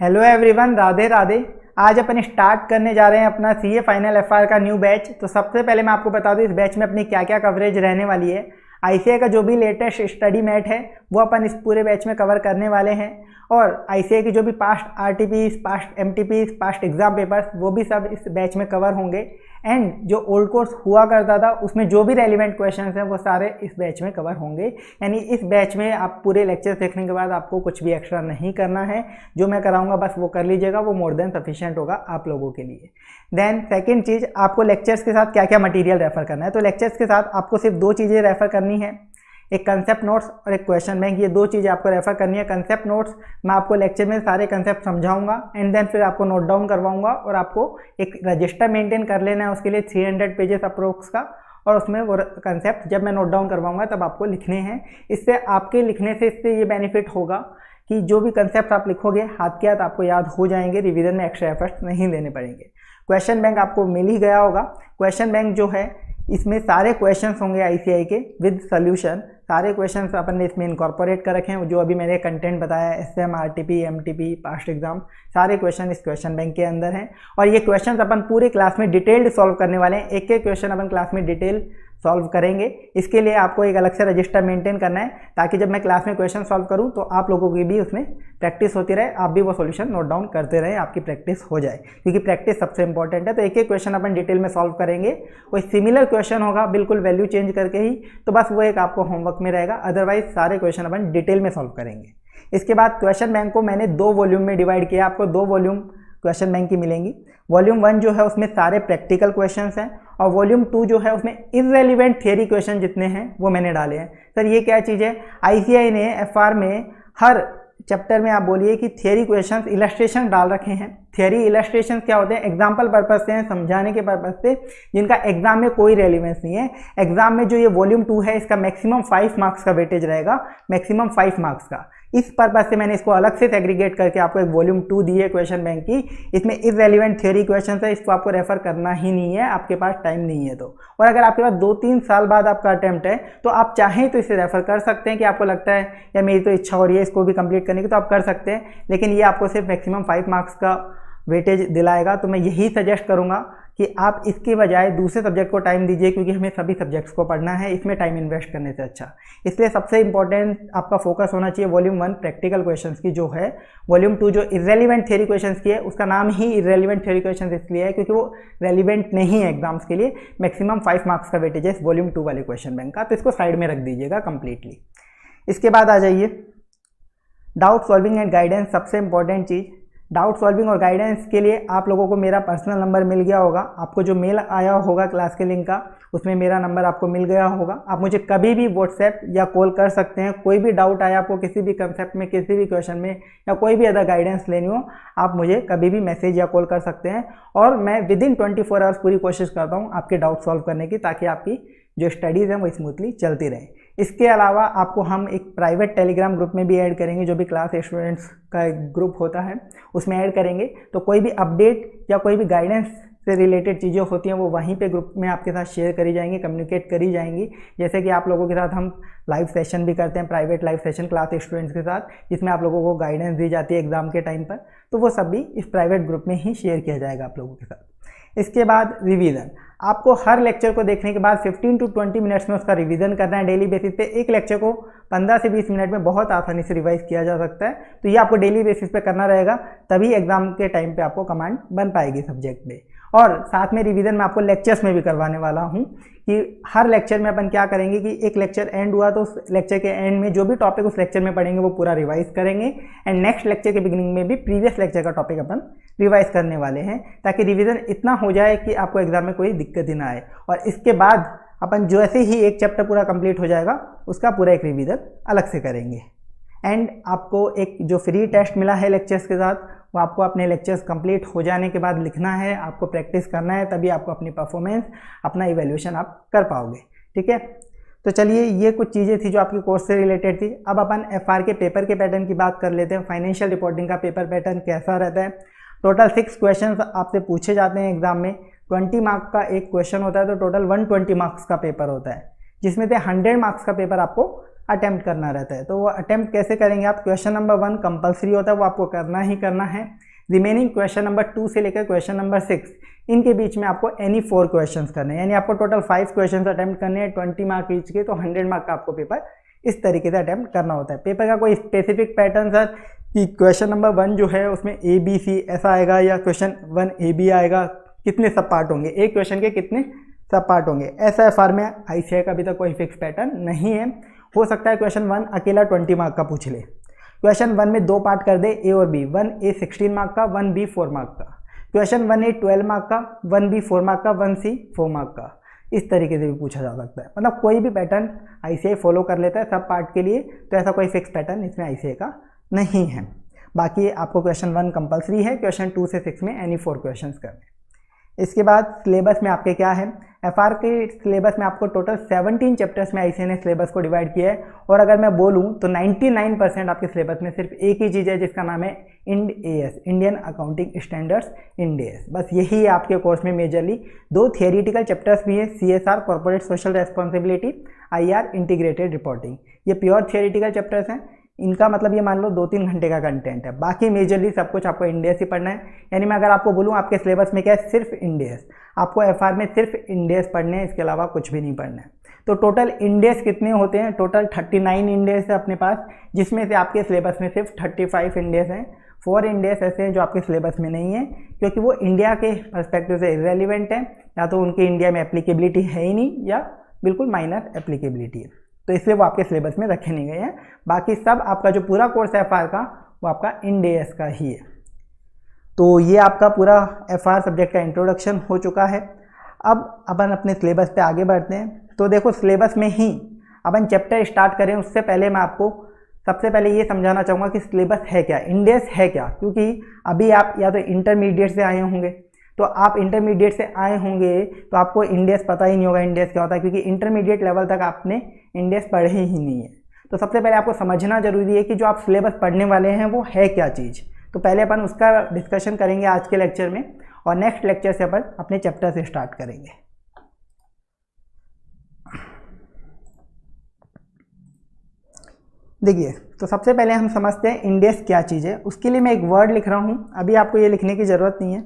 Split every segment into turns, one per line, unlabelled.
Hello everyone, Radhe Radhe. आज अपन start करने जा रहे हैं अपना सीए फाइनल एफआर का न्यू बैच। तो सबसे पहले मैं आपको बता दूं इस बैच में अपनी क्या क्या कवरेज रहने वाली है। आईसीआई का जो भी लेटेस्ट स्टडी मैट है वो अपन इस पूरे बैच में कवर करने वाले हैं, और आईसीआई की जो भी past RTPs, past MTPs, past exam papers वो भी सब इस बैच में कवर होंगे। एंड जो ओल्ड कोर्स हुआ करता था उसमें जो भी रेलिवेंट क्वेश्चंस हैं वो सारे इस बैच में कवर होंगे। यानी इस बैच में आप पूरे लेक्चर्स देखने के बाद आपको कुछ भी एक्स्ट्रा नहीं करना है, जो मैं कराऊंगा बस वो कर लीजिएगा, वो मोर देन सफिशिएंट होगा आप लोगों के लिए। देन सेकेंड चीज़, आपको लेक्चर्स के साथ क्या क्या मटीरियल रेफर करना है। तो लेक्चर्स के साथ आपको सिर्फ दो चीज़ें रेफर करनी है, एक कंसेप्ट नोट्स और एक क्वेश्चन बैंक। ये दो चीज़ें आपको रेफर करनी है। कंसेप्ट नोट्स मैं आपको लेक्चर में सारे कंसेप्ट समझाऊंगा एंड देन फिर आपको नोट डाउन करवाऊंगा, और आपको एक रजिस्टर मेंटेन कर लेना है उसके लिए 300 पेजेस अप्रोक्स का, और उसमें वो कंसेप्ट जब मैं नोट डाउन करवाऊंगा तब आपको लिखने हैं। इससे आपके लिखने से इससे ये बेनिफिट होगा कि जो भी कंसेप्ट आप लिखोगे हाथ के हाथ आपको याद हो जाएंगे, रिवीजन में एक्स्ट्रा एफर्ट्स नहीं देने पड़ेंगे। क्वेश्चन बैंक आपको मिल ही गया होगा। क्वेश्चन बैंक जो है इसमें सारे क्वेश्चंस होंगे आईसीआई के विद सॉल्यूशन। सारे क्वेश्चंस अपन ने इसमें इनकॉर्पोरेट कर रखे हैं, जो अभी मैंने कंटेंट बताया SM, RTP, MTP, past exam, सारे क्वेश्चन इस क्वेश्चन बैंक के अंदर हैं। और ये क्वेश्चंस अपन पूरे क्लास में डिटेल्ड सॉल्व करने वाले हैं। एक एक क्वेश्चन अपन क्लास में डिटेल सॉल्व करेंगे। इसके लिए आपको एक अलग से रजिस्टर मेंटेन करना है, ताकि जब मैं क्लास में क्वेश्चन सॉल्व करूं तो आप लोगों की भी उसमें प्रैक्टिस होती रहे, आप भी वो सॉल्यूशन नोट डाउन करते रहे, आपकी प्रैक्टिस हो जाए, क्योंकि प्रैक्टिस सबसे इंपॉर्टेंट है। तो एक एक क्वेश्चन अपन डिटेल में सॉल्व करेंगे। कोई सिमिलर क्वेश्चन होगा बिल्कुल वैल्यू चेंज करके ही, तो बस वो एक आपको होमवर्क में रहेगा, अदरवाइज सारे क्वेश्चन अपन डिटेल में सॉल्व करेंगे। इसके बाद क्वेश्चन बैंक को मैंने दो वॉल्यूम में डिवाइड किया। आपको दो वॉल्यूम क्वेश्चन बैंक की मिलेंगी। वॉल्यूम 1 जो है उसमें सारे प्रैक्टिकल क्वेश्चंस हैं, और वॉल्यूम 2 जो है उसमें इररेलेवेंट थियरी क्वेश्चन जितने हैं वो मैंने डाले हैं। सर ये क्या चीज़ है? आईसीआई ने एफआर में हर चैप्टर में आप बोलिए कि थियरी क्वेश्चंस इलस्ट्रेशन डाल रखे हैं। थियरी इलस्ट्रेशन क्या होते हैं? एग्जाम्पल पर्पज से हैं, समझाने के पर्पज से, जिनका एग्जाम में कोई रेलिवेंस नहीं है। एग्जाम में जो ये वॉल्यूम 2 है इसका मैक्सिमम 5 मार्क्स का वेटेज रहेगा, मैक्सिमम 5 मार्क्स का। इस पर्पज से मैंने इसको अलग से सेग्रीगेट करके आपको एक वॉल्यूम 2 दी है क्वेश्चन बैंक की। इसमें इररेलेवेंट थियरी क्वेश्चन है, इसको आपको रेफर करना ही नहीं है, आपके पास टाइम नहीं है तो। और अगर आपके पास 2-3 साल बाद आपका अटेम्प्ट है तो आप चाहें तो इसे रेफर कर सकते हैं, कि आपको लगता है या मेरी तो इच्छा हो रही है इसको भी कंप्लीट करने की, तो आप कर सकते हैं। लेकिन ये आपको सिर्फ मैक्सिमम 5 मार्क्स का वेटेज दिलाएगा। तो मैं यही सजेस्ट करूंगा कि आप इसके बजाय दूसरे सब्जेक्ट को टाइम दीजिए, क्योंकि हमें सभी सब्जेक्ट्स को पढ़ना है, इसमें टाइम इन्वेस्ट करने से अच्छा। इसलिए सबसे इंपॉर्टेंट आपका फोकस होना चाहिए वॉल्यूम 1 प्रैक्टिकल क्वेश्चंस की जो है। वॉल्यूम 2 जो इररेलेवेंट थियरी क्वेश्चंस की है, उसका नाम ही इररेलेवेंट थियरी क्वेश्चंस इसलिए है क्योंकि वो रेलिवेंट नहीं है एग्जाम्स के लिए। मैक्सिमम 5 मार्क्स का वेटेज है इस वॉल्यूम 2 वाले क्वेश्चन बैंक का, तो इसको साइड में रख दीजिएगा कंप्लीटली। इसके बाद आ जाइए डाउट सॉल्विंग एंड गाइडेंस। सबसे इंपॉर्टेंट चीज़, डाउट सॉल्विंग और गाइडेंस के लिए आप लोगों को मेरा पर्सनल नंबर मिल गया होगा। आपको जो मेल आया होगा क्लास के लिंक का, उसमें मेरा नंबर आपको मिल गया होगा। आप मुझे कभी भी व्हाट्सएप या कॉल कर सकते हैं। कोई भी डाउट आया आपको किसी भी कंसेप्ट में, किसी भी क्वेश्चन में, या कोई भी अदर गाइडेंस लेनी हो, आप मुझे कभी भी मैसेज या कॉल कर सकते हैं, और मैं विदिन 24 आवर्स पूरी कोशिश करता हूँ आपके डाउट सॉल्व करने की, ताकि आपकी जो स्टडीज़ हैं वो स्मूथली चलती रहे। इसके अलावा आपको हम एक प्राइवेट टेलीग्राम ग्रुप में भी ऐड करेंगे, जो भी क्लास स्टूडेंट्स का एक ग्रुप होता है उसमें ऐड करेंगे। तो कोई भी अपडेट या कोई भी गाइडेंस से रिलेटेड चीज़ें होती हैं वो वहीं पे ग्रुप में आपके साथ शेयर करी जाएंगी, कम्युनिकेट करी जाएंगी। जैसे कि आप लोगों के साथ हम लाइव सेशन भी करते हैं, private live session class students के साथ, जिसमें आप लोगों को गाइडेंस दी जाती है एग्जाम के टाइम पर, तो वो सब भी इस प्राइवेट ग्रुप में ही शेयर किया जाएगा आप लोगों के साथ। इसके बाद रिवीजन, आपको हर लेक्चर को देखने के बाद 15 to 20 मिनट्स में उसका रिवीजन करना है डेली बेसिस पे। एक लेक्चर को 15 से 20 मिनट में बहुत आसानी से रिवाइज किया जा सकता है, तो ये आपको डेली बेसिस पे करना रहेगा, तभी एग्जाम के टाइम पे आपको कमांड बन पाएगी सब्जेक्ट में। और साथ में रिवीजन मैं आपको लेक्चर्स में भी करवाने वाला हूँ, कि हर लेक्चर में अपन क्या करेंगे कि एक लेक्चर एंड हुआ तो उस लेक्चर के एंड में जो भी टॉपिक उस लेक्चर में पढ़ेंगे वो पूरा रिवाइज करेंगे, एंड नेक्स्ट लेक्चर के बिगिनिंग में भी प्रीवियस लेक्चर का टॉपिक अपन रिवाइज करने वाले हैं, ताकि रिवीजन इतना हो जाए कि आपको एग्जाम में कोई दिक्कत ही ना आए। और इसके बाद अपन जैसे ही एक चैप्टर पूरा कंप्लीट हो जाएगा उसका पूरा एक रिवीजन अलग से करेंगे। एंड आपको एक जो फ्री टेस्ट मिला है लेक्चर्स के साथ, वो आपको अपने लेक्चर्स कंप्लीट हो जाने के बाद लिखना है, आपको प्रैक्टिस करना है, तभी आपको अपनी परफॉर्मेंस, अपना इवैल्यूएशन आप कर पाओगे। ठीक है, तो चलिए ये कुछ चीज़ें थी जो आपके कोर्स से रिलेटेड थी। अब अपन एफआर के पेपर के पैटर्न की बात कर लेते हैं। फाइनेंशियल रिपोर्टिंग का पेपर पैटर्न कैसा रहता है? टोटल 6 क्वेश्चन आपसे पूछे जाते हैं एग्जाम में। 20 मार्क्स का एक क्वेश्चन होता है, तो टोटल 120 मार्क्स का पेपर होता है, जिसमें से 100 मार्क्स का पेपर आपको अटेम्प्ट करना रहता है। तो वो अटेम्प्ट कैसे करेंगे आप, क्वेश्चन नंबर 1 कंपलसरी होता है, वो आपको करना ही करना है। रिमेनिंग क्वेश्चन नंबर 2 से लेकर क्वेश्चन नंबर 6 इनके बीच में आपको एनी 4 क्वेश्चंस करने हैं, यानी आपको टोटल 5 क्वेश्चंस अटेम्प्ट करने हैं 20 मार्क ईच के, तो 100 मार्क का आपको पेपर इस तरीके से अटेम्प्ट करना होता है। पेपर का कोई स्पेसिफिक पैटर्न सर कि क्वेश्चन नंबर 1 जो है उसमें ABC ऐसा आएगा, या क्वेश्चन 1AB आएगा, कितने सब पार्ट होंगे, एक क्वेश्चन के कितने सब पार्ट होंगे, ऐसा एफआर में ICAI का अभी तक कोई फिक्स पैटर्न नहीं है। हो सकता है क्वेश्चन 1 अकेला 20 मार्क का पूछ ले, क्वेश्चन 1 में 2 पार्ट कर दे A और B, 1A 16 मार्क का, 1B 4 मार्क का, क्वेश्चन 1A 12 मार्क का, 1B 4 मार्क का, 1C 4 मार्क का, इस तरीके से भी पूछा जा सकता है। मतलब कोई भी पैटर्न ICAI फॉलो कर लेता है सब पार्ट के लिए, तो ऐसा कोई फिक्स पैटर्न इसमें ICAI का नहीं है। बाकी आपको क्वेश्चन 1 कंपलसरी है, क्वेश्चन 2 से 6 में एनी 4 क्वेश्चन करने। इसके बाद सिलेबस में आपके क्या है, एफआर के सिलेबस में आपको टोटल 17 चैप्टर्स में ICAI ने सिलेबस को डिवाइड किया है, और अगर मैं बोलूं तो 99% आपके सिलेबस में सिर्फ एक ही चीज़ है जिसका नाम है Ind AS, Indian accounting standards Ind AS। बस यही है आपके कोर्स में मेजरली। 2 थियोरिटिकल चैप्टर्स भी है, CSR corporate social responsibility, IR integrated reporting, ये प्योर थियोरिटिकल चैप्टर्स हैं। इनका मतलब ये मान लो 2-3 घंटे का कंटेंट है, बाकी मेजरली सब कुछ आपको इंड AS ही पढ़ना है। यानी मैं अगर आपको बोलूँ आपके सिलेबस में क्या है, सिर्फ इंड AS, आपको एफआर में सिर्फ इंड AS पढ़ने हैं, इसके अलावा कुछ भी नहीं पढ़ना है। तो टोटल इंड AS कितने होते हैं, टोटल 39 इंड AS है अपने पास, जिसमें से आपके सिलेबस में सिर्फ 35 इंड AS हैं। 4 इंड AS ऐसे हैं जो आपके सिलेबस में नहीं है, क्योंकि वो इंडिया के पर्सपेक्टिव से इरेलीवेंट है, या तो उनकी इंडिया में एप्लीकेबिलिटी है ही नहीं, या बिल्कुल माइनर एप्लीकेबिलिटी है, तो इसलिए वो आपके सिलेबस में रखे नहीं गए हैं। बाकी सब आपका जो पूरा कोर्स है एफआर का, वो आपका इंड AS का ही है। तो ये आपका पूरा एफआर सब्जेक्ट का इंट्रोडक्शन हो चुका है। अब अपन अपने सिलेबस पे आगे बढ़ते हैं। तो देखो सिलेबस में ही अपन चैप्टर स्टार्ट करें उससे पहले मैं आपको सबसे पहले ये समझाना चाहूँगा कि सिलेबस है क्या, इंड AS है क्या। क्योंकि अभी आप या तो इंटरमीडिएट से आए होंगे, तो आप इंटरमीडिएट से आए होंगे तो आपको इंड AS पता ही नहीं होगा इंड AS क्या होता है, क्योंकि इंटरमीडिएट लेवल तक आपने इंड AS पढ़े ही नहीं है। तो सबसे पहले आपको समझना जरूरी है कि जो आप सिलेबस पढ़ने वाले हैं वो है क्या चीज़। तो पहले अपन उसका डिस्कशन करेंगे आज के लेक्चर में, और नेक्स्ट लेक्चर से अपन अपने चैप्टर से स्टार्ट करेंगे। देखिए, तो सबसे पहले हम समझते हैं इंड AS क्या चीज़ है। उसके लिए मैं एक वर्ड लिख रहा हूँ, अभी आपको ये लिखने की ज़रूरत नहीं है।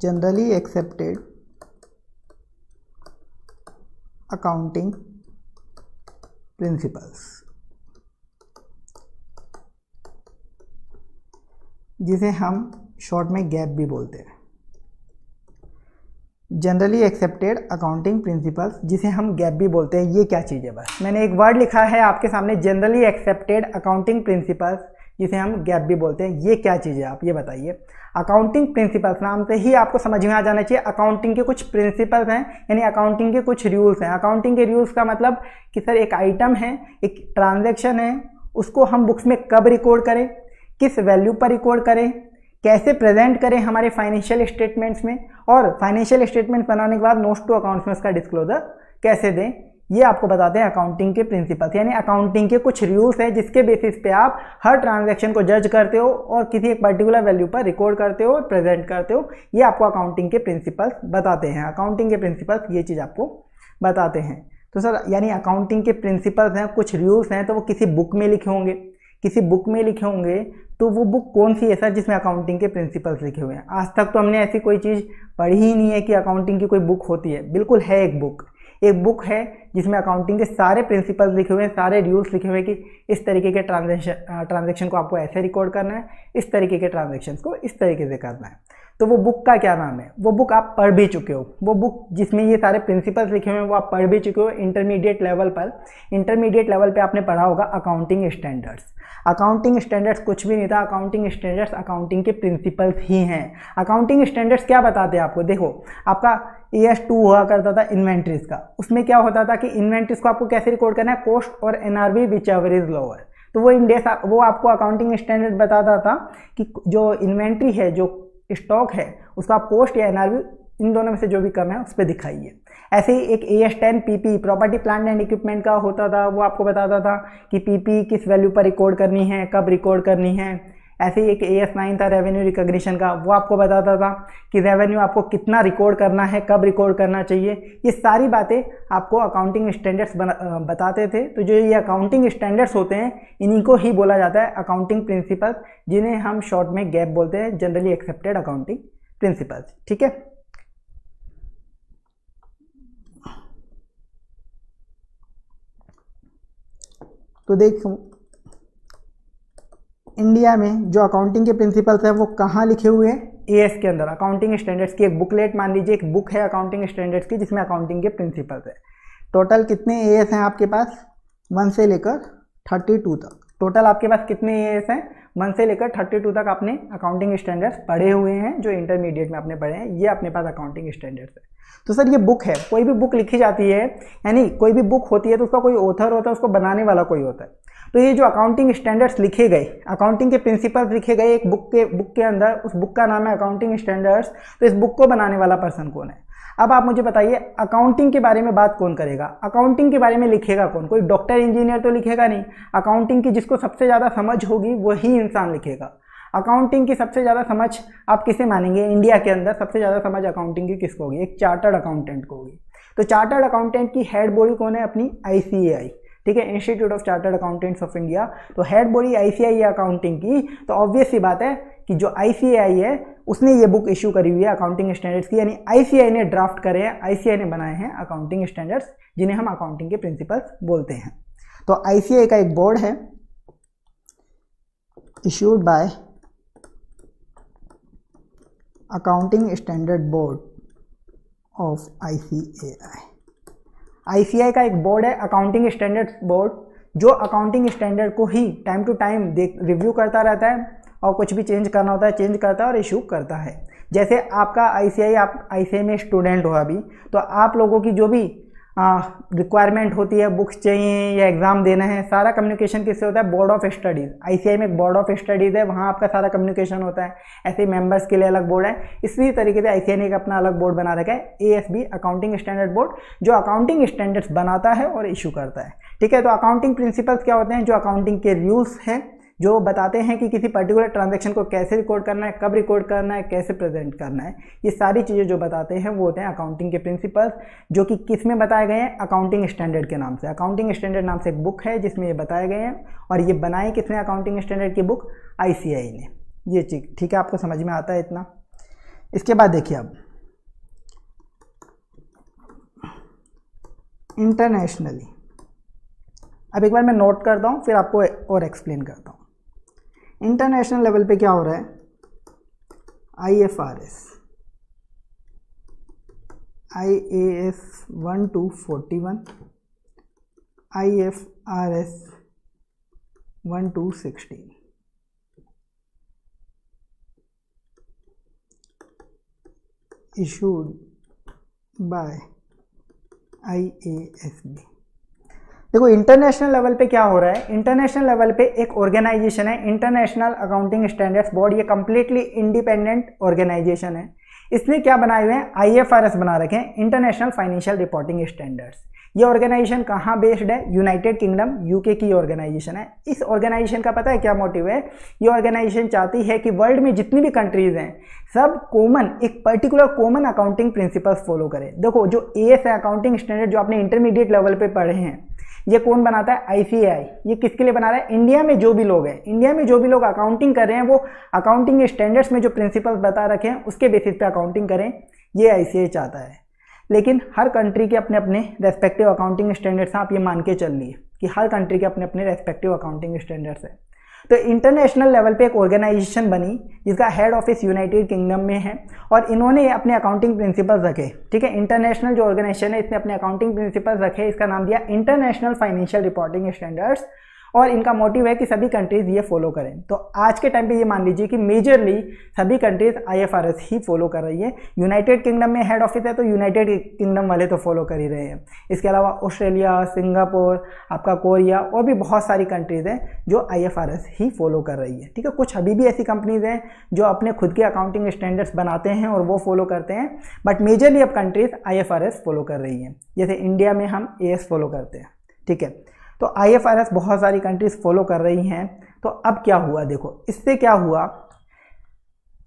जनरली एक्सेप्टेड अकाउंटिंग प्रिंसिपल्स, जिसे हम शॉर्ट में गैप भी बोलते हैं। जनरली एक्सेप्टेड अकाउंटिंग प्रिंसिपल्स, जिसे हम गैप भी बोलते हैं, ये क्या चीज़ है। बस मैंने एक वर्ड लिखा है आपके सामने, जनरली एक्सेप्टेड अकाउंटिंग प्रिंसिपल्स, जिसे हम गैप भी बोलते हैं। ये क्या चीज़ है आप ये बताइए। अकाउंटिंग प्रिंसिपल्स नाम से ही आपको समझ में आ जाना चाहिए अकाउंटिंग के कुछ प्रिंसिपल्स हैं, यानी अकाउंटिंग के कुछ रूल्स हैं। अकाउंटिंग के रूल्स का मतलब कि सर एक आइटम है, एक ट्रांजैक्शन है, उसको हम बुक्स में कब रिकॉर्ड करें, किस वैल्यू पर रिकॉर्ड करें, कैसे प्रेजेंट करें हमारे फाइनेंशियल स्टेटमेंट्स में, और फाइनेंशियल स्टेटमेंट बनाने के बाद नोट्स टू अकाउंट्स में उसका डिस्क्लोजर कैसे दें। ये आपको बताते हैं अकाउंटिंग के प्रिंसिपल्स, यानी अकाउंटिंग के कुछ रूल्स हैं जिसके बेसिस पे आप हर ट्रांजैक्शन को जज करते हो और किसी एक पर्टिकुलर वैल्यू पर रिकॉर्ड करते हो और प्रेजेंट करते हो। ये आपको अकाउंटिंग के प्रिंसिपल्स बताते हैं। अकाउंटिंग के प्रिंसिपल्स ये चीज़ आपको बताते हैं। तो सर यानी अकाउंटिंग के प्रिंसिपल्स हैं, कुछ रूल्स हैं, तो वो किसी बुक में लिखे होंगे, किसी बुक में लिखे होंगे, तो वो बुक कौन सी है सर जिसमें अकाउंटिंग के प्रिंसिपल्स लिखे हुए हैं। आज तक तो हमने ऐसी कोई चीज़ पढ़ी ही नहीं है कि अकाउंटिंग की कोई बुक होती है। बिल्कुल है एक बुक है जिसमें अकाउंटिंग के सारे प्रिंसिपल्स लिखे हुए हैं, सारे रूल्स लिखे हुए हैं कि इस तरीके के ट्रांजैक्शन को आपको ऐसे रिकॉर्ड करना है, इस तरीके के ट्रांजैक्शंस को इस तरीके से करना है। तो वो बुक का क्या नाम है, वो बुक आप पढ़ भी चुके हो। वो बुक जिसमें ये सारे प्रिंसिपल्स लिखे हुए हैं वो आप पढ़ भी चुके हो इंटरमीडिएट लेवल पर। इंटरमीडिएट लेवल पे आपने पढ़ा होगा अकाउंटिंग स्टैंडर्ड्स। अकाउंटिंग स्टैंडर्ड्स कुछ भी नहीं था, अकाउंटिंग स्टैंडर्ड्स अकाउंटिंग के प्रिंसिपल्स ही हैं। अकाउंटिंग स्टैंडर्ड्स क्या बताते हैं आपको, देखो आपका AS2 हुआ करता था इन्वेंट्रीज का, उसमें क्या होता था कि इन्वेंट्रीज को आपको कैसे रिकॉर्ड करना है, कॉस्ट और NRV which ever is lower. तो वो आपको अकाउंटिंग स्टैंडर्ड बताता था कि जो इन्वेंट्री है, जो स्टॉक है, उसका आप कॉस्ट या NRV इन दोनों में से जो भी कम है उस पर दिखाइए। ऐसे ही एक AS10 PP property plant and equipment का होता था, वो आपको बताता था कि PP किस वैल्यू पर रिकॉर्ड करनी है, कब रिकॉर्ड करनी है। ऐसे ही एक AS9 था रेवेन्यू रिकॉग्निशन का, वो आपको बताता था कि रेवेन्यू आपको कितना रिकॉर्ड करना है, कब रिकॉर्ड करना चाहिए। ये सारी बातें आपको अकाउंटिंग स्टैंडर्ड्स बताते थे। तो जो ये अकाउंटिंग स्टैंडर्ड्स होते हैं इन्हीं को ही बोला जाता है अकाउंटिंग प्रिंसिपल्स, जिन्हें हम शॉर्ट में गैप बोलते हैं, जनरली एक्सेप्टेड अकाउंटिंग प्रिंसिपल्स। ठीक है, तो देखो इंडिया में जो अकाउंटिंग के प्रिंसिपल्स है वो कहाँ लिखे हुए हैं, AS के अंदर। अकाउंटिंग स्टैंडर्ड्स की एक बुकलेट मान लीजिए, एक बुक है अकाउंटिंग स्टैंडर्ड्स की जिसमें अकाउंटिंग के प्रिंसिपल्स है। टोटल कितने AS हैं आपके पास, 1 से लेकर 32 तक। टोटल आपके पास कितने AS हैं, 1 से लेकर 32 तक आपने अकाउंटिंग स्टैंडर्ड्स पढ़े हुए हैं, जो इंटरमीडिएट में आपने पढ़े हैं। ये अपने पास अकाउंटिंग स्टैंडर्ड्स है। तो सर ये बुक है, कोई भी बुक लिखी जाती है, यानी कोई भी बुक होती है तो उसका कोई ऑथर होता है, उसको बनाने वाला कोई होता है। तो ये जो अकाउंटिंग स्टैंडर्ड्स लिखे गए, अकाउंटिंग के प्रिंसिपल्स लिखे गए एक बुक के अंदर, उस बुक का नाम है अकाउंटिंग स्टैंडर्ड्स। तो इस बुक को बनाने वाला पर्सन कौन है। अब आप मुझे बताइए अकाउंटिंग के बारे में बात कौन करेगा, अकाउंटिंग के बारे में लिखेगा कौन, कोई डॉक्टर इंजीनियर तो लिखेगा नहीं। अकाउंटिंग की जिसको सबसे ज़्यादा समझ होगी वही इंसान लिखेगा। अकाउंटिंग की सबसे ज़्यादा समझ आप किसे मानेंगे, इंडिया के अंदर सबसे ज़्यादा समझ अकाउंटिंग की किसको होगी, एक चार्टर्ड अकाउंटेंट को होगी। तो चार्टर्ड अकाउंटेंट की हेड बॉडी कौन है, अपनी ICAI, ठीक है, institute of chartered accountants of India. तो हेड बॉडी ICAI है अकाउंटिंग की। तो ऑब्वियस सी बात है कि जो ICAI है उसने ये बुक इशू करी हुई है अकाउंटिंग स्टैंडर्ड्स की, यानी ICAI ने ड्राफ्ट करे हैं, ICAI ने बनाए हैं अकाउंटिंग स्टैंडर्ड्स, जिन्हें हम अकाउंटिंग के प्रिंसिपल्स बोलते हैं। तो ICAI का एक बोर्ड है, issued by accounting standard board of ICAI। ICAI का एक बोर्ड है अकाउंटिंग स्टैंडर्ड बोर्ड, जो अकाउंटिंग स्टैंडर्ड को ही टाइम टू टाइम रिव्यू करता रहता है, और कुछ भी चेंज करना होता है चेंज करता है और इशू करता है। जैसे आपका ICAI, आप ICAI में स्टूडेंट हो अभी, तो आप लोगों की जो भी रिक्वायरमेंट होती है, बुक्स चाहिए या एग्ज़ाम देना है, सारा कम्युनिकेशन किससे होता है, बोर्ड ऑफ स्टडीज़। ICAI में एक बोर्ड ऑफ स्टडीज़ है, वहाँ आपका सारा कम्युनिकेशन होता है। ऐसे मेंबर्स के लिए अलग बोर्ड है। इसी तरीके से ICAI ने एक अपना अलग बोर्ड बना रखा है, ASB अकाउंटिंग स्टैंडर्ड बोर्ड, जो अकाउंटिंग स्टैंडर्ड्स बनाता है और इशू करता है। ठीक है, तो अकाउंटिंग प्रिंसिपल्स क्या होते हैं, जो अकाउंटिंग के रूल्स हैं, जो बताते हैं कि किसी पर्टिकुलर ट्रांजैक्शन को कैसे रिकॉर्ड करना है, कब रिकॉर्ड करना है, कैसे प्रेजेंट करना है। ये सारी चीज़ें जो बताते हैं वो होते हैं अकाउंटिंग के प्रिंसिपल्स, जो कि किस में बताए गए हैं, अकाउंटिंग स्टैंडर्ड के नाम से। अकाउंटिंग स्टैंडर्ड नाम से एक बुक है जिसमें ये बताए गए हैं, और ये बनाई किसने अकाउंटिंग स्टैंडर्ड की बुक, ICAI ने। ये चीज ठीक है, आपको समझ में आता है इतना। इसके बाद देखिए अब इंटरनेशनली, अब एक बार मैं नोट करता हूँ फिर आपको और एक्सप्लेन करता हूँ। इंटरनेशनल लेवल पे क्या हो रहा है, IFRS, IAS 1-41, IFRS 1-16, issued by IASB। देखो इंटरनेशनल लेवल पे क्या हो रहा है, इंटरनेशनल लेवल पे एक ऑर्गेनाइजेशन है इंटरनेशनल अकाउंटिंग स्टैंडर्ड्स बोर्ड। ये कंप्लीटली इंडिपेंडेंट ऑर्गेनाइजेशन है। इसने क्या बनाए हुए हैं, IFRS बना रखे हैं, इंटरनेशनल फाइनेंशियल रिपोर्टिंग स्टैंडर्ड्स। ये ऑर्गेनाइजेशन कहाँ बेस्ड है, यूनाइटेड किंगडम UK की ऑर्गेनाइजेशन है। इस ऑर्गेनाइजेशन का पता है क्या मोटिव है, ये ऑर्गेनाइजेशन चाहती है कि वर्ल्ड में जितनी भी कंट्रीज हैं सब कॉमन, एक particular common accounting principles follow करें। देखो जो AS है अकाउंटिंग स्टैंडर्ड, जो आपने इंटरमीडिएट लेवल पे पढ़े हैं, ये कौन बनाता है, ICAI। ये किसके लिए बना रहा है, इंडिया में जो भी लोग हैं, इंडिया में जो भी लोग अकाउंटिंग कर रहे हैं वो अकाउंटिंग स्टैंडर्ड्स में जो प्रिंसिपल्स बता रखे हैं उसके बेसिस पे अकाउंटिंग करें, ये ICAI चाहता है। लेकिन हर कंट्री के अपने अपने रेस्पेक्टिव अकाउंटिंग स्टैंडर्ड्स हैं। आप ये मान के चल लिए कि हर कंट्री के अपने अपने रेस्पेक्टिव अकाउंटिंग स्टैंडर्ड्स हैं। तो इंटरनेशनल लेवल पे एक ऑर्गेनाइजेशन बनी जिसका हेड ऑफिस यूनाइटेड किंगडम में है, और इन्होंने अपने अकाउंटिंग प्रिंसिपल्स रखे। ठीक है, इंटरनेशनल जो ऑर्गेनाइजेशन है इसने अपने अकाउंटिंग प्रिंसिपल्स रखे, इसका नाम दिया इंटरनेशनल फाइनेंशियल रिपोर्टिंग स्टैंडर्ड्स, और इनका मोटिव है कि सभी कंट्रीज ये फॉलो करें। तो आज के टाइम पे ये मान लीजिए कि मेजरली सभी कंट्रीज IFRS ही फॉलो कर रही है। यूनाइटेड किंगडम में हेड ऑफिस है तो यूनाइटेड किंगडम वाले तो फॉलो कर ही रहे हैं। इसके अलावा ऑस्ट्रेलिया, सिंगापुर, आपका कोरिया और भी बहुत सारी कंट्रीज हैं जो IFRS ही फॉलो कर रही है। ठीक है, कुछ अभी भी ऐसी कंपनीज हैं जो अपने खुद के अकाउंटिंग स्टैंडर्ड्स बनाते हैं और वो फॉलो करते हैं, बट मेजरली अब कंट्रीज IFRS फॉलो कर रही हैं। जैसे इंडिया में हम AS फॉलो करते हैं। ठीक है, तो IFRS बहुत सारी कंट्रीज फॉलो कर रही हैं। तो अब क्या हुआ देखो, इससे क्या हुआ,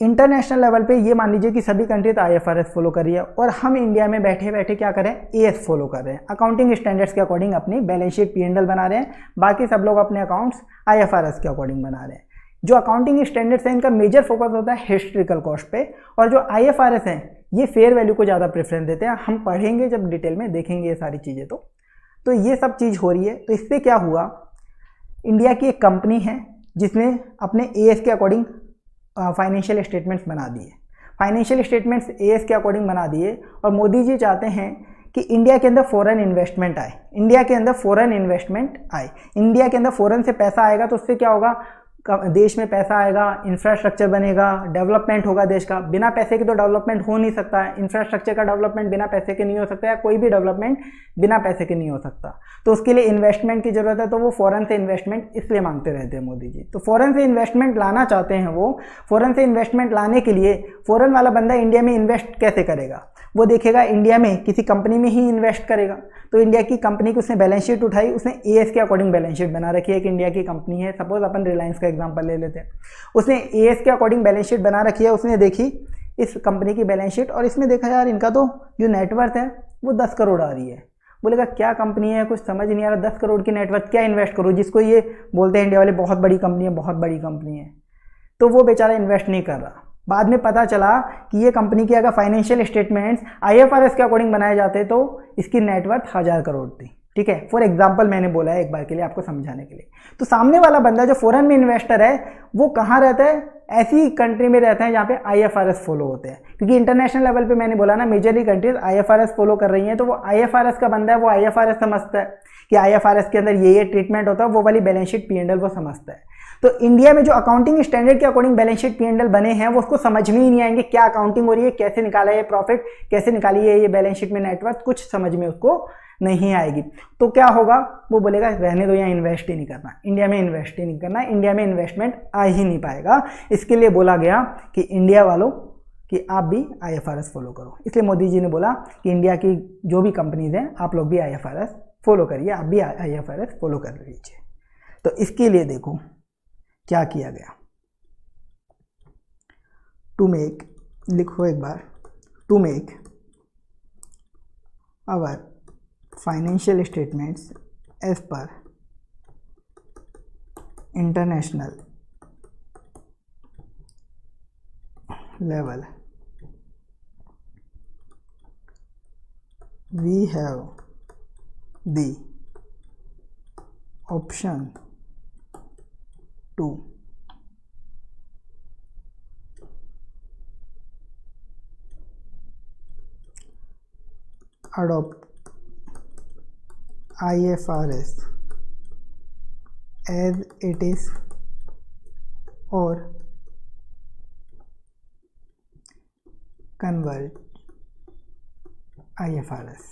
इंटरनेशनल लेवल पे ये मान लीजिए कि सभी कंट्री तो IFRS फॉलो कर रही है और हम इंडिया में बैठे बैठे क्या करें, AS फॉलो कर रहे हैं, अकाउंटिंग स्टैंडर्ड्स के अकॉर्डिंग अपनी बैलेंस शीट P&L बना रहे हैं। बाकी सब लोग अपने अकाउंट्स IFRS के अकॉर्डिंग बना रहे हैं। जो अकाउंटिंग स्टैंडर्ड्स है इनका मेजर फोकस होता है हिस्ट्रिकल कॉस्ट पे, और जो IFRS है ये फेयर वैल्यू को ज़्यादा प्रेफरेंस देते हैं। हम पढ़ेंगे जब डिटेल में देखेंगे ये सारी चीज़ें। तो ये सब चीज़ हो रही है। तो इससे क्या हुआ, इंडिया की एक कंपनी है जिसने अपने AS के अकॉर्डिंग फाइनेंशियल स्टेटमेंट्स बना दिए, फाइनेंशियल स्टेटमेंट्स AS के अकॉर्डिंग बना दिए, और मोदी जी चाहते हैं कि इंडिया के अंदर फॉरेन इन्वेस्टमेंट आए, इंडिया के अंदर फॉरेन इन्वेस्टमेंट आए। इंडिया के अंदर फॉरेन से पैसा आएगा तो उससे क्या होगा, देश में पैसा आएगा, इंफ्रास्ट्रक्चर बनेगा, डेवलपमेंट होगा देश का। बिना पैसे के तो डेवलपमेंट हो नहीं सकता है, इंफ्रास्ट्रक्चर का डेवलपमेंट बिना पैसे के नहीं हो सकता है, कोई भी डेवलपमेंट बिना पैसे के नहीं हो सकता। तो उसके लिए इन्वेस्टमेंट की जरूरत है, तो वो फॉरेन से इन्वेस्टमेंट इसलिए मांगते रहते हैं मोदी जी। तो फॉरेन से इन्वेस्टमेंट लाना चाहते हैं वो। फॉरेन से इन्वेस्टमेंट लाने के लिए फॉरेन वाला बंदा इंडिया में इन्वेस्ट कैसे करेगा, वो देखेगा इंडिया में किसी कंपनी में ही इन्वेस्ट करेगा। तो इंडिया की कंपनी की उसने बैलेंस शीट उठाई, उसने AS के अकॉर्डिंग बैलेंस शीट बना रखी है कि इंडिया की कंपनी है, सपोज अपन रिलायंस का एग्जांपल ले लेते हैं, उसने AS के अकॉर्डिंग बैलेंस शीट बना रखी है। उसने देखी इस कंपनी की बैलेंस शीट और इसमें देखा यार इनका तो जो नेटवर्थ है वो 10 करोड़ आ रही है। बोलेगा क्या कंपनी है, कुछ समझ नहीं आ रहा, 10 करोड़ की नेटवर्थ क्या इन्वेस्ट करूँ, जिसको ये बोलते हैं इंडिया वाले बहुत बड़ी कंपनी है, बहुत बड़ी कंपनी है, तो वो बेचारा इन्वेस्ट नहीं कर रहा। बाद में पता चला कि ये कंपनी की अगर फाइनेंशियल स्टेटमेंट्स IFRS के अकॉर्डिंग बनाए जाते तो इसकी नेटवर्थ 1000 करोड़ थी। ठीक है, फॉर एग्जांपल मैंने बोला है एक बार के लिए आपको समझाने के लिए। तो सामने वाला बंदा जो फॉरेन में इन्वेस्टर है वो कहाँ रहता है, ऐसी कंट्री में रहते हैं जहाँ पे IFRS फॉलो होते हैं, क्योंकि इंटरनेशनल लेवल पे मैंने बोला ना मेजरली कंट्रीज IFRS फॉलो कर रही हैं। तो वो IFRS का बंदा है, वो IFRS समझता है कि IFRS के अंदर ये ट्रीटमेंट होता है, वो वाली बैलेंस शीट P&L वो समझता है। तो इंडिया में जो अकाउंटिंग स्टैंडर्ड के अकॉर्डिंग बैलेंस शीट P&L बने हैं वो उसको समझ में ही नहीं आएंगे, क्या अकाउंटिंग हो रही है, कैसे निकाला है प्रॉफिट, कैसे निकाली है ये बैलेंस शीट में नेटवर्थ, कुछ समझ में उसको नहीं आएगी। तो क्या होगा, वो बोलेगा रहने दो, यहाँ इन्वेस्ट ही नहीं करना, इंडिया में इन्वेस्ट ही नहीं करना, इंडिया में इन्वेस्टमेंट आ ही नहीं पाएगा। इसके लिए बोला गया कि इंडिया वालों कि आप भी IFRS फॉलो करो। इसलिए मोदी जी ने बोला कि इंडिया की जो भी कंपनीज हैं आप लोग भी IFRS फॉलो करिए, आप भी IFRS फॉलो कर लीजिए। तो इसके लिए देखो क्या किया गया, टू मेक, लिखो एक बार, to make our financial statements as per international level we have the option to adopt IFRS as it is or convert IFRS।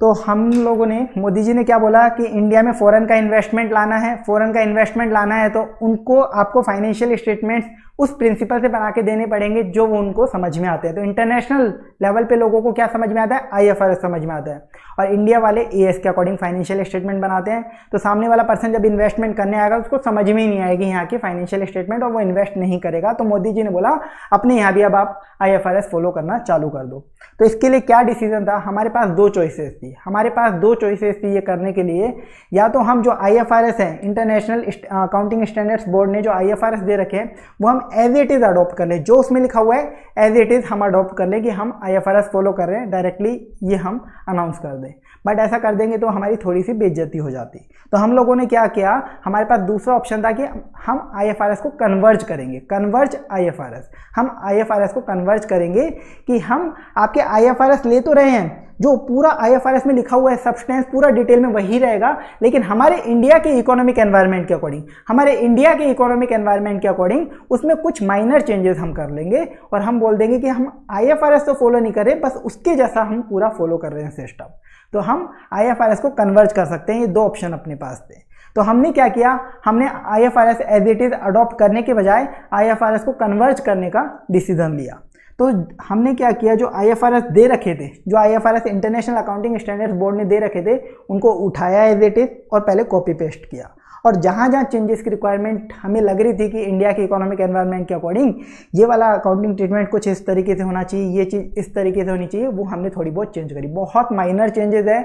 तो हम लोगों ने, मोदी जी ने क्या बोला कि इंडिया में फॉरेन का इन्वेस्टमेंट लाना है, फॉरेन का इन्वेस्टमेंट लाना है तो उनको आपको फाइनेंशियल स्टेटमेंट्स उस प्रिंसिपल से बना के देने पड़ेंगे जो वो उनको समझ में आते हैं। तो इंटरनेशनल लेवल पे लोगों को क्या समझ में आता है, IFRS समझ में आता है, और इंडिया वाले AS के अकॉर्डिंग फाइनेंशियल स्टेटमेंट बनाते हैं। तो सामने वाला पर्सन जब इन्वेस्टमेंट करने आएगा उसको समझ में ही नहीं आएगी यहाँ की फाइनेंशियल स्टेटमेंट और वो इन्वेस्ट नहीं करेगा। तो मोदी जी ने बोला अपने यहाँ भी अब आप IFRS फॉलो करना चालू कर दो। तो इसके लिए क्या डिसीजन था, हमारे पास दो चॉइसेस थी, हमारे पास दो चॉइसेस थी ये करने के लिए। या तो हम जो IFRS है, इंटरनेशनल अकाउंटिंग स्टैंडर्ड्स बोर्ड ने जो IFRS दे रखे हैं वो हम एज इट इज अडॉप्ट कर ले, जो उसमें लिखा हुआ है एज इट इज हम अडॉप्ट कर ले कि हम IFRS फॉलो कर रहे हैं, डायरेक्टली ये हम अनाउंस कर दें। बट ऐसा कर देंगे तो हमारी थोड़ी सी बेइज्जती हो जाती। तो हम लोगों ने क्या किया, हमारे पास दूसरा ऑप्शन था कि हम IFRS को कन्वर्ज करेंगे, कन्वर्ज IFRS। हम IFRS को कन्वर्ज करेंगे कि हम आपके IFRS ले तो रहे हैं, जो पूरा IFRS में लिखा हुआ है सब्सटेंस पूरा डिटेल में वही रहेगा, लेकिन हमारे इंडिया के इकोनॉमिक एनवायरनमेंट के अकॉर्डिंग, हमारे इंडिया के इकोनॉमिक एनवायरनमेंट के अकॉर्डिंग उसमें कुछ माइनर चेंजेस हम कर लेंगे और हम बोल देंगे कि हम IFRS तो फॉलो नहीं कर रहे, बस उसके जैसा हम पूरा फॉलो कर रहे हैं सिस्टम। तो हम IFRS को कन्वर्ज कर सकते हैं। ये दो ऑप्शन अपने पास थे। तो हमने क्या किया, हमने IFRS as it is adopt करने के बजाय IFRS को कन्वर्ज करने का डिसीजन लिया। तो हमने क्या किया, जो IFRS दे रखे थे, जो IFRS international accounting standards board ने दे रखे थे, उनको उठाया एज इट इज और पहले कॉपी पेस्ट किया। और जहाँ जहाँ चेंजेस की रिक्वायरमेंट हमें लग रही थी कि इंडिया के इकोनॉमिक एनवायरनमेंट के अकॉर्डिंग ये वाला अकाउंटिंग ट्रीटमेंट कुछ इस तरीके से होना चाहिए, ये चीज़ इस तरीके से होनी चाहिए, वो हमने थोड़ी बहुत चेंज करी। बहुत माइनर चेंजेस है,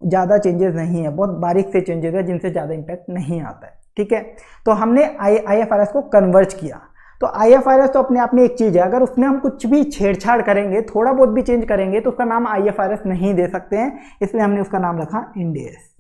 ज़्यादा चेंजेस नहीं है, बहुत बारीक से चेंजेस है जिनसे ज़्यादा इम्पैक्ट नहीं आता है। ठीक है, तो हमने IFRS को कन्वर्ज किया। तो IFRS तो अपने आप में एक चीज़ है, अगर उसमें हम कुछ भी छेड़छाड़ करेंगे, थोड़ा बहुत भी चेंज करेंगे, तो उसका नाम IFRS नहीं दे सकते हैं, इसलिए हमने उसका नाम रखा इंड AS।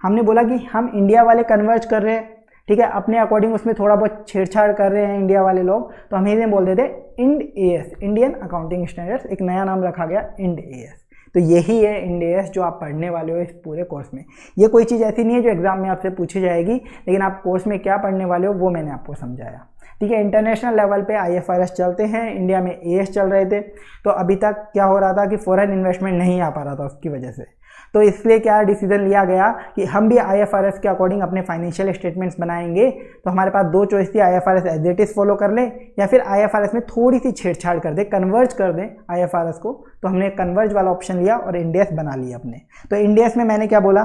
हमने बोला कि हम इंडिया वाले कन्वर्ज कर रहे हैं, ठीक है, अपने अकॉर्डिंग उसमें थोड़ा बहुत छेड़छाड़ कर रहे हैं इंडिया वाले लोग, तो हम इन्हें बोल देते Ind AS, Indian accounting standards. एक नया नाम रखा गया इंड AS। तो यही है इंड AS जो आप पढ़ने वाले हो इस पूरे कोर्स में। ये कोई चीज़ ऐसी नहीं है जो एग्जाम में आपसे पूछी जाएगी, लेकिन आप कोर्स में क्या पढ़ने वाले हो वो मैंने आपको समझाया। ठीक है, इंटरनेशनल लेवल पे IFRS चलते हैं, इंडिया में AS चल रहे थे। तो अभी तक क्या हो रहा था कि फॉरेन इन्वेस्टमेंट नहीं आ पा रहा था उसकी वजह से, तो इसलिए क्या डिसीजन लिया गया कि हम भी IFRS के अकॉर्डिंग अपने फाइनेंशियल स्टेटमेंट्स बनाएंगे। तो हमारे पास दो चॉइस थी, IFRS as it is follow कर ले या फिर IFRS में थोड़ी सी छेड़छाड़ कर दे, कन्वर्ज कर दें IFRS को। तो हमने कन्वर्ज वाला ऑप्शन लिया और इंड AS बना लिया अपने। तो इंड AS में मैंने क्या बोला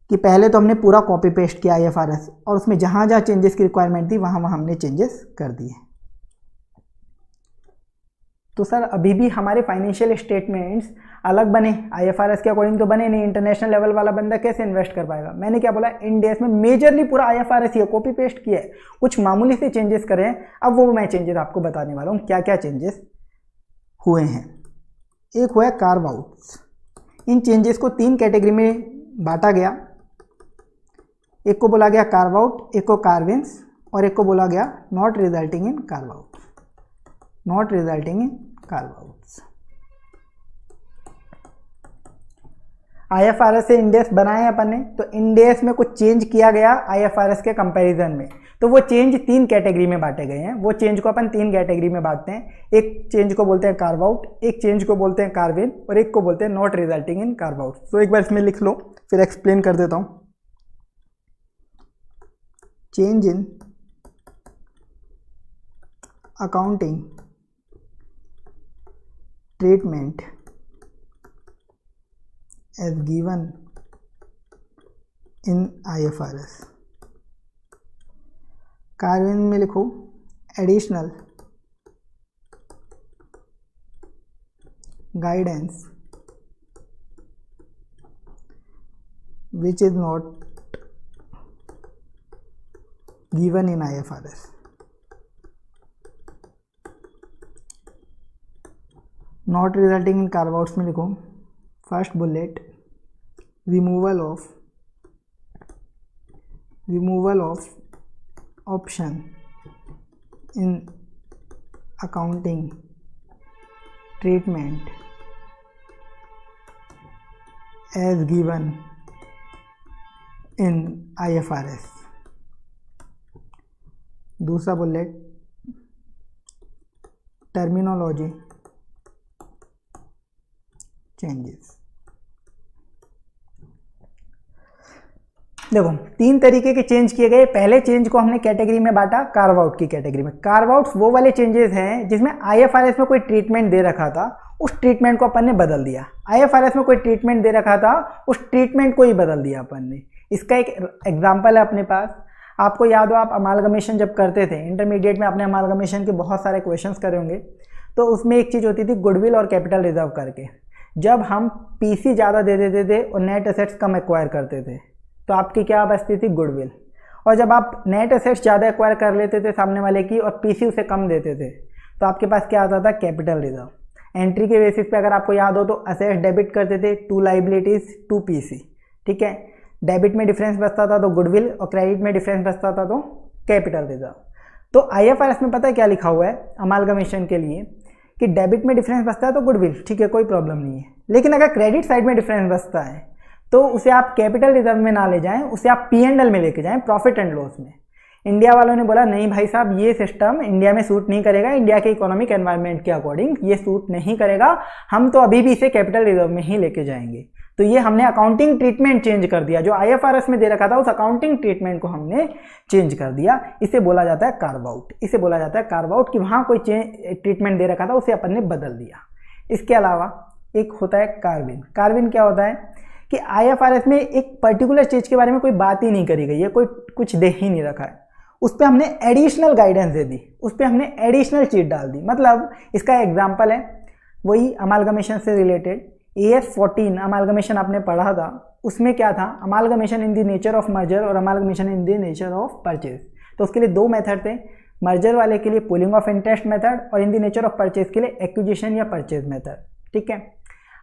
कि पहले तो हमने पूरा कॉपी पेस्ट किया IFRS, और उसमें जहाँ जहाँ चेंजेस की रिक्वायरमेंट थी वहाँ वहाँ हमने चेंजेस कर दिए। तो सर अभी भी हमारे फाइनेंशियल स्टेटमेंट्स अलग बने, IFRS के अकॉर्डिंग तो बने नहीं, इंटरनेशनल लेवल वाला बंदा कैसे इन्वेस्ट कर पाएगा। मैंने क्या बोला, इंड AS में मेजरली पूरा IFRS ही है, कॉपी पेस्ट किया है, कुछ मामूली से चेंजेस करे हैं। अब वो मैं चेंजेस आपको बताने वाला हूँ क्या क्या चेंजेस हुए हैं। एक हुआ है कार्व आउट्स। इन चेंजेस को 3 कैटेगरी में बांटा गया। एक को बोला गया कार्व आउट, एक को कार्विंस, और एक को बोला गया not resulting in carve out, not resulting in carve outs. IFRS से इंड AS बनाए अपन ने, तो इंड AS में कुछ चेंज किया गया IFRS के कंपैरिजन में, तो वो चेंज 3 कैटेगरी में बांटे गए हैं। वो चेंज को अपन 3 कैटेगरी में बांटते हैं। एक चेंज को बोलते हैं कार्व आउट, एक चेंज को बोलते हैं कार्व इन, और एक को बोलते हैं not resulting in carve out. तो एक बार इसमें लिख लो, फिर एक्सप्लेन कर देता हूँ। Change in accounting treatment as given in IFRS। Corvin में लिखो additional guidance which is not given in IFRS। Not resulting in carve outs में लिखो first bullet removal of option in accounting treatment as given in IFRS। दूसरा bullet terminology changes. देखो 3 तरीके के change किए गए। पहले चेंज को हमने कैटेगरी में बांटा, कार्व आउट की कैटेगरी में। कार्व आउट्स वो वाले चेंजेस हैं जिसमें IFRS में कोई ट्रीटमेंट दे रखा था, उस ट्रीटमेंट को अपन ने बदल दिया। IFRS में कोई ट्रीटमेंट दे रखा था, उस ट्रीटमेंट को ही बदल दिया अपन ने। इसका एक एग्जाम्पल है अपने पास। आपको याद हो, आप अमालगमेशन जब करते थे इंटरमीडिएट में, आपने अमालगमेशन के बहुत सारे क्वेश्चंस करे होंगे। तो उसमें एक चीज़ होती थी गुडविल और कैपिटल रिजर्व करके। जब हम PC ज़्यादा दे देते थे और नेट एसेट्स कम एक्वायर करते थे, तो आपकी क्या बचती थी, गुडविल। और जब आप नेट एसेट्स ज़्यादा एक्वायर कर लेते थे सामने वाले की और PC उसे कम देते थे, तो आपके पास क्या आता था, कैपिटल रिजर्व। एंट्री के बेसिस पे अगर आपको याद हो तो असेट्स डेबिट करते थे, 2 लाइबिलिटीज 2 PC। ठीक है, डेबिट में डिफरेंस बचता था तो गुडविल, और क्रेडिट में डिफरेंस बचता था तो कैपिटल रिजर्व। तो IFRS में पता है क्या लिखा हुआ है अमालगमेशन के लिए, कि डेबिट में डिफरेंस बचता है तो गुडविल, ठीक है, कोई प्रॉब्लम नहीं है। लेकिन अगर क्रेडिट साइड में डिफरेंस बचता है तो उसे आप कैपिटल रिजर्व में ना ले जाएं, उसे आप P&L में लेके जाएं, प्रॉफिट एंड लॉस में। इंडिया वालों ने बोला नहीं भाई साहब, ये सिस्टम इंडिया में सूट नहीं करेगा, इंडिया के इकोनॉमिक एनवायरनमेंट के अकॉर्डिंग ये सूट नहीं करेगा, हम तो अभी भी इसे कैपिटल रिजर्व में ही लेके जाएंगे। तो ये हमने अकाउंटिंग ट्रीटमेंट चेंज कर दिया, जो IFRS में दे रखा था उस अकाउंटिंग ट्रीटमेंट को हमने चेंज कर दिया। इसे बोला जाता है कार्व आउट, इसे बोला जाता है कार्व आउट, कि वहाँ कोई ट्रीटमेंट दे रखा था उसे अपन ने बदल दिया। इसके अलावा एक होता है कार्विन। कार्विन क्या होता है कि IFRS में एक पर्टिकुलर चीज़ के बारे में कोई बात ही नहीं करी गई है, कोई कुछ दे ही नहीं रखा है, उस पर हमने एडिशनल गाइडेंस दे दी, उस पर हमने एडिशनल चीज़ डाल दी। मतलब इसका एग्जाम्पल है वही अमालगमेशन से रिलेटेड AS14 अमालगमेशन आपने पढ़ा था, उसमें क्या था, amalgamation in the nature of merger और amalgamation in the nature of purchase. तो उसके लिए दो मेथड थे, मर्जर वाले के लिए पूलिंग ऑफ इंटरेस्ट मेथड और इन द नेचर ऑफ परचेज के लिए एक्विजिशन या परचेज मेथड। ठीक है,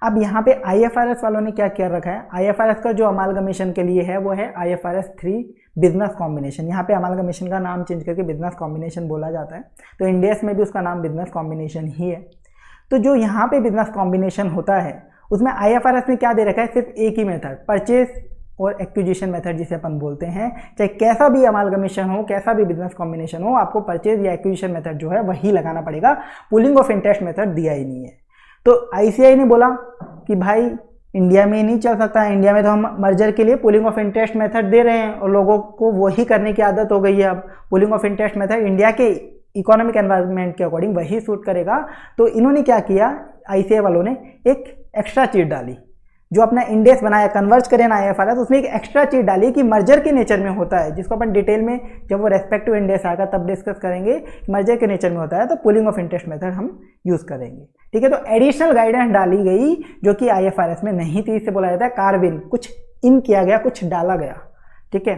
अब यहाँ पे IFRS वालों ने क्या किया रखा है, IFRS का जो अमालगमेशन के लिए है वो है IFRS 3 बिजनेस कॉम्बिनेशन। यहाँ पे अमालगमेशन का नाम चेंज करके बिजनेस कॉम्बिनेशन बोला जाता है, तो इंडियस में भी उसका नाम बिजनेस कॉम्बिनेशन ही है। तो जो यहाँ पे बिजनेस कॉम्बिनेशन होता है उसमें IFRS ने क्या दे रखा है, सिर्फ एक ही मेथड, परचेज और एक्विजिशन मेथड जिसे अपन बोलते हैं। चाहे कैसा भी अमालगमेशन हो, कैसा भी बिजनेस कॉम्बिनेशन हो, आपको परचेज या एक्विजिशन मेथड जो है वही लगाना पड़ेगा, पुलिंग ऑफ इंटरेस्ट मेथड दिया ही नहीं है। तो ICAI ने बोला कि भाई इंडिया में नहीं चल सकता, इंडिया में तो हम मर्जर के लिए पुलिंग ऑफ इंटरेस्ट मेथड दे रहे हैं और लोगों को वही करने की आदत हो गई है। अब pulling of interest method India के इकोनॉमिक एनवायरनमेंट के अकॉर्डिंग वही सूट करेगा। तो इन्होंने क्या किया, ICAI वालों ने एक एक्स्ट्रा चीज़ डाली, जो अपना इंडेक्स बनाया, कन्वर्ज करें ना IFRS, उसमें एक एक्स्ट्रा चीज़ डाली कि मर्जर के नेचर में होता है, जिसको अपन डिटेल में जब वो रेस्पेक्टिव इंडेक्स आएगा तब डिस्कस करेंगे। मर्जर के नेचर में होता है तो पुलिंग ऑफ इंटरेस्ट मेथड हम यूज़ करेंगे। ठीक है, तो एडिशनल गाइडेंस डाली गई जो कि IFRS में नहीं थी, इसे बोला जाता है कार्विन, कुछ इन किया गया, कुछ डाला गया। ठीक है,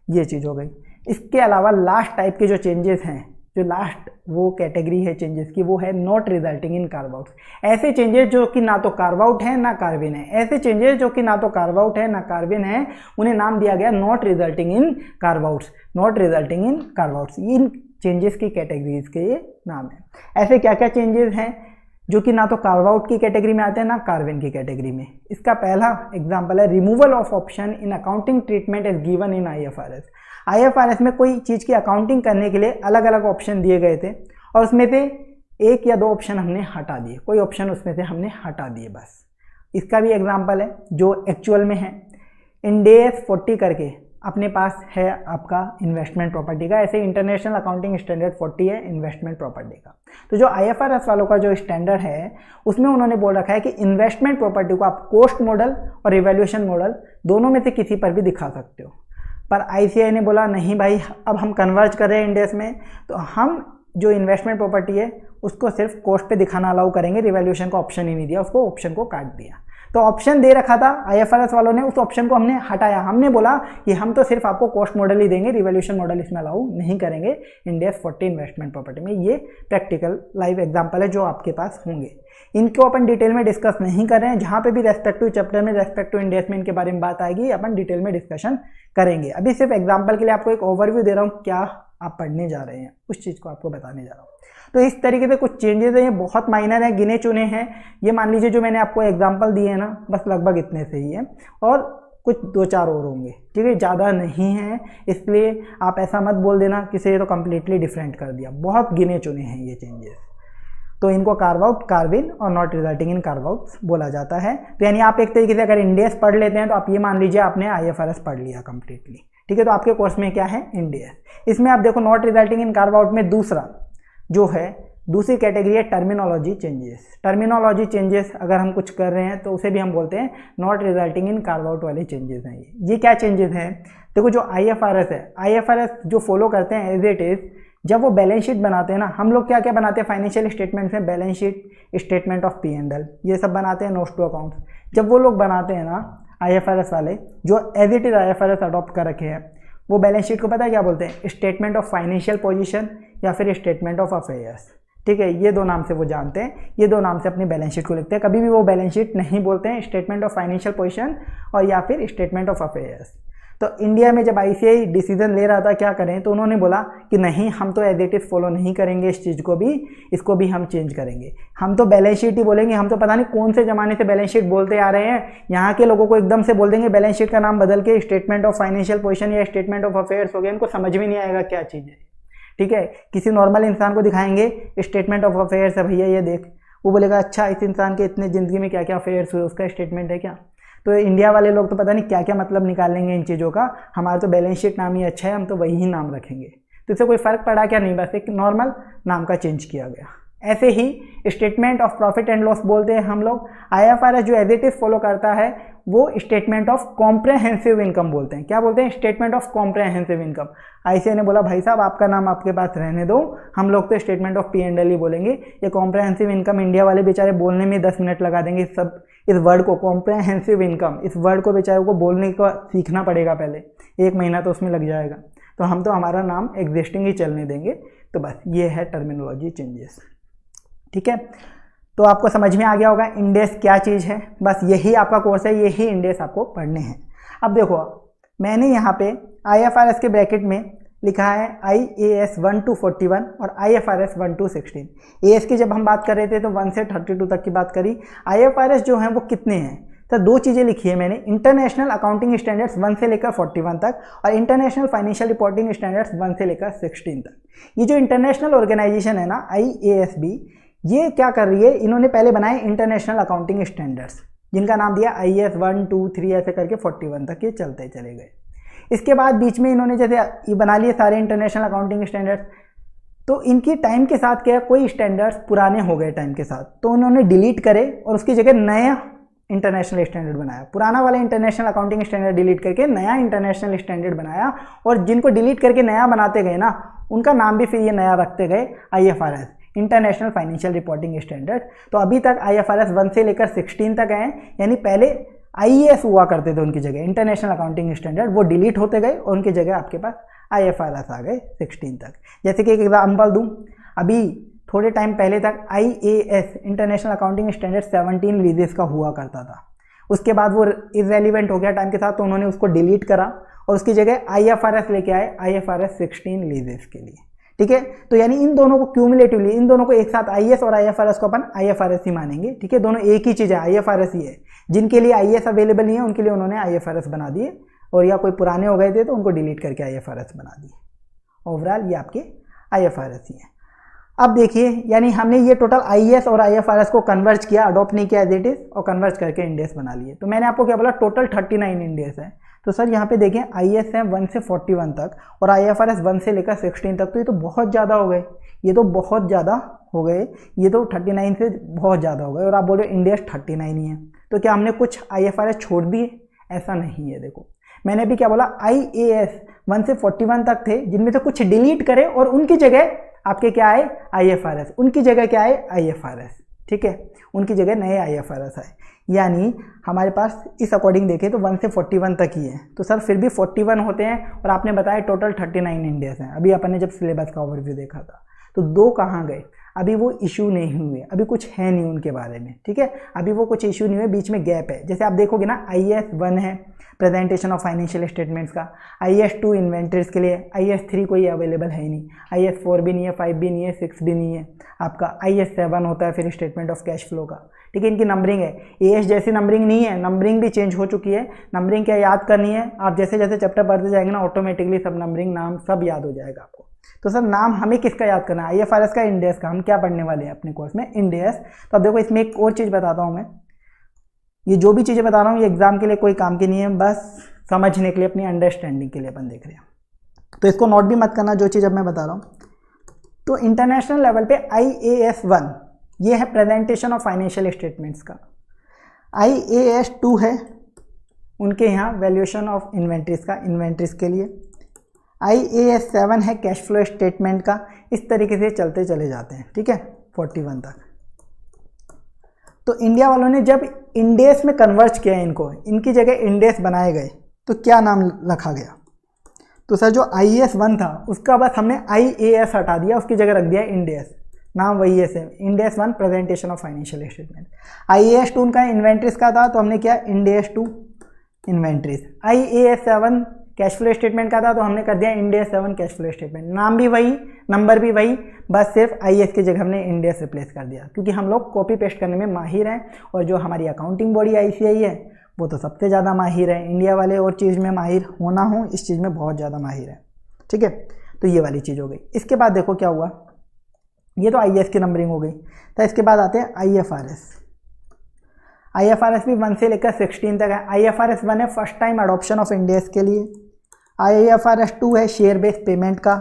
ये चीज़ हो गई। इसके अलावा लास्ट टाइप के जो चेंजेस हैं, जो लास्ट वो कैटेगरी है चेंजेस की, वो है not resulting in carve out. ऐसे चेंजेस जो कि ना तो कार्व आउट है ना कार्विन है, ऐसे चेंजेस जो कि ना तो कार्व आउट है ना कार्विन है, उन्हें नाम दिया गया not resulting in carve outs. Not resulting in carve outs, in changes की कैटेगरीज के ये नाम है। ऐसे क्या क्या चेंजेस हैं जो कि ना तो कार्व आउट की कैटेगरी में आते हैं ना कार्विन की कैटेगरी में। इसका पहला एग्जाम्पल है removal of option in accounting treatment as given in IFRS। IFRS में कोई चीज़ की अकाउंटिंग करने के लिए अलग अलग ऑप्शन दिए गए थे और उसमें से एक या दो ऑप्शन हमने हटा दिए, कोई ऑप्शन उसमें से हमने हटा दिए बस। इसका भी एग्जांपल है जो एक्चुअल में है, इंडेस 40 करके अपने पास है आपका इन्वेस्टमेंट प्रॉपर्टी का, ऐसे इंटरनेशनल अकाउंटिंग स्टैंडर्ड 40 है इन्वेस्टमेंट प्रॉपर्टी का। तो जो IFRS वालों का जो स्टैंडर्ड है उसमें उन्होंने बोल रखा है कि इन्वेस्टमेंट प्रॉपर्टी को आप कॉस्ट मॉडल और रिवैल्यूएशन मॉडल दोनों में से किसी पर भी दिखा सकते हो। पर ICAI ने बोला नहीं भाई, अब हम कन्वर्ज कर रहे हैं इंडेस में, तो हम जो इन्वेस्टमेंट प्रॉपर्टी है उसको सिर्फ कॉस्ट पे दिखाना अलाउ करेंगे, रिवैल्यूएशन का ऑप्शन ही नहीं दिया, उसको ऑप्शन को काट दिया। तो ऑप्शन दे रखा था IFRS वालों ने, उस ऑप्शन को हमने हटाया। हमने बोला कि हम तो सिर्फ आपको कॉस्ट मॉडल ही देंगे, रिवैल्यूएशन मॉडल इसमें अलाउ नहीं करेंगे इंडेस 40 इन्वेस्टमेंट प्रॉपर्टी में। ये प्रैक्टिकल लाइव एग्जाम्पल है जो आपके पास होंगे, इनको अपन डिटेल में डिस्कस नहीं कर रहे हैं। जहाँ पे भी रेस्पेक्टिव चैप्टर में रेस्पेक्टिव इंडेस में इनके बारे में बात आएगी, अपन डिटेल में डिस्कशन करेंगे। अभी सिर्फ एग्जाम्पल के लिए आपको एक ओवरव्यू दे रहा हूँ, क्या आप पढ़ने जा रहे हैं उस चीज़ को आपको बताने जा रहा हूँ। तो इस तरीके से कुछ चेंजेस हैं, ये बहुत माइनर है, गिने चुने हैं। ये मान लीजिए जो मैंने आपको एग्जाम्पल दिए हैं ना, बस लगभग इतने से ही है, और कुछ 2-4 और होंगे। ठीक है, ज़्यादा नहीं है, इसलिए आप ऐसा मत बोल देना कि से ये तो कम्प्लीटली डिफरेंट कर दिया। बहुत गिने चुने हैं ये चेंजेस, तो इनको कार्व आउट, कार्विन और not resulting in carve out बोला जाता है। तो यानी आप एक तरीके से अगर इंडेस पढ़ लेते हैं तो आप ये मान लीजिए आपने IFRS पढ़ लिया कम्प्लीटली। ठीक है, तो आपके कोर्स में क्या है, इंडेस। इसमें आप देखो not resulting in carve out में दूसरा जो है, दूसरी कैटेगरी है टर्मिनोलॉजी चेंजेस। टर्मिनोलॉजी चेंजेस अगर हम कुछ कर रहे हैं तो उसे भी हम बोलते हैं not resulting in carve out वाले चेंजेस हैं। ये क्या चेंजेस हैं, देखो जो IFRS है, IFRS जो फॉलो करते हैं एज इट इज, जब वो बैलेंस शीट बनाते हैं ना, हम लोग क्या क्या बनाते हैं फाइनेंशियल स्टेटमेंट्स में, balance sheet, statement of P&L, ये सब बनाते हैं, नोट्स टू अकाउंट्स। जब वो लोग बनाते हैं ना IFRS वाले, जो as it is IFRS adopt कर रखे हैं, वो बैलेंस शीट को पता है क्या बोलते हैं, स्टेटमेंट ऑफ फाइनेंशियल पोजीशन या फिर स्टेटमेंट ऑफ अफेयर्स। ठीक है, ये दो नाम से वो जानते हैं, ये दो नाम से अपनी बैलेंस शीट को लिखते हैं। कभी भी वो बैलेंस शीट नहीं बोलते हैं स्टेटमेंट ऑफ फाइनेंशियल पोजीशन और या फिर स्टेटमेंट ऑफ अफेयर्स। तो इंडिया में जब आईसीआई डिसीजन ले रहा था क्या करें, तो उन्होंने बोला कि नहीं, हम तो एज इट इज फॉलो नहीं करेंगे इस चीज़ को भी, इसको भी हम चेंज करेंगे, हम तो बैलेंस शीट ही बोलेंगे। हम तो पता नहीं कौन से ज़माने से बैलेंस शीट बोलते आ रहे हैं, यहाँ के लोगों को एकदम से बोल देंगे बैलेंस शीट का नाम बदल के स्टेटमेंट ऑफ फाइनेंशियल पोजीशन या स्टेटमेंट ऑफ अफेयर्स हो गया। इनको समझ में नहीं आएगा क्या चीज़ है, ठीक है। किसी नॉर्मल इंसान को दिखाएंगे स्टेटमेंट ऑफ अफेयर्स है भैया ये देख, वो बोलेगा अच्छा इस इंसान के इतने ज़िंदगी में क्या क्या अफेयर्स हुए उसका स्टेटमेंट है क्या। तो इंडिया वाले लोग तो पता नहीं क्या क्या मतलब निकाल लेंगे इन चीज़ों का, हमारा तो बैलेंस शीट नाम ही अच्छा है, हम तो वही ही नाम रखेंगे। तो इससे कोई फ़र्क पड़ा क्या, नहीं, बस एक नॉर्मल नाम का चेंज किया गया। ऐसे ही statement of profit and loss बोलते हैं हम लोग। आईएफआरएस जो एज इट इज फॉलो करता है वो स्टेटमेंट ऑफ कॉम्प्रहेंसिव इनकम बोलते हैं। क्या बोलते हैं, statement of comprehensive income. ICI ने बोला भाई साहब आपका नाम आपके पास रहने दो, हम लोग तो स्टेटमेंट ऑफ P&L ही बोलेंगे। ये कॉम्प्रहेंसिव इनकम इंडिया वाले बेचारे बोलने में 10 मिनट लगा देंगे, सब इस वर्ड को कॉम्प्रहेंसिव इनकम, इस वर्ड को बेचारे को बोलने का सीखना पड़ेगा पहले, 1 महीना तो उसमें लग जाएगा। तो हम तो हमारा नाम एग्जिस्टिंग ही चलने देंगे। तो बस ये है टर्मिनोलॉजी चेंजेस, ठीक है। तो आपको समझ में आ गया होगा इंडेस क्या चीज़ है, बस यही आपका कोर्स है, यही इंडेस आपको पढ़ने हैं। अब देखो मैंने यहाँ पे आईएफआरएस के ब्रैकेट में लिखा है IAS 1 to 41 और IFRS 1 to 16। AS की जब हम बात कर रहे थे तो 1 से 32 तक की बात करी। IFRS जो है वो कितने हैं, तो 2 चीज़ें लिखी है मैंने, इंटरनेशनल अकाउंटिंग स्टैंडर्ड्स 1 से लेकर 41 तक और इंटरनेशनल फाइनेंशियल रिपोर्टिंग स्टैंडर्ड्स 1 से लेकर 16 तक। ये जो इंटरनेशनल ऑर्गेनाइजेशन है ना IASB, ये क्या कर रही है, इन्होंने पहले बनाए इंटरनेशनल अकाउंटिंग स्टैंडर्ड्स जिनका नाम दिया IAS 1 2 3 ऐसे करके 41 तक ये चलते चले गए। इसके बाद बीच में इन्होंने जैसे ये बना लिए सारे इंटरनेशनल अकाउंटिंग स्टैंडर्ड्स, तो इनकी टाइम के साथ क्या, कोई स्टैंडर्ड्स पुराने हो गए टाइम के साथ, तो उन्होंने डिलीट करे और उसकी जगह नया इंटरनेशनल स्टैंडर्ड बनाया। पुराना वाला इंटरनेशनल अकाउंटिंग स्टैंडर्ड डिलीट करके नया इंटरनेशनल स्टैंडर्ड बनाया, और जिनको डिलीट करके नया बनाते गए ना, उनका नाम भी फिर ये नया रखते गए IFRS, international financial reporting standard. तो अभी तक IFRS 1 से लेकर 16 तक हैं, यानी पहले IAS हुआ करते थे उनकी जगह इंटरनेशनल अकाउंटिंग स्टैंडर्ड, वो डिलीट होते गए और उनकी जगह आपके पास IFRS आ गए 16 तक। जैसे कि एक एग्जाम्पल दूं, अभी थोड़े टाइम पहले तक IAS इंटरनेशनल अकाउंटिंग स्टैंडर्ड 17 लीजेस का हुआ करता था, उसके बाद वो इररेलेवेंट हो गया टाइम के साथ, तो उन्होंने उसको डिलीट करा और उसकी जगह IFRS लेके आए, IFRS 16 लीजेस के लिए, ठीक है। तो यानी इन दोनों को क्यूमुलेटिवली, इन दोनों को एक साथ IAS और IFRS को अपन IFRS ही मानेंगे, ठीक है। दोनों एक ही चीज़ है, IFRS ही है। जिनके लिए IAS अवेलेबल नहीं है उनके लिए उन्होंने IFRS बना दिए, और या कोई पुराने हो गए थे तो उनको डिलीट करके IFRS बना दिए। ओवरऑल ये आपके IFRS ही है। अब देखिए, यानी हमने ये टोटल IAS और IFRS को कन्वर्ज किया, अडॉप्ट नहीं किया एज इट इज, और कन्वर्ज करके इंडेस बना लिए। तो मैंने आपको क्या बोला, टोटल 39 इंडेस है। तो सर यहाँ पे देखें IAS है 1 से 41 तक और IFRS 1 से लेकर 16 तक, तो ये तो बहुत ज़्यादा हो गए, ये तो बहुत ज़्यादा हो गए, ये तो 39 से बहुत ज़्यादा हो गए, और आप बोल रहे हो इंडेस 39 ही है। तो क्या हमने कुछ IFRS छोड़ दिए, ऐसा नहीं है। देखो मैंने भी क्या बोला, IAS 1 से 41 तक थे जिनमें से कुछ डिलीट करे और उनकी जगह आपके क्या आए, IFRS, उनकी जगह क्या आए, IFRS, ठीक है, उनकी जगह नए IFRS आए। यानी हमारे पास इस अकॉर्डिंग देखें तो 1 से 41 तक ही है, तो सर फिर भी 41 होते हैं, और आपने बताया टोटल 39 इंडेस हैं। अभी अपन ने जब सिलेबस का ओवरव्यू देखा था, तो 2 कहाँ गए, अभी वो इशू नहीं हुए, अभी कुछ है नहीं उनके बारे में, ठीक है, अभी वो कुछ इशू नहीं हुए, बीच में गैप है। जैसे आप देखोगे ना, IAS 1 है प्रेजेंटेशन ऑफ फाइनेंशियल स्टेटमेंट्स का, IAS 2 इन्वेंटरीज के लिए, IAS 3 कोई अवेलेबल है ही नहीं, IAS 4 भी नहीं है, 5 भी नहीं है, 6 भी नहीं है, आपका IAS 7 होता है फिर स्टेटमेंट ऑफ कैश फ्लो का, ठीक है। इनकी नंबरिंग है, AS जैसी नंबरिंग नहीं है, नंबरिंग भी चेंज हो चुकी है। नंबरिंग क्या याद करनी है, आप जैसे जैसे चैप्टर पढ़ते जाएंगे ना, ऑटोमेटिकली सब नंबरिंग नाम सब याद हो जाएगा आपको। तो सर नाम हमें किसका याद करना है, IFRS का, इंडेस का। हम क्या पढ़ने वाले हैं अपने कोर्स में, इंडेस। तो अब देखो इसमें एक और चीज़ बताता हूँ मैं, ये जो भी चीज़ें बता रहा हूँ ये एग्जाम के लिए कोई काम की नहीं है, बस समझने के लिए, अपनी अंडरस्टैंडिंग के लिए अपन देख रहे हैं। तो इसको नोट भी मत करना जो चीज़ अब मैं बता रहा हूँ। तो इंटरनेशनल लेवल पे IAS 1 ये है प्रेजेंटेशन ऑफ फाइनेंशियल स्टेटमेंट्स का, IAS 2 है उनके यहाँ वैल्यूएशन ऑफ इन्वेंट्रीज का, इन्वेंट्रीज के लिए, IAS 7 है कैश फ्लो स्टेटमेंट का। इस तरीके से चलते चले जाते हैं, ठीक है, 41 तक। तो इंडिया वालों ने जब इंडेस में कन्वर्ट किया इनको, इनकी जगह इंडेस बनाए गए, तो क्या नाम रखा गया, तो सर जो IAS 1 था उसका बस हमने IAS हटा दिया, उसकी जगह रख दिया इंडेस, नाम वही है same, Ind AS 1 presentation of financial statement. IAS 2 उनका इन्वेंट्रीज का था, तो हमने किया Ind AS 2 inventories. IAS 7 cash flow statement का था तो हमने कर दिया Ind AS 7 cash flow statement. नाम भी वही, नंबर भी वही, बस सिर्फ IAS की जगह हमने इंड एस रिप्लेस कर दिया, क्योंकि हम लोग कॉपी पेस्ट करने में माहिर हैं। और जो हमारी अकाउंटिंग बॉडी ICAI है वो तो सबसे ज़्यादा माहिर है, इंडिया वाले और चीज़ में माहिर होना हो, इस चीज़ में बहुत ज़्यादा माहिर है। ठीक है, तो ये वाली चीज़ हो गई। इसके बाद देखो क्या हुआ, ये तो IAS की नंबरिंग हो गई। तो इसके बाद आते हैं IFRS भी 1 से लेकर 16 तक है। IFRS 1 है first time adoption of Ind S के लिए, IFRS 2 है शेयर बेस्ड पेमेंट का,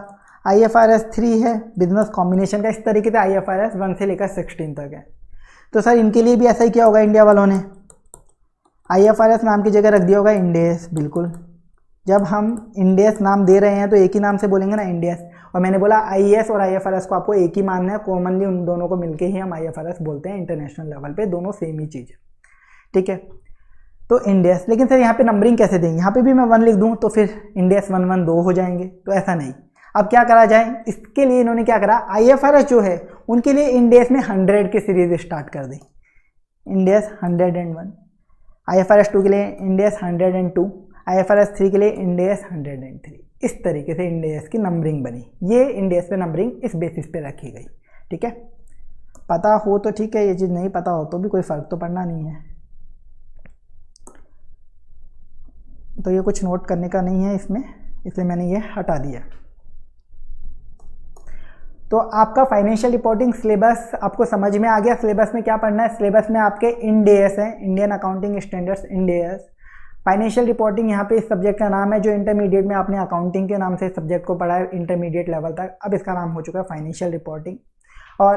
IFRS 3 है बिजनेस कॉम्बिनेशन का। इस तरीके से IFRS 1 से लेकर 16 तक है। तो सर इनके लिए भी ऐसा ही किया होगा इंडिया वालों ने, IFRS नाम की जगह रख दिया होगा इंड एस। बिल्कुल, जब हम इंड एस नाम दे रहे हैं तो एक ही नाम से बोलेंगे ना, इंड एस। और मैंने बोला IAS और IFRS को आपको एक ही मानना है, कॉमनली उन दोनों को मिलके ही हम IFRS बोलते हैं इंटरनेशनल लेवल पे, दोनों सेम ही चीज़ है। ठीक है, तो इंड एस, लेकिन सर यहाँ पे नंबरिंग कैसे देंगे, यहाँ पे भी मैं 1 लिख दूँ तो फिर इंड एस 1 1 2 हो जाएंगे, तो ऐसा नहीं। अब क्या करा जाए, इसके लिए इन्होंने क्या करा, IFRS जो है उनके लिए इंड एस में 100 की सीरीज स्टार्ट कर दी, इंड एस 101, IFRS 2 के लिए इंड एस 102, IFRS 3 के लिए इंड एस 103। इस तरीके से इंड एस की नंबरिंग बनी। ये इंड एस पे नंबरिंग इस बेसिस पे रखी गई। ठीक है, पता हो तो ठीक है, ये चीज़ नहीं पता हो तो भी कोई फ़र्क तो पड़ना नहीं है। तो ये कुछ नोट करने का नहीं है इसमें, इसलिए मैंने ये हटा दिया। तो आपका फाइनेंशियल रिपोर्टिंग सिलेबस आपको समझ में आ गया। सिलेबस में क्या पढ़ना है, सिलेबस में आपके इंड एस है, Indian accounting standards end S. Financial reporting यहाँ पे इस सब्जेक्ट का नाम है, जो इंटरमीडिएट में आपने अकाउंटिंग के नाम से इस सब्जेक्ट को पढ़ा है इंटरमीडिएट लेवल तक, अब इसका नाम हो चुका है फाइनेंशियल रिपोर्टिंग। और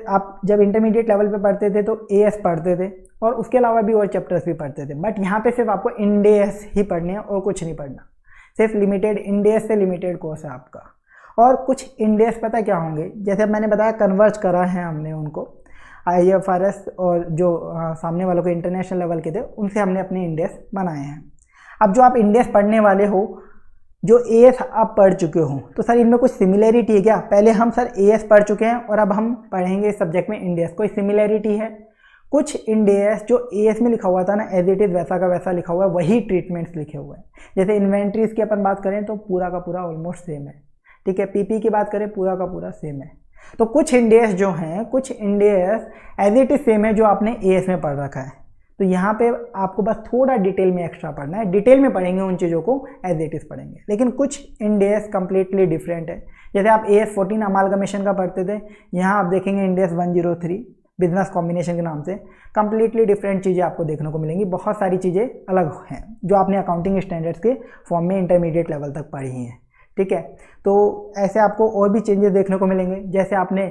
आप जब इंटरमीडिएट लेवल पे पढ़ते थे तो AS पढ़ते थे, और उसके अलावा भी और चैप्टर्स भी पढ़ते थे, बट यहाँ पे सिर्फ आपको इंड एस ही पढ़नी है और कुछ नहीं पढ़ना। सिर्फ लिमिटेड इंड एस से लिमिटेड कोर्स है आपका। और कुछ इंड एस पता क्या होंगे, जैसे मैंने बताया कन्वर्ज करा है हमने उनको, IFRS और जो सामने वालों के इंटरनेशनल लेवल के थे उनसे हमने अपने इंड एस बनाए हैं। अब जो आप इंड एस पढ़ने वाले हो, जो AS आप पढ़ चुके हो, तो सर इनमें कुछ सिमिलैरिटी है क्या? पहले हम सर AS पढ़ चुके हैं और अब हम पढ़ेंगे इस सब्जेक्ट में इंड एस। कोई सिमिलैरिटी है? कुछ इंड एस जो AS में लिखा हुआ था ना, एज इट इज़ वैसा का वैसा लिखा हुआ है, वही ट्रीटमेंट्स लिखे हुए हैं। जैसे इन्वेंट्रीज की अपन बात करें तो पूरा का पूरा ऑलमोस्ट सेम है। ठीक है, PP की बात करें पूरा का पूरा सेम है। तो कुछ इंड एस जो हैं, कुछ Ind AS as it is same है जो आपने AS में पढ़ रखा है। तो यहाँ पे आपको बस थोड़ा डिटेल में एक्स्ट्रा पढ़ना है, डिटेल में पढ़ेंगे उन चीज़ों को, एज इट इज पढ़ेंगे। लेकिन कुछ इंड एस कम्प्लीटली डिफरेंट है। जैसे आप AS 14 अमालगमेशन का पढ़ते थे, यहाँ आप देखेंगे इंड एस 103 बिजनेस कॉम्बिनेशन के नाम से, कम्प्लीटली डिफरेंट चीज़ें आपको देखने को मिलेंगी। बहुत सारी चीज़ें अलग हैं जो आपने अकाउंटिंग स्टैंडर्ड्स के फॉर्म में इंटरमीडिएट लेवल तक पढ़ी हैं। ठीक है, तो ऐसे आपको और भी चेंजेस देखने को मिलेंगे। जैसे आपने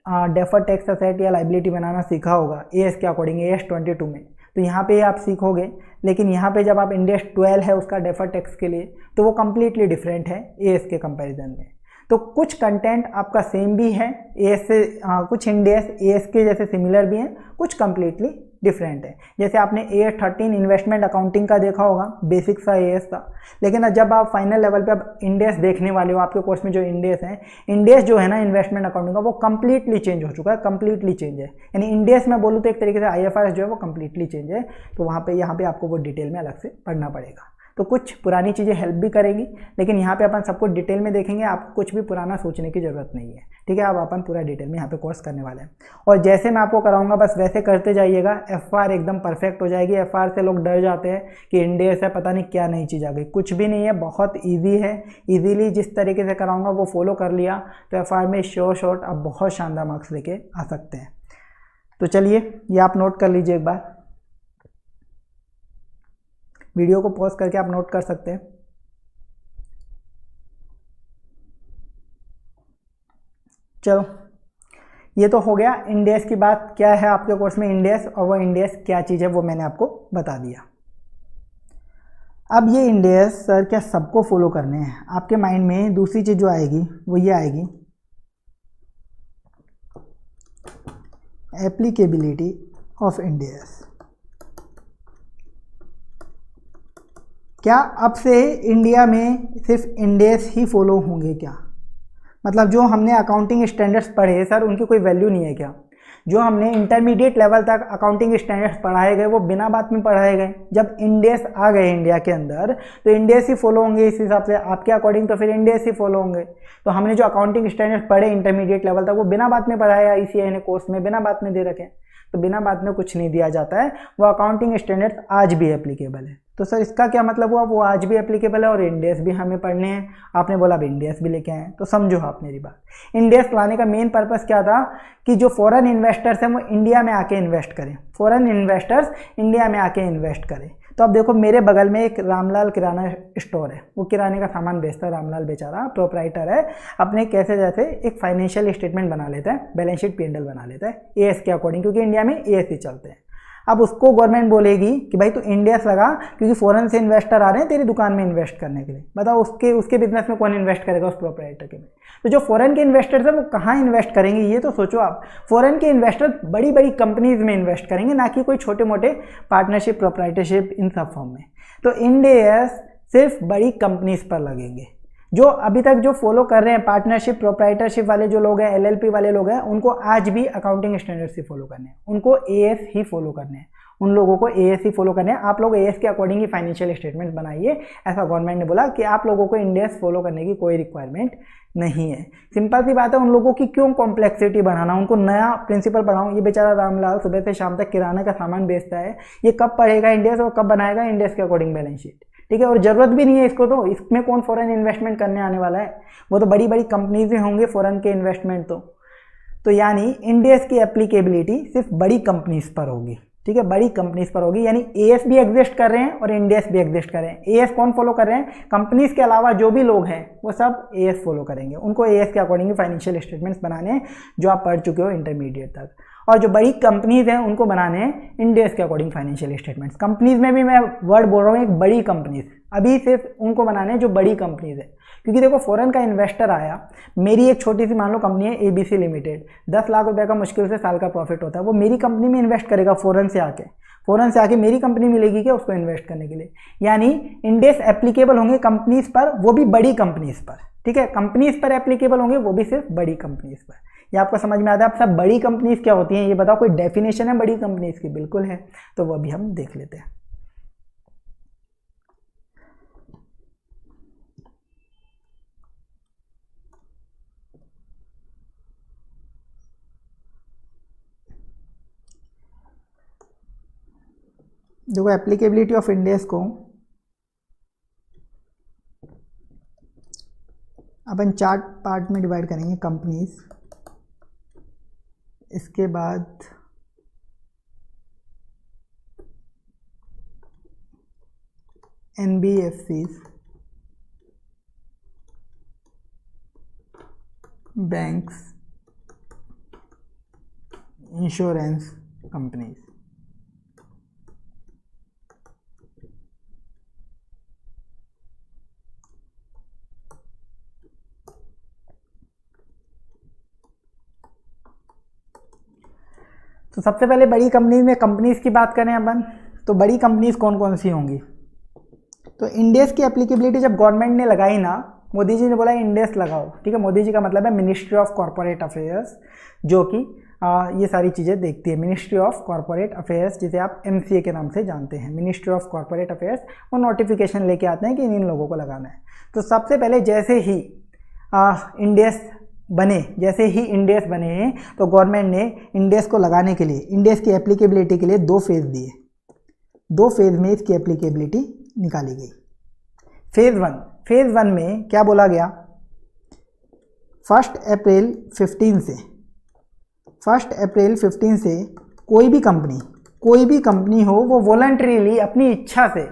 डेफर्ड टैक्स एसेट या लाइबिलिटी बनाना सीखा होगा AS के अकॉर्डिंग, AS 22 में, तो यहाँ पे आप सीखोगे। लेकिन यहाँ पे जब आप इंड एस 12 है उसका डेफर्ड टैक्स के लिए, तो वो कम्प्लीटली डिफरेंट है AS के कंपैरिजन में। तो कुछ कंटेंट आपका सेम भी है AS से, कुछ इंड एस AS के जैसे सिमिलर भी हैं, कुछ कम्प्लीटली डिफरेंट है। जैसे आपने AS 13 इन्वेस्टमेंट अकाउंटिंग का देखा होगा, बेसिक सा AS था। लेकिन जब आप फाइनल लेवल पे अब इंड एस देखने वाले हो, आपके कोर्स में जो इंड एस है, इंड एस जो है ना इन्वेस्टमेंट अकाउंटिंग का, वो कम्प्लीटली चेंज हो चुका है, कम्प्लीटली चेंज है। यानी इंड एस में बोलूँ तो एक तरीके से IFRS जो है वो कम्प्लीटली चेंज है। तो वहाँ पे यहाँ पे आपको वो डिटेल में अलग से पढ़ना पड़ेगा। तो कुछ पुरानी चीज़ें हेल्प भी करेंगी, लेकिन यहाँ पे अपन सबको डिटेल में देखेंगे, आपको कुछ भी पुराना सोचने की ज़रूरत नहीं है। ठीक है, अब अपन पूरा डिटेल में यहाँ पे कोर्स करने वाले हैं। और जैसे मैं आपको कराऊंगा बस वैसे करते जाइएगा, FR एकदम परफेक्ट हो जाएगी। FR से लोग डर जाते हैं कि इंड एस है, पता नहीं क्या नई चीज़ आ गई। कुछ भी नहीं है, बहुत ईजी है। ईजीली जिस तरीके से कराऊंगा वो फॉलो कर लिया तो FR में शॉर्ट आप बहुत शानदार मार्क्स लेके आ सकते हैं। तो चलिए ये आप नोट कर लीजिए एक बार, वीडियो को पॉज करके आप नोट कर सकते हैं। चलो ये तो हो गया इंड एस की बात, क्या है आपके कोर्स में इंड एस, और वो इंड एस क्या चीज़ है वो मैंने आपको बता दिया। अब ये इंड एस सर क्या सबको फॉलो करने हैं? आपके माइंड में दूसरी चीज़ जो आएगी वो ये आएगी, एप्लीकेबिलिटी ऑफ इंड एस। क्या अब से इंडिया में सिर्फ इंड एस ही फॉलो होंगे क्या? मतलब जो हमने अकाउंटिंग स्टैंडर्ड्स पढ़े सर उनकी कोई वैल्यू नहीं है क्या? जो हमने इंटरमीडिएट लेवल तक अकाउंटिंग स्टैंडर्ड्स पढ़ाए गए वो बिना बात में पढ़ाए गए। जब इंड एस आ गए इंडिया के अंदर तो इंड एस ही फॉलो होंगे, इस हिसाब से आपके अकॉर्डिंग तो फिर इंड एस ही फॉलो होंगे। तो हमने जो अकाउंटिंग स्टैंडर्ड्स पढ़े इंटरमीडिएट लेवल तक वो बिना बात में पढ़ाया, ICAI ने कोर्स में बिना बात में दे रखे। तो बिना बात में कुछ नहीं दिया जाता है, वो अकाउंटिंग स्टैंडर्ड्स आज भी एप्लीकेबल है। तो सर इसका क्या मतलब हुआ, वो आज भी एप्लीकेबल है और इंड एस भी हमें पढ़ने हैं। आपने बोला अब इंड एस भी लेके आए, तो समझो आप मेरी बात। इंड एस लाने का मेन पर्पस क्या था कि जो फॉरेन इन्वेस्टर्स हैं वो इंडिया में आके इन्वेस्ट करें, फॉरेन इन्वेस्टर्स इंडिया में आके इन्वेस्ट करें। तो अब देखो मेरे बगल में एक रामलाल किराना स्टोर है, वो किराने का सामान बेचता है। रामलाल बेचारा प्रोपराइटर है, अपने कैसे जैसे एक फाइनेंशियल स्टेटमेंट बना लेता है, बैलेंस शीट P&L बना लेता है AS के अकॉर्डिंग, क्योंकि इंडिया में AS ही चलते हैं। अब उसको गवर्नमेंट बोलेगी कि भाई तू इंड एस लगा क्योंकि फॉरेन से इन्वेस्टर आ रहे हैं तेरी दुकान में इन्वेस्ट करने के लिए। बताओ उसके बिजनेस में कौन इन्वेस्ट करेगा, उस प्रोपराइटर के में। तो जो फॉरेन के इन्वेस्टर्स हैं वो कहाँ इन्वेस्ट करेंगे, ये तो सोचो आप। फॉरेन के इन्वेस्टर बड़ी बड़ी कंपनीज में इन्वेस्ट करेंगे, ना कि कोई छोटे मोटे पार्टनरशिप, प्रोपराइटरशिप, इन सब फॉर्म में। तो इंड एस सिर्फ बड़ी कंपनीज पर लगेंगे। जो अभी तक जो फॉलो कर रहे हैं पार्टनरशिप, प्रोपराइटरशिप वाले जो लोग हैं, LLP वाले लोग हैं, उनको आज भी अकाउंटिंग स्टैंडर्ड्स ही फॉलो करने हैं, उनको AS ही फॉलो करने हैं, उन लोगों को AS ही फॉलो करने हैं। आप लोग AS के अकॉर्डिंग ही फाइनेंशियल स्टेटमेंट बनाइए, ऐसा गवर्नमेंट ने बोला कि आप लोगों को इंड एस फॉलो करने की कोई रिक्वायरमेंट नहीं है। सिंपल सी बात है, उन लोगों की क्यों कॉम्प्लेक्सिटी बढ़ाना, उनको नया प्रिंसिपल बढ़ाऊं। ये बेचारा रामलाल सुबह से शाम तक किराने का सामान बेचता है, ये कब पढ़ेगा इंड एस और कब बनाएगा इंड एस के अकॉर्डिंग बैलेंस शीट, ठीक है। और जरूरत भी नहीं है इसको, तो इसमें कौन फॉरेन इन्वेस्टमेंट करने आने वाला है, वो तो बड़ी बड़ी कंपनीज में होंगे फॉरेन के इन्वेस्टमेंट। तो यानी इंड एस की एप्लीकेबिलिटी सिर्फ बड़ी कंपनीज पर होगी, ठीक है, बड़ी कंपनीज पर होगी। यानी AS भी एग्जिस्ट कर रहे हैं और इंड एस भी एग्जिस्ट कर रहे हैं। AS कौन फॉलो कर रहे हैं, कंपनीज के अलावा जो भी लोग हैं वो सब AS फॉलो करेंगे, उनको AS के अकॉर्डिंग फाइनेंशियल स्टेटमेंट्स बनाने हैं जो आप पढ़ चुके हो इंटरमीडिएट तक। और जो बड़ी कंपनीज हैं उनको बनाने हैं इंड एस के अकॉर्डिंग फाइनेंशियल स्टेटमेंट्स। कंपनीज में भी मैं वर्ड बोल रहा हूँ एक बड़ी कंपनीज, अभी सिर्फ उनको बनाने हैं जो बड़ी कंपनीज है। क्योंकि देखो फॉरेन का इन्वेस्टर आया, मेरी एक छोटी सी मान लो कंपनी है ABC लिमिटेड, 10 लाख रुपए का मुश्किल से साल का प्रॉफिट होता है, वो मेरी कंपनी में इन्वेस्ट करेगा फॉरेन से आके मेरी कंपनी मिलेगी क्या उसको इन्वेस्ट करने के लिए। यानी इंड एस एप्लीकेबल होंगे कंपनीज पर, वो भी बड़ी कंपनीज पर, ठीक है, कंपनीज पर एप्लीकेबल होंगे वो भी सिर्फ बड़ी कंपनीज पर। ये आपको समझ में आता है। आप सब बड़ी कंपनीज क्या होती हैं ये बताओ, कोई डेफिनेशन है बड़ी कंपनीज की, बिल्कुल है, तो वो भी हम देख लेते हैं। देखो एप्लीकेबिलिटी ऑफ इंड एस को अपन 4 पार्ट में डिवाइड करेंगे, कंपनीज, इसके बाद NBFCs, बैंक्स, इंश्योरेंस कंपनीज। तो सबसे पहले बड़ी कंपनीज में कंपनीज की बात करें अपन, तो बड़ी कंपनीज कौन कौन सी होंगी। तो इंड एस की एप्लीकेबिलिटी जब गवर्नमेंट ने लगाई ना, मोदी जी ने बोला इंड एस लगाओ, ठीक है। मोदी जी का मतलब है मिनिस्ट्री ऑफ कॉर्पोरेट अफेयर्स, जो कि ये सारी चीज़ें देखती है। मिनिस्ट्री ऑफ कॉर्पोरेट अफेयर्स, जिसे आप MCA के नाम से जानते हैं, मिनिस्ट्री ऑफ कॉर्पोरेट अफेयर्स, वो नोटिफिकेशन लेके आते हैं कि इन लोगों को लगाना है। तो सबसे पहले जैसे ही इंड एस बने हैं तो गवर्नमेंट ने इंड एस को लगाने के लिए, इंड एस की एप्लीकेबिलिटी के लिए 2 फेज दिए, 2 फेज में इसकी एप्लीकेबिलिटी निकाली गई। फेज वन में क्या बोला गया, 1 अप्रैल 15 से कोई भी कंपनी हो वो वॉलंटरीली अपनी इच्छा से,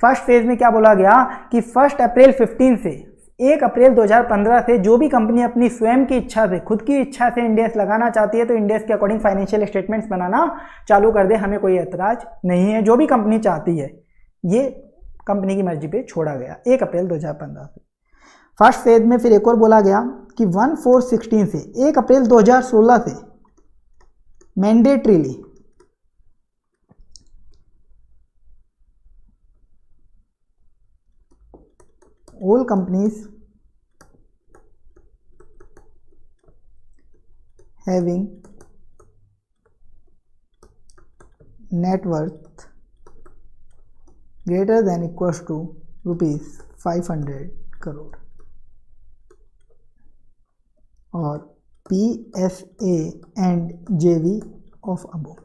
फर्स्ट फेज में क्या बोला गया कि 1 अप्रैल 15 से 1 अप्रैल 2015 से जो भी कंपनी अपनी स्वयं की इच्छा से, खुद की इच्छा से इंड एस लगाना चाहती है तो इंड एस के अकॉर्डिंग फाइनेंशियल स्टेटमेंट्स बनाना चालू कर दे, हमें कोई ऐतराज नहीं है। जो भी कंपनी चाहती है, ये कंपनी की मर्जी पे छोड़ा गया 1 अप्रैल 2015 से। फर्स्ट फेज में फिर एक और बोला गया कि 1/4/16 से 1 अप्रैल 2016 से mandatorily all companies having net worth greater than equals to ₹500 crore और PSA and JV of above.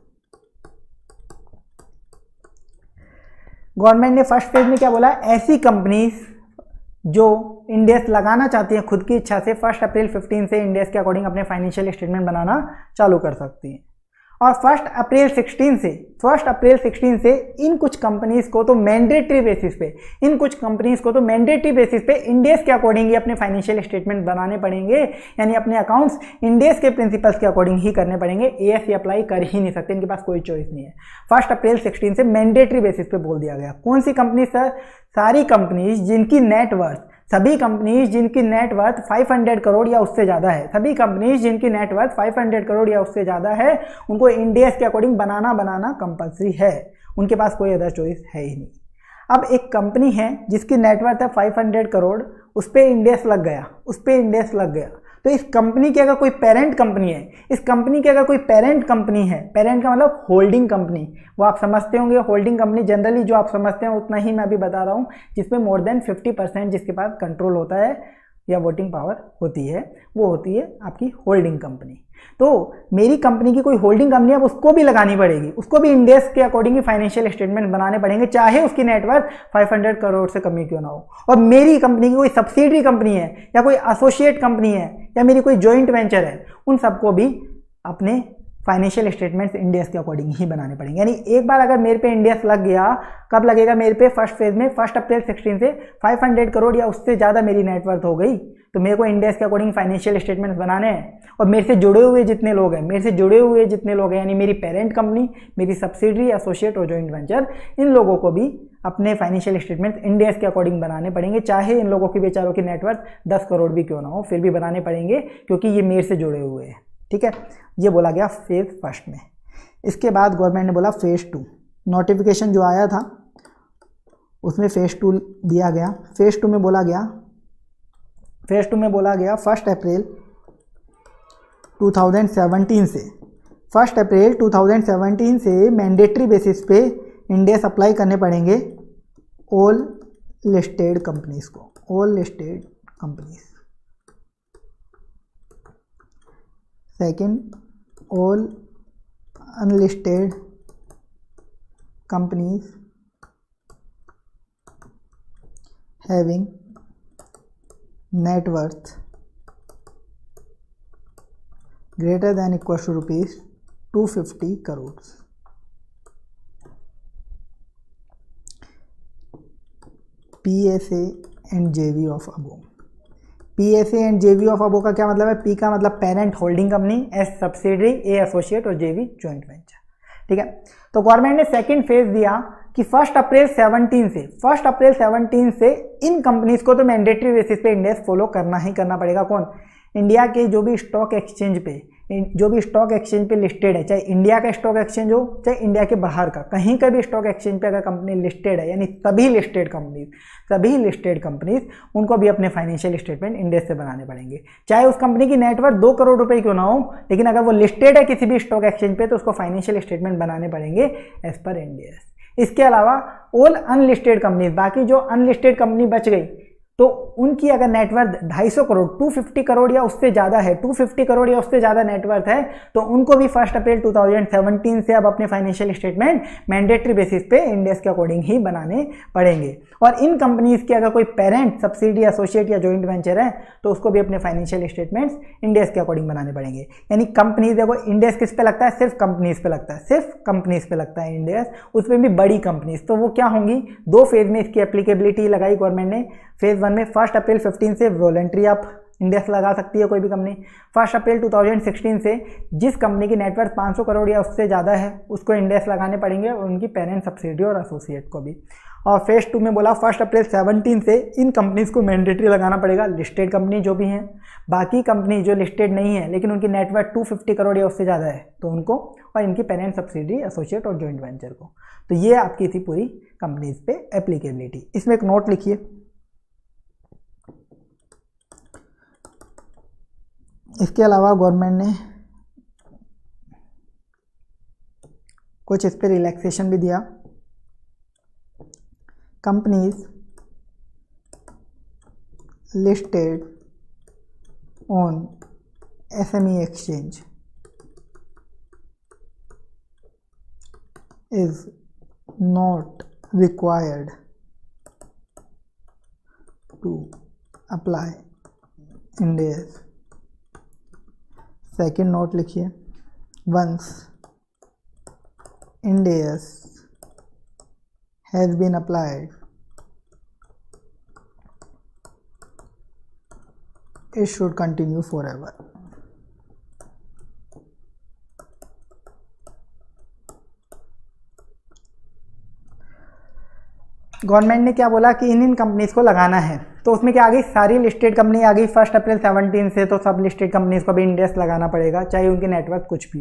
Government ने फर्स्ट फेज में क्या बोला, ऐसी कंपनीज जो इंडेस लगाना चाहती हैं खुद की इच्छा से 1 अप्रैल 15 से इंडेस के अकॉर्डिंग अपने फाइनेंशियल स्टेटमेंट बनाना चालू कर सकती हैं। और 1 अप्रैल 16 से इन कुछ कंपनीज को तो मैंडेटरी बेसिस पे इंडेस के अकॉर्डिंग ही अपने फाइनेंशियल स्टेटमेंट बनाने पड़ेंगे, यानी अपने अकाउंट्स इंडेस के प्रिंसिपल्स के अकॉर्डिंग ही करने पड़ेंगे। AS अप्लाई कर ही नहीं सकते, इनके पास कोई चॉइस नहीं है। 1 अप्रैल 16 से मैंडेटरी बेसिस पे बोल दिया गया। कौन सी कंपनी सर? सारी कंपनीज जिनकी नेटवर्थ, सभी कंपनीज जिनकी नेटवर्थ 500 करोड़ या उससे ज़्यादा है, सभी कंपनीज जिनकी नेटवर्थ 500 करोड़ या उससे ज़्यादा है, उनको इंडेस के अकॉर्डिंग बनाना कंपलसरी है। उनके पास कोई अदर चॉइस है ही नहीं। अब एक कंपनी है जिसकी नेटवर्थ है 500 करोड़, उस पर इंडेस लग गया, तो इस कंपनी की अगर कोई पेरेंट कंपनी है, पेरेंट का मतलब होल्डिंग कंपनी, वो आप समझते होंगे। होल्डिंग कंपनी जनरली जो आप समझते हैं उतना ही मैं अभी बता रहा हूँ, जिसमें मोर देन 50% जिसके पास कंट्रोल होता है या वोटिंग पावर होती है, वो होती है आपकी होल्डिंग कंपनी। तो मेरी कंपनी की कोई होल्डिंग कंपनी है, उसको भी लगानी पड़ेगी, उसको भी इंडेस के अकॉर्डिंग ही फाइनेंशियल स्टेटमेंट बनाने पड़ेंगे, चाहे उसकी नेटवर्थ 500 करोड़ से कमी क्यों ना हो। और मेरी कंपनी की कोई सब्सिडरी कंपनी है या कोई एसोसिएट कंपनी है या मेरी कोई जॉइंट वेंचर है, उन सबको भी अपने फाइनेंशियल स्टेटमेंट्स इंडेस के अकॉर्डिंग ही बनाने पड़ेंगे। यानी एक बार अगर मेरे पे इंडेस लग गया, कब लगेगा मेरे पे? फर्स्ट फेज में 1 अप्रैल 16 से 500 करोड़ या उससे ज़्यादा मेरी नेटवर्थ हो गई, तो मेरे को इंडेस के अकॉर्डिंग फाइनेंशियल स्टेटमेंट्स बनाने हैं। और मेरे से जुड़े हुए जितने लोग हैं, यानी मेरी पेरेंट कंपनी, मेरी सब्सिडरी, एसोसिएट और जॉइंट वेंचर, इन लोगों को भी अपने फाइनेंशियल स्टेटमेंट्स इंडेस के अकॉर्डिंग बनाने पड़ेंगे, चाहे इन लोगों की बेचारों की नेटवर्थ 10 करोड़ भी क्यों ना हो, फिर भी बनाने पड़ेंगे, क्योंकि ये मेरे से जुड़े हुए हैं। ठीक है, ये बोला गया फेज फर्स्ट में। इसके बाद गवर्नमेंट ने बोला फेज 2, नोटिफिकेशन जो आया था उसमें फेज 2 दिया गया। फेज 2 में बोला गया 1 अप्रैल 2017 से मैंडेटरी बेसिस पे इंडेस अप्लाई करने पड़ेंगे ऑल लिस्टेड कंपनीज को, second all unlisted companies having net worth greater than equals to ₹250 crores। PSA and JV of above। PSA and JV of above का क्या मतलब है? P का मतलब parent holding company, S subsidiary, A associate और JV joint venture. ठीक है, तो गवर्नमेंट ने सेकंड फेज दिया कि 1 अप्रैल 17 से इन कंपनीज को तो मैंडेटरी बेसिस पे इंडेक्स फॉलो करना ही करना पड़ेगा। कौन? इंडिया के जो भी स्टॉक एक्सचेंज पे लिस्टेड है, चाहे इंडिया का स्टॉक एक्सचेंज हो चाहे इंडिया के बाहर का, कहीं का भी स्टॉक एक्सचेंज पे अगर कंपनी लिस्टेड है, यानी सभी लिस्टेड कंपनीज उनको भी अपने फाइनेंशियल स्टेटमेंट इंडेक्स से बनाने पड़ेंगे, चाहे उस कंपनी की नेटवर्थ 2 करोड़ रुपए क्यों ना हो, लेकिन अगर वो लिस्टेड है किसी भी स्टॉक एक्सचेंज पे तो उसको फाइनेंशियल स्टेटमेंट बनाने पड़ेंगे एज पर इंडेक्स। इसके अलावा ऑल अनलिस्टेड कंपनीज, बाकी जो अनलिस्टेड कंपनी बच गई, तो उनकी अगर नेटवर्थ 250 करोड़ 250 करोड़ या उससे ज़्यादा है, 250 करोड़ या उससे ज़्यादा नेटवर्थ है, तो उनको भी 1 अप्रैल 2017 से अब अपने फाइनेंशियल स्टेटमेंट मैंडेटरी बेसिस पे इंडेक्स के अकॉर्डिंग ही बनाने पड़ेंगे। और इन कंपनीज के अगर कोई पेरेंट, सब्सिडी, एसोसिएट या जॉइंट वेंचर है तो उसको भी अपने फाइनेंशियल स्टेटमेंट्स इंडेक्स के अकॉर्डिंग बनाने पड़ेंगे। यानी कंपनीज, देखो इंडेक्स किस पे लगता है? सिर्फ कंपनीज पे लगता है इंडेक्स, उसमें भी बड़ी कंपनीज। तो वो क्या होंगी? 2 फेज में इसकी एप्लीकेबिलिटी लगाई गवर्नमेंट ने। फेज 1 में 1 अप्रैल 15 से वॉलंटरी आप इंडेक्स लगा सकती है कोई भी कंपनी। 1 अप्रैल 2016 से जिस कंपनी की नेटवर्थ 500 करोड़ या उससे ज़्यादा है उसको इंडेक्स लगाने पड़ेंगे, और उनकी पेरेंट, सब्सिडी और एसोसिएट को भी। और फेज 2 में बोला 1 अप्रैल 17 से इन कंपनीज को मैंडेटरी लगाना पड़ेगा, लिस्टेड कंपनी जो भी हैं। बाकी कंपनी जो लिस्टेड नहीं है लेकिन उनकी नेटवर्थ 250 करोड़ या उससे ज़्यादा है तो उनको, और इनकी पेरेंट, सब्सिडी, एसोसिएट और जॉइंट वेंचर को। तो ये आपकी थी पूरी कंपनीज पे एप्लीकेबिलिटी। इसमें एक नोट लिखिए, इसके अलावा गवर्नमेंट ने कुछ इस पर रिलैक्सेशन भी दिया। Companies listed on SME exchange is not required to apply Ind AS। Second note लिखिए, once Ind AS has been applied, it should continue forever। Government ने क्या बोला कि इन कंपनीज को लगाना है, तो उसमें क्या आ गई, सारी लिस्टेड कंपनी आ गई 1 अप्रैल 17 से, तो सब लिस्टेड कंपनीज को भी इंड एस लगाना पड़ेगा, चाहे उनके नेटवर्क कुछ भी।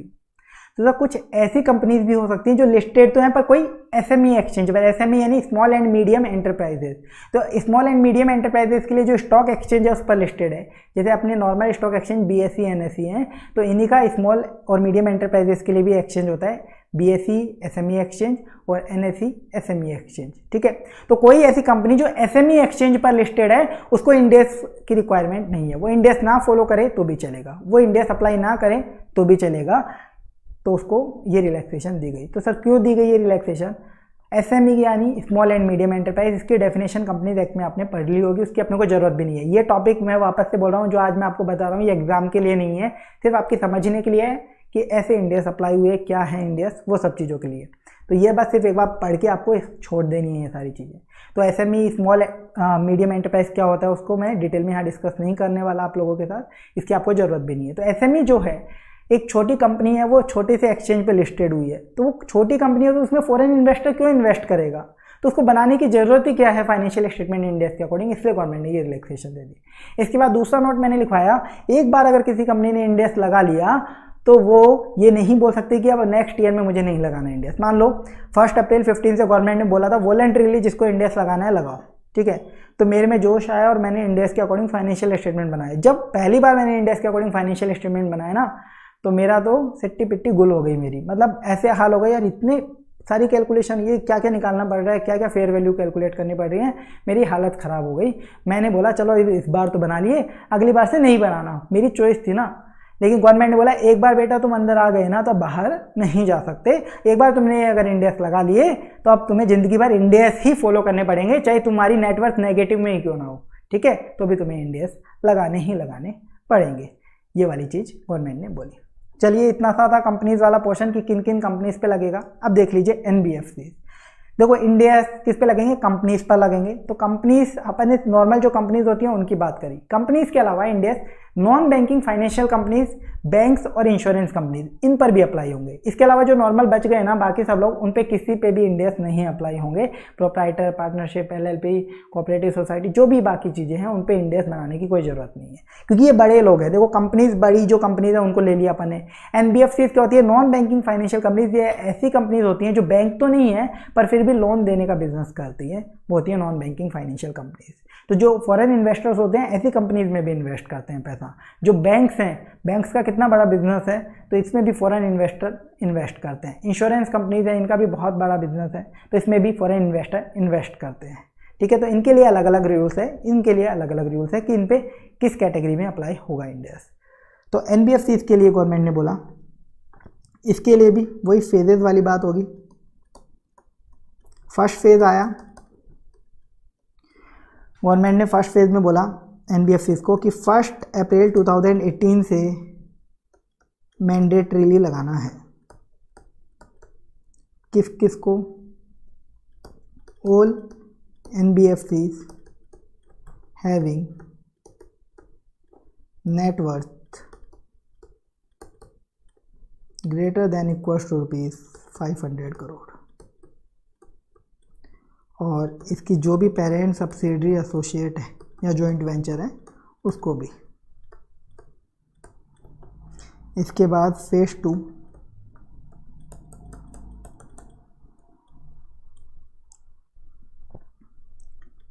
तो सर कुछ ऐसी कंपनीज भी हो सकती हैं जो लिस्टेड तो हैं पर कोई SME एक्सचेंज पर, SME यानी स्मॉल एंड मीडियम एंटरप्राइजेज। तो स्मॉल एंड मीडियम एंटरप्राइजेज के लिए जो स्टॉक एक्सचेंज है उस पर लिस्टेड है, जैसे अपने normal stock exchange BSE NSE हैं, तो इन्हीं का स्मॉल और मीडियम एंटरप्राइजेज के लिए भी एक्सचेंज होता है, BSE SME एक्सचेंज और NSE SME एक्सचेंज। ठीक है, तो कोई ऐसी कंपनी जो SME एक्सचेंज पर लिस्टेड है उसको इंडेक्स की रिक्वायरमेंट नहीं है, वो इंडेक्स ना फॉलो करे तो भी चलेगा, वो इंडेक्स अप्लाई ना करें तो भी चलेगा, तो उसको ये रिलैक्सेशन दी गई। तो सर क्यों दी गई ये रिलैक्सेशन? SME यानी स्मॉल एंड मीडियम एंटरप्राइज, इसकी डेफिनेशन कंपनीज एक्ट में आपने पढ़ ली होगी, उसकी अपने को जरूरत भी नहीं है। ये टॉपिक मैं वापस से बोल रहा हूँ, जो आज मैं आपको बता रहा हूँ ये एग्जाम के लिए नहीं है, सिर्फ आपकी समझने के लिए है कि ऐसे इंडेक्स अप्लाई हुए, क्या है इंडेक्स, वो सब चीज़ों के लिए। तो ये बस सिर्फ एक बार पढ़ के आपको छोड़ देनी है ये सारी चीज़ें। तो SME स्मॉल मीडियम एंटरप्राइज क्या होता है उसको मैं डिटेल में यहाँ डिस्कस नहीं करने वाला आप लोगों के साथ, इसकी आपको ज़रूरत भी नहीं है। तो SME जो है एक छोटी कंपनी है, वो छोटे से एक्सचेंज पे लिस्टेड हुई है, तो वो छोटी कंपनी है, तो उसमें फॉरेन इन्वेस्टर क्यों इन्वेस्ट करेगा? तो उसको बनाने की जरूरत ही क्या है फाइनेंशियल स्टेटमेंट इंडेक्स के अकॉर्डिंग, इसलिए गवर्नमेंट ने ये रिलैक्सेशन दे दी। इसके बाद दूसरा नोट मैंने लिखवाया, एक बार अगर किसी कंपनी ने इंडेक्स लगा लिया तो वो ये नहीं बोल सकती कि अब नेक्स्ट ईयर में मुझे नहीं लगाना इंडेक्स। मान लो 1 अप्रैल 15 से गवर्नमेंट ने बोला था वॉलंटरीली जिसको इंडेक्स लगाना है लगाओ, ठीक है, तो मेरे में जोश आया और मैंने इंडेक्स के अकॉर्डिंग फाइनेंशियल स्टेटमेंट बनाया। जब पहली बार मैंने इंडेक्स के अकॉर्डिंग फाइनेंशियल स्टेटमेंट बनाया ना, तो मेरा तो सिट्टी पिट्टी गुल हो गई मेरी, मतलब ऐसे हाल हो गए यार, इतने सारी कैलकुलेशन, ये क्या क्या निकालना पड़ रहा है, क्या क्या फेयर वैल्यू कैलकुलेट करनी पड़ रही है, मेरी हालत ख़राब हो गई। मैंने बोला चलो इस बार तो बना लिए, अगली बार से नहीं बनाना, मेरी चॉइस थी ना। लेकिन गवर्नमेंट ने बोला एक बार बेटा तुम अंदर आ गए ना तो बाहर नहीं जा सकते, एक बार तुमने अगर इंडेक्स लगा लिए तो अब तुम्हें ज़िंदगी भर इंडेक्स ही फॉलो करने पड़ेंगे, चाहे तुम्हारी नेटवर्थ नेगेटिव में ही क्यों ना हो, ठीक है, तो भी तुम्हें इंडेक्स लगाने ही लगाने पड़ेंगे। ये वाली चीज़ गवर्नमेंट ने बोली। चलिए इतना सा था कंपनीज वाला पोर्शन कि किन किन कंपनीज पे लगेगा। अब देख लीजिए NBFC। देखो इंडिया किस पे लगेंगे, कंपनीज पर लगेंगे। तो कंपनीज अपन नॉर्मल जो कंपनीज होती हैं उनकी बात करी, कंपनीज के अलावा India non banking financial companies, banks और इंश्योरेंस कंपनीज, इन पर भी अप्लाई होंगे। इसके अलावा जो नॉर्मल बच गए ना बाकी सब लोग, उन पे किसी पे भी इंडेक्स नहीं अप्लाई होंगे। Proprietor, partnership, LLP, cooperative society, जो भी बाकी चीज़ें हैं उन पे इंडेक्स बनाने की कोई ज़रूरत नहीं है, क्योंकि ये बड़े लोग हैं। देखो कंपनीज, बड़ी जो कंपनीज है उनको ले लिया अपन ने। NBFC क्या होती है, नॉन बैंकिंग फाइनेंशियल कंपनीज, ये ऐसी कंपनीज होती हैं जो बैंक तो नहीं है पर फिर भी लोन देने का बिजनेस करती है, वो होती है नॉन बैंकिंग फाइनेंशियल कंपनीज। तो जो फॉरेन इन्वेस्टर्स होते हैं ऐसी कंपनीज में भी इन्वेस्ट करते हैं पैसा। जो बैंक्स हैं, बैंक्स का कितना बड़ा बिजनेस है, तो इसमें भी फॉरेन इन्वेस्टर इन्वेस्ट करते हैं। इंश्योरेंस कंपनीज हैं, इनका भी बहुत बड़ा बिजनेस है, तो इसमें भी फॉरेन इन्वेस्टर इन्वेस्ट करते हैं, ठीक है। तो इनके लिए अलग अलग रूल्स है, इनके लिए अलग अलग रूल्स है कि इन पे किस कैटेगरी में अप्लाई होगा इंडेक्स। तो NBFC इसके लिए गवर्नमेंट ने बोला, इसके लिए भी वही फेजेज वाली बात होगी। फर्स्ट फेज आया, गवर्नमेंट ने फर्स्ट फेज में बोला NBFC को कि 1 अप्रैल 2018 से मैंडेटरीली लगाना है। किस किस को? All NBFCs having net worth greater than equals to ₹500 crore, और इसकी जो भी पेरेंट, सब्सिडरी, एसोसिएट है या जॉइंट वेंचर है उसको भी। इसके बाद फेज 2,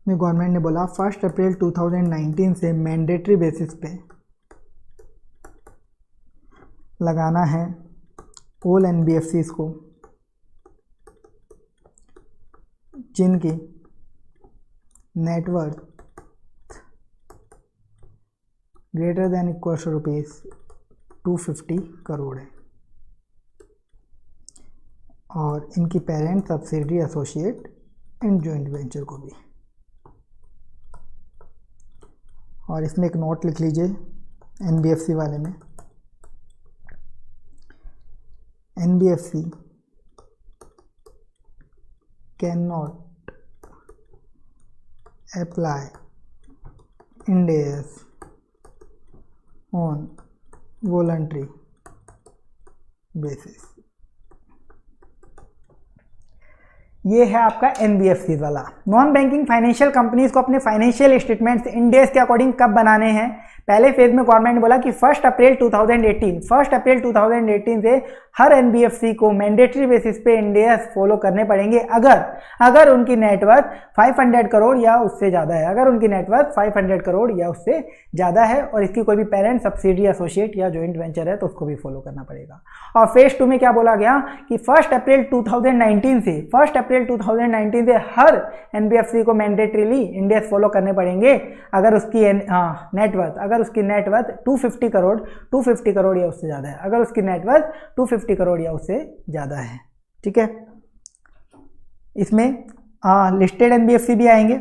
में गवर्नमेंट ने बोला 1 अप्रैल 2019 से मैंडेटरी बेसिस पे लगाना है ऑल NBFCs को जिनकी net worth greater than equal to ₹250 crore है और इनकी parent subsidiary associate and joint venture को भी। और इसमें एक नोट लिख लीजिए एनबीएफसी वाले में, NBFC can not apply Ind AS on voluntary basis. ये है आपका एनबीएफसी वाला। नॉन बैंकिंग फाइनेंशियल कंपनीज को अपने फाइनेंशियल स्टेटमेंट्स इंड एस के अकॉर्डिंग कब बनाने हैं? पहले फेज में गवर्नमेंट ने बोला कि 1 अप्रैल 2018 से हर एनबीएफसी को मैंडेटरी बेसिस पे इंड एस फॉलो करने पड़ेंगे अगर उनकी नेटवर्थ 500 करोड़ या उससे ज़्यादा है। अगर उनकी नेटवर्थ 500 करोड़ या उससे ज़्यादा है और इसकी कोई भी पेरेंट सब्सिडियरी एसोसिएट या जॉइंट वेंचर है तो उसको भी फॉलो करना पड़ेगा। और फेज 2 में क्या बोला गया कि 1 अप्रैल 2019 से हर एनबीएफसी को मैंडेटरीली इंड एस फॉलो करने पड़ेंगे अगर उसकी नेटवर्थ 250 करोड़ या उससे ज़्यादा है। अगर उसकी नेटवर्थ 250 करोड़ या उससे ज़्यादा है, ठीक है। इसमें लिस्टेड एनबीएफसी भी आएंगे,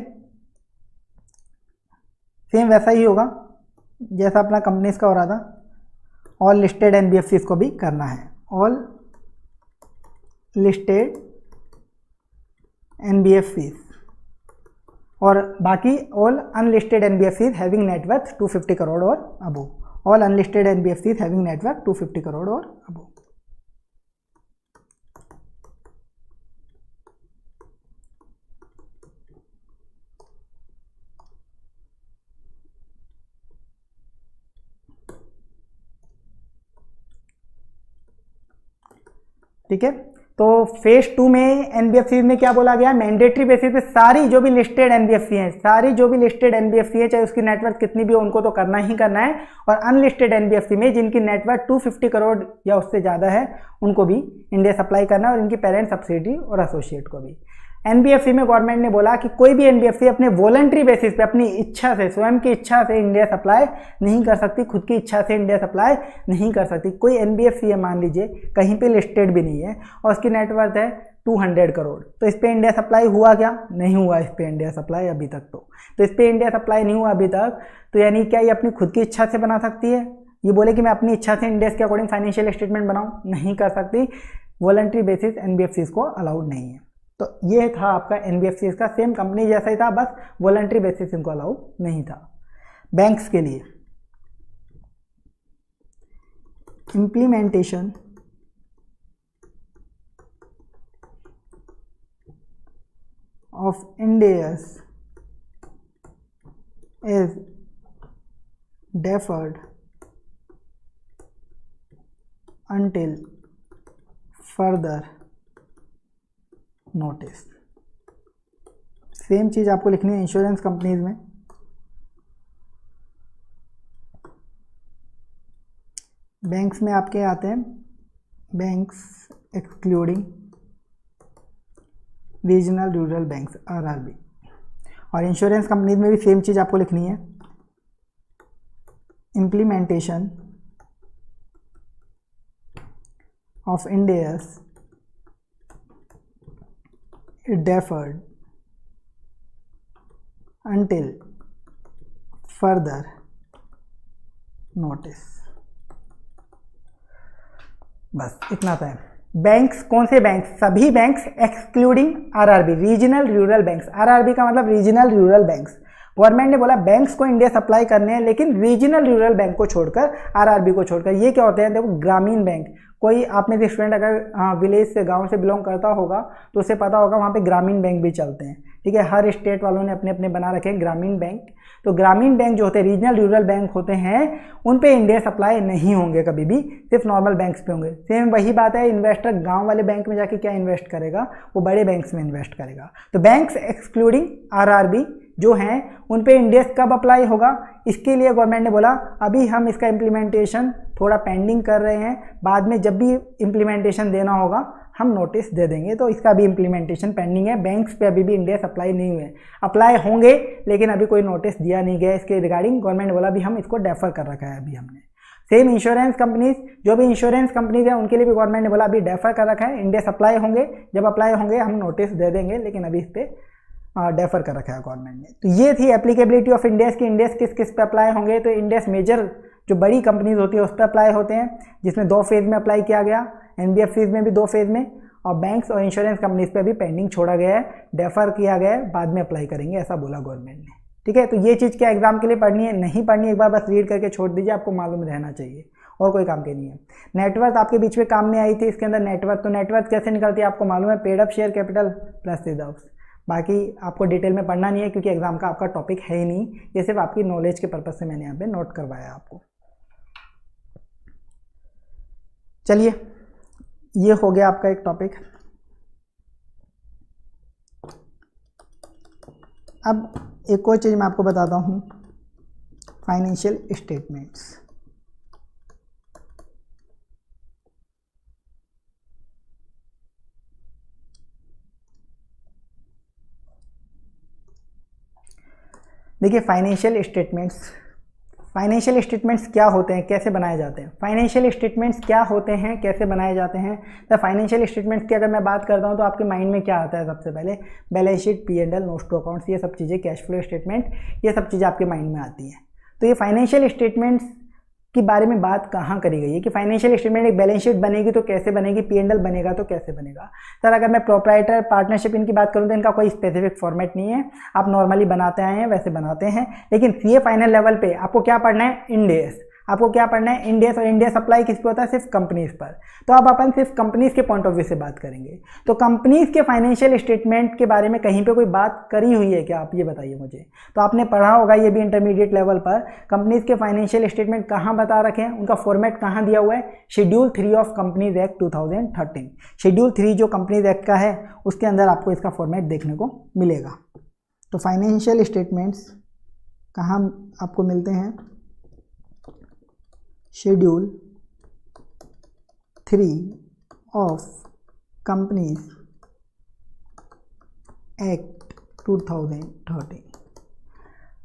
सेम वैसा ही होगा जैसा अपना कंपनीज का हो रहा था। ऑल लिस्टेड एनबीएफसी को भी करना है। ऑल लिस्टेड एनबीएफसी और बाकी all unlisted NBFC having net 250 crore और above. All unlisted NBFC having net 250 crore और अबव। ठीक है, तो फेज 2 में एनबीएफसी में क्या बोला गया, मैंडेटरी बेसिस पे सारी जो भी लिस्टेड एनबीएफसी हैं चाहे उसकी नेटवर्थ कितनी भी हो उनको तो करना ही करना है। और अनलिस्टेड एनबीएफसी में जिनकी नेटवर्थ 250 करोड़ या उससे ज़्यादा है उनको भी इंड एस अप्लाई करना है और इनकी पेरेंट सब्सिडी और एसोसिएट को भी। एनबीएफसी में गवर्नमेंट ने बोला कि कोई भी एनबीएफसी अपने वॉलंटरी बेसिस पे अपनी इच्छा से, स्वयं की इच्छा से इंड एस अप्लाई नहीं कर सकती, खुद की इच्छा से इंड एस अप्लाई नहीं कर सकती। कोई एनबीएफसी है मान लीजिए कहीं पे लिस्टेड भी नहीं है और उसकी नेटवर्थ है 200 करोड़, तो इस पे इंड एस अप्लाई हुआ क्या? नहीं हुआ इस पे इंड एस अप्लाई अभी तक। तो इस पे इंड एस अप्लाई नहीं हुआ अभी तक, तो यानी क्या ये अपनी खुद की इच्छा से बना सकती है? ये बोले कि मैं अपनी इच्छा से इंड एस के अकॉर्डिंग फाइनेंशियल स्टेटमेंट बनाऊँ, नहीं कर सकती। वॉलंटरी बेसिस एनबीएफसी को अलाउड नहीं है। तो ये था आपका एनबीएफसी का, सेम कंपनी जैसा ही था, बस वॉलंटरी बेसिस इनको अलाउ नहीं था। बैंक्स के लिए implementation of Ind AS is deferred until further notice. Same चीज़ आपको लिखनी है इंश्योरेंस कंपनीज में। बैंक्स में आपके आते हैं banks excluding regional rural banks RRB, और इंश्योरेंस कंपनीज में भी सेम चीज़ आपको लिखनी है। Implementation of Ind S deferred until further notice। बस इतना था। बैंक्स कौन से बैंक्स? सभी banks excluding RRB, regional rural banks. RRB का मतलब रीजनल रूरल बैंक्स। गवर्नमेंट ने बोला बैंक्स को इंड एस अप्लाई करने हैं लेकिन रीजनल रूरल बैंक को छोड़कर, आरआरबी को छोड़कर। ये क्या होते हैं? देखो, ग्रामीण बैंक, कोई आप में से स्टूडेंट अगर विलेज से, गांव से बिलोंग करता होगा तो उसे पता होगा वहाँ पे ग्रामीण बैंक भी चलते हैं। ठीक है, हर स्टेट वालों ने अपने अपने बना रखे हैं ग्रामीण बैंक। तो ग्रामीण बैंक जो होते हैं, रीजनल रूरल बैंक होते हैं, उन पे इंड एस अप्लाई नहीं होंगे कभी भी, सिर्फ नॉर्मल बैंक्स पे होंगे। सेम वही बात है, इन्वेस्टर गांव वाले बैंक में जाके क्या इन्वेस्ट करेगा? वो बड़े बैंक्स में इन्वेस्ट करेगा। तो बैंक्स एक्सक्लूडिंग आरआरबी जो हैं उन पे इंड एस कब अप्लाई होगा? इसके लिए गवर्नमेंट ने बोला अभी हम इसका इम्प्लीमेंटेशन थोड़ा पेंडिंग कर रहे हैं, बाद में जब भी इम्प्लीमेंटेशन देना होगा हम नोटिस दे देंगे। तो इसका भी इम्प्लीमेंटेशन पेंडिंग है, बैंक्स पे अभी भी इंडेस अप्लाई नहीं हुए, अप्लाई होंगे लेकिन अभी कोई नोटिस दिया नहीं गया इसके रिगार्डिंग। गवर्नमेंट बोला भी हम इसको डेफर कर रखा है अभी हमने। सेम इंश्योरेंस कंपनीज, जो भी इंश्योरेंस कंपनीज है उनके लिए भी गवर्नमेंट ने बोला अभी डेफर कर रखा है, इंडेस अप्लाई होंगे, जब अप्लाई होंगे हम नोटिस दे देंगे, लेकिन अभी इस पर डेफर कर रखा है गवर्नमेंट ने। तो ये थी एप्लीकेबिलिटी ऑफ इंडेस की इंडेस किस किस पे अप्लाई होंगे। तो इंडेस मेजर जो बड़ी कंपनीज होती है उस पर अप्लाई होते हैं, जिसमें 2 फेज में अप्लाई किया गया, एनबीएफसीज में भी 2 फेज में, और बैंक्स और इंश्योरेंस कंपनीज पे भी पेंडिंग छोड़ा गया है, डेफर किया गया है, बाद में अप्लाई करेंगे, ऐसा बोला गवर्नमेंट ने। ठीक है, तो ये चीज़ क्या एग्जाम के लिए पढ़नी है, नहीं पढ़नी, एक बार बस रीड करके छोड़ दीजिए, आपको मालूम रहना चाहिए, और कोई काम की नहीं है। नेटवर्थ आपके बीच में काम में आई थी, इसके अंदर नेटवर्थ, तो नेटवर्थ कैसे निकलती है आपको मालूम है, paid up share capital plus reserves. बाकी आपको डिटेल में पढ़ना नहीं है क्योंकि एग्जाम का आपका टॉपिक है ही नहीं, ये सिर्फ आपकी नॉलेज के पर्पज से मैंने यहाँ पे नोट करवाया आपको। चलिए, ये हो गया आपका एक टॉपिक। अब एक और चीज़ मैं आपको बताता हूँ, फाइनेंशियल स्टेटमेंट्स। देखिए, फाइनेंशियल स्टेटमेंट्स क्या होते हैं, कैसे बनाए जाते हैं। फाइनेंशियल स्टेटमेंट्स क्या होते हैं, कैसे बनाए जाते हैं। तो फाइनेंशियल स्टेटमेंट्स की अगर मैं बात करता हूं तो आपके माइंड में क्या आता है, सबसे पहले balance sheet, P&L, notes to accounts, ये सब चीज़ें, कैश फ्लो स्टेटमेंट, ये सब चीज़ें आपके माइंड में आती हैं। तो ये फाइनेंशियल स्टेटमेंट्स के बारे में बात कहाँ करी गई है कि फाइनेंशियल स्टेटमेंट, एक बैलेंस शीट बनेगी तो कैसे बनेगी, P&L बनेगा तो कैसे बनेगा। सर अगर मैं प्रोप्राइटर, पार्टनरशिप इनकी बात करूँ तो इनका कोई स्पेसिफिक फॉर्मेट नहीं है, आप नॉर्मली बनाते आए हैं वैसे बनाते हैं। लेकिन सीए फाइनल लेवल पे आपको क्या पढ़ना है, इंडेस, आपको क्या पढ़ना है, इंडेस, और इंडेस अप्लाई किस पे होता है, सिर्फ कंपनीज पर। तो अब अपन सिर्फ कंपनीज के पॉइंट ऑफ व्यू से बात करेंगे। तो कंपनीज के फाइनेंशियल स्टेटमेंट के बारे में कहीं पे कोई बात करी हुई है क्या, आप ये बताइए मुझे। तो आपने पढ़ा होगा ये भी इंटरमीडिएट लेवल पर, कंपनीज के फाइनेंशियल स्टेटमेंट कहाँ बता रखे हैं, उनका फॉर्मेट कहाँ दिया हुआ है, schedule 3 of companies act 2013। Schedule 3 जो कंपनीज एक्ट का है उसके अंदर आपको इसका फॉर्मेट देखने को मिलेगा। तो फाइनेंशियल स्टेटमेंट्स कहाँ आपको मिलते हैं, शेड्यूल 3 ऑफ कंपनीज एक्ट 2013।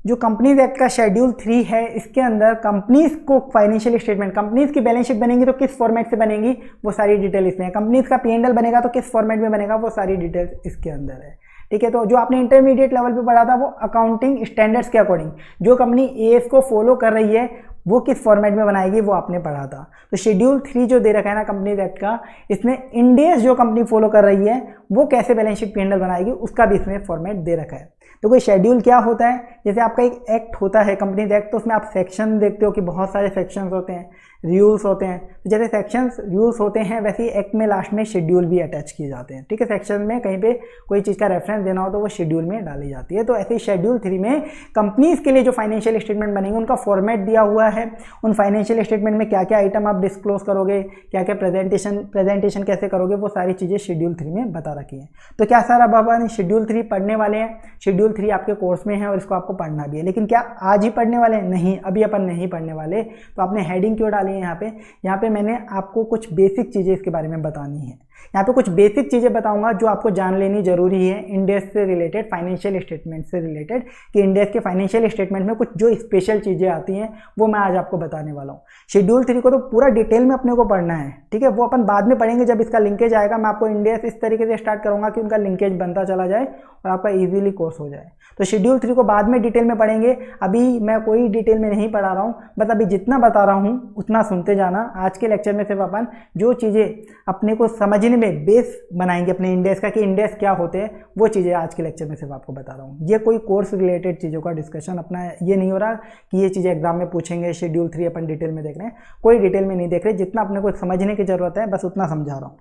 जो कंपनीज एक्ट का शेड्यूल 3 है, इसके अंदर कंपनीज को फाइनेंशियल स्टेटमेंट, कंपनीज की बैलेंस शीट बनेगी तो किस फॉर्मेट से बनेगी, वो सारी डिटेल इसमें है। कंपनीज का P&L बनेगा तो किस फॉर्मेट में बनेगा, वो सारी डिटेल इसके अंदर है। ठीक है, तो जो आपने इंटरमीडिएट लेवल पे पढ़ा था वो अकाउंटिंग स्टैंडर्ड्स के अकॉर्डिंग जो कंपनी एएस को फॉलो कर रही है वो किस फॉर्मेट में बनाएगी, वो आपने पढ़ा था। तो शेड्यूल 3 जो दे रखा है ना कंपनीज एक्ट का, इसमें इंडेस जो कंपनी फॉलो कर रही है वो कैसे बैलेंस शीट P&L बनाएगी उसका भी इसमें फॉर्मेट दे रखा है। तो कोई शेड्यूल क्या होता है, जैसे आपका एक एक्ट होता है कंपनीज एक्ट, तो उसमें आप सेक्शन देखते हो कि बहुत सारे सेक्शंस होते हैं, रूल्स होते हैं। तो जैसे सेक्शंस रूल्स होते हैं वैसे ही एक्ट में लास्ट में शेड्यूल भी अटैच किए जाते हैं। ठीक है, सेक्शन में कहीं पे कोई चीज़ का रेफरेंस देना हो तो वो शेड्यूल में डाली जाती है। तो ऐसे ही शेड्यूल 3 में कंपनीज के लिए जो फाइनेंशियल स्टेटमेंट बनेंगे उनका फॉर्मेट दिया हुआ है। उन फाइनेंशियल स्टेटमेंट में क्या क्या आइटम आप डिस्क्लोज करोगे, क्या क्या प्रेजेंटेशन कैसे करोगे, वो सारी चीज़ें शेड्यूल 3 में बता रखी हैं। तो क्या सर अब अपन शेड्यूल 3 पढ़ने वाले हैं, शेड्यूल 3 आपके कोर्स में है और इसको आपको पढ़ना भी है, लेकिन क्या आज ही पढ़ने वाले हैं, नहीं, अभी अपन नहीं पढ़ने वाले। तो आपने हेडिंग क्यों डाली है यहाँ पे मैंने आपको कुछ बेसिक चीज़ें इसके बारे में बतानी है। यहाँ पे कुछ बेसिक चीज़ें बताऊंगा जो आपको जान लेनी जरूरी है इंडेस से रिलेटेड, फाइनेंशियल स्टेटमेंट से रिलेटेड, कि इंडेस के फाइनेंशियल स्टेटमेंट में कुछ जो स्पेशल चीज़ें आती हैं वो मैं आज आपको बताने वाला हूँ। शेड्यूल 3 को तो पूरा डिटेल में अपने को पढ़ना है, ठीक है, वो अपन बाद में पढ़ेंगे जब इसका लिंकेज आएगा। मैं आपको इंडेस इस तरीके से स्टार्ट करूँगा कि उनका लिंकेज बनता चला जाए और आपका ईजिली कोर्स हो जाए। तो शेड्यूल 3 को बाद में डिटेल में पढ़ेंगे, अभी मैं कोई डिटेल में नहीं पढ़ा रहा हूँ, बस अभी जितना बता रहा हूँ उतना सुनते जाना। आज के लेक्चर में सिर्फ अपन जो चीज़ें अपने को समझने में बेस बनाएंगे अपने इंडेस का, कि इंडेस क्या होते हैं, वो चीज़ें आज के लेक्चर में सिर्फ आपको बता रहा हूँ। ये कोई कोर्स रिलेटेड चीज़ों का डिस्कशन अपना ये नहीं हो रहा कि ये चीज़ें एग्जाम में पूछेंगे, शेड्यूल 3 अपन डिटेल में देख रहे हैं, कोई डिटेल में नहीं देख रहे, जितना अपने को समझने की ज़रूरत है बस उतना समझा रहा हूँ।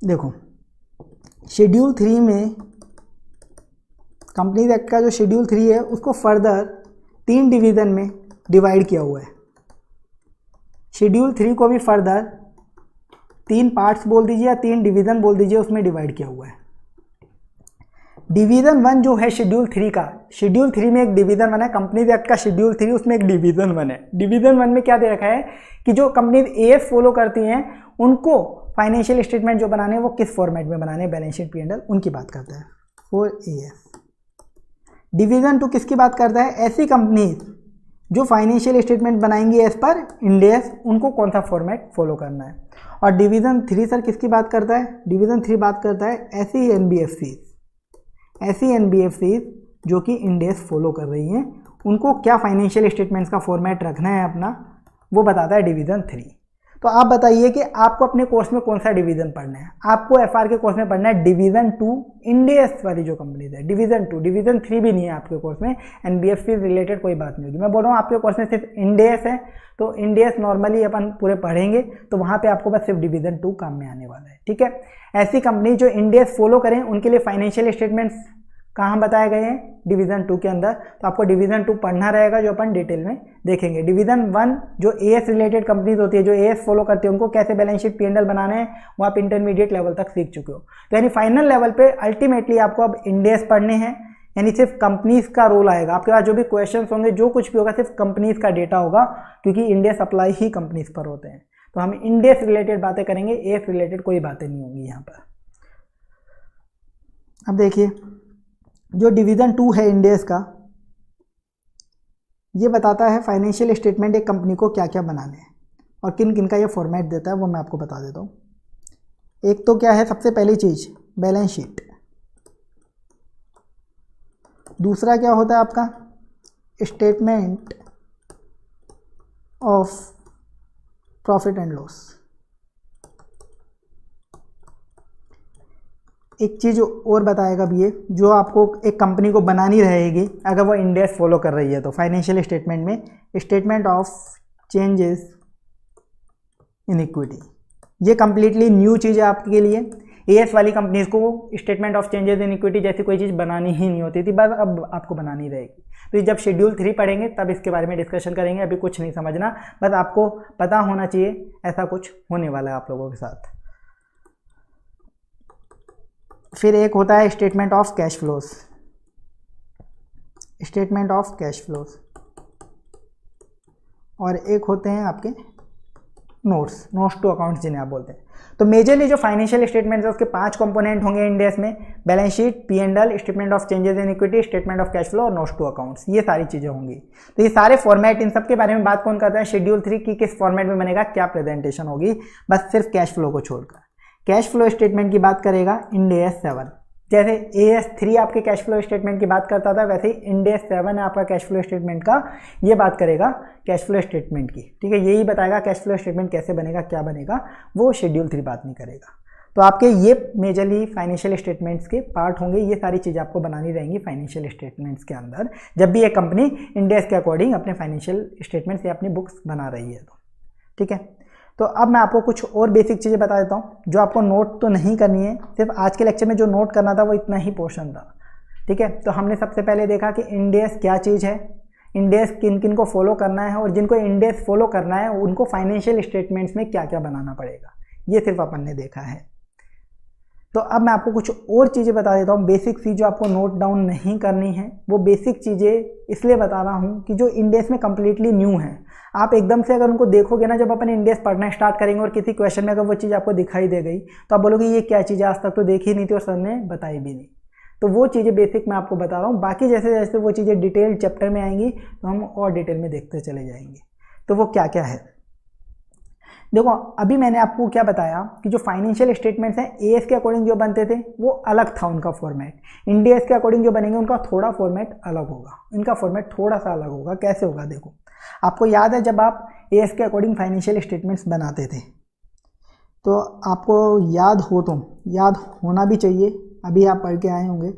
देखो, शेड्यूल 3 में कंपनीज एक्ट का जो शेड्यूल 3 है उसको फर्दर 3 डिवीज़न में डिवाइड किया हुआ है। शेड्यूल 3 को भी फर्दर 3 पार्ट्स बोल दीजिए या 3 डिवीज़न बोल दीजिए, उसमें डिवाइड किया हुआ है। डिवीज़न 1 जो है शेड्यूल 3 का, शेड्यूल 3 में एक डिवीज़न 1 है, कंपनीज एक्ट का शेड्यूल 3 उसमें एक डिवीज़न 1 है। डिवीज़न 1 में क्या दे रखा है कि जो कंपनीज एएस फॉलो करती हैं उनको फाइनेंशियल स्टेटमेंट जो बनाने हैं वो किस फॉर्मेट में बनाने हैं, बैलेंस शीट, P&L, उनकी बात करता है फॉर एएस। डिवीज़न 2 किसकी बात करता है, ऐसी कंपनीज जो फाइनेंशियल स्टेटमेंट बनाएंगी एज पर इंड एस, उनको कौन सा फॉर्मेट फॉलो करना है। और डिवीज़न 3 सर किसकी बात करता है, डिवीज़न 3 बात करता है ऐसी एनबीएफसी, ऐसी एनबीएफसी जो कि इंड एस फॉलो कर रही हैं, उनको क्या फाइनेंशियल स्टेटमेंट्स का फॉर्मेट रखना है अपना, वो बताता है डिवीज़न 3। तो आप बताइए कि आपको अपने कोर्स में कौन सा डिवीज़न पढ़ना है। आपको एफआर के कोर्स में पढ़ना है डिवीज़न 2 इंड एस वाली जो कंपनीज है, डिवीज़न 2, डिवीज़न 3 भी नहीं है आपके कोर्स में, एनबीएफसी रिलेटेड कोई बात नहीं होगी। मैं बोल रहा हूँ आपके कोर्स में सिर्फ इंड एस है, तो इंड एस नॉर्मली अपन पूरे पढ़ेंगे, तो वहाँ पे आपको बस सिर्फ डिवीज़न 2 काम में आने वाला है, ठीक है। ऐसी कंपनी जो इंड एस फॉलो करें उनके लिए फाइनेंशियल स्टेटमेंट्स कहाँ बताए गए हैं, डिवीज़न 2 के अंदर। तो आपको डिवीज़न 2 पढ़ना रहेगा, जो अपन डिटेल में देखेंगे। डिवीज़न 1 जो एएस रिलेटेड कंपनीज होती है, जो एएस फॉलो करती है, उनको कैसे बैलेंस शीट, P&L बनाने हैं, वो आप इंटरमीडिएट लेवल तक सीख चुके हो। तो यानी फाइनल लेवल पे अल्टीमेटली आपको अब इंड एस पढ़ने हैं, यानी सिर्फ कंपनीज का रोल आएगा आपके पास। जो भी क्वेश्चन होंगे, जो कुछ भी होगा, सिर्फ कंपनीज का डेटा होगा, क्योंकि इंड एस अप्लाई ही कंपनीज पर होते हैं। तो हम इंड एस रिलेटेड बातें करेंगे, एएस रिलेटेड कोई बातें नहीं होंगी यहाँ पर। अब देखिए जो डिवीज़न 2 है इंड एस का, ये बताता है फाइनेंशियल स्टेटमेंट एक कंपनी को क्या क्या बनाने हैं और किन किन का ये फॉर्मेट देता है, वो मैं आपको बता देता हूँ। एक तो क्या है, सबसे पहली चीज़ बैलेंस शीट। दूसरा क्या होता है आपका, statement of profit and loss. एक चीज़ और बताएगा भी ये, जो आपको एक कंपनी को बनानी रहेगी अगर वो इंड एस फॉलो कर रही है, तो फाइनेंशियल स्टेटमेंट में statement of changes in equity. ये कंप्लीटली न्यू चीज़ है आपके लिए। एएस वाली कंपनीज को statement of changes in equity जैसी कोई चीज़ बनानी ही नहीं होती थी, बस अब आपको बनानी रहेगी। तो जब शेड्यूल 3 पढ़ेंगे तब इसके बारे में डिस्कशन करेंगे, अभी कुछ नहीं समझना, बस आपको पता होना चाहिए ऐसा कुछ होने वाला है आप लोगों के साथ। फिर एक होता है statement of cash flows, statement of cash flows, और एक होते हैं आपके नोट्स, नोट्स टू अकाउंट्स जिन्हें आप बोलते हैं। तो मेजरली जो फाइनेंशियल स्टेटमेंट्स है उसके 5 कंपोनेंट होंगे इंड एस में, balance sheet, P&L, statement of changes in equity, statement of cash flow और नोट्स टू अकाउंट्स, ये सारी चीज़ें होंगी। तो ये सारे फॉर्मेट, इन सब के बारे में बात कौन करता है, शेड्यूल 3 की किस फॉर्मेट में बनेगा, क्या प्रेजेंटेशन होगी, बस सिर्फ कैश फ्लो को छोड़कर। कैश फ्लो स्टेटमेंट की बात करेगा इंड एस 7, जैसे एएस 3 आपके कैश फ्लो स्टेटमेंट की बात करता था, वैसे ही इंड एस 7 है आपका कैश फ्लो स्टेटमेंट का, ये बात करेगा कैश फ्लो स्टेटमेंट की, ठीक है। यही बताएगा कैश फ्लो स्टेटमेंट कैसे बनेगा, क्या बनेगा, वो शेड्यूल 3 बात नहीं करेगा। तो आपके ये मेजरली फाइनेंशियल स्टेटमेंट्स के पार्ट होंगे, ये सारी चीज़ें आपको बनानी रहेंगी फाइनेंशियल स्टेटमेंट्स के अंदर, जब भी एक कंपनी इंड एस के अकॉर्डिंग अपने फाइनेंशियल स्टेटमेंट्स या अपनी बुक्स बना रही है, तो ठीक है। तो अब मैं आपको कुछ और बेसिक चीज़ें बता देता हूँ जो आपको नोट तो नहीं करनी है, सिर्फ आज के लेक्चर में जो नोट करना था वो इतना ही पोर्शन था, ठीक है। तो हमने सबसे पहले देखा कि इंड एस क्या चीज़ है, इंड एस किन किन को फॉलो करना है, और जिनको इंड एस फॉलो करना है उनको फाइनेंशियल स्टेटमेंट्स में क्या क्या बनाना पड़ेगा, ये सिर्फ अपन ने देखा है। तो अब मैं आपको कुछ और चीज़ें बता देता हूँ बेसिक सी, जो आपको नोट डाउन नहीं करनी है। वो बेसिक चीज़ें इसलिए बता रहा हूँ कि जो इंड एस में कम्प्लीटली न्यू है, आप एकदम से अगर उनको देखोगे ना, जब अपन इंड एस पढ़ना स्टार्ट करेंगे और किसी क्वेश्चन में अगर वो चीज़ आपको दिखाई दे गई तो आप बोलोगे ये क्या चीज़ है, आज तक तो देखी नहीं थी और सर ने बताई भी नहीं। तो वो चीज़ें बेसिक मैं आपको बता रहा हूँ, बाकी जैसे जैसे वो चीज़ें डिटेल चैप्टर में आएंगी तो हम और डिटेल में देखते चले जाएंगे। तो वो क्या क्या है, देखो अभी मैंने आपको क्या बताया कि जो फाइनेंशियल स्टेटमेंट्स हैं एएस के अकॉर्डिंग जो बनते थे वो अलग था उनका फॉर्मेट, इंड एस के अकॉर्डिंग जो बनेंगे उनका थोड़ा फॉर्मेट अलग होगा, इनका फॉर्मेट थोड़ा सा अलग होगा। कैसे होगा, देखो आपको याद है जब आप एएस के अकॉर्डिंग फाइनेंशियल स्टेटमेंट्स बनाते थे, तो आपको याद हो, तो याद होना भी चाहिए, अभी आप पढ़ के आए होंगे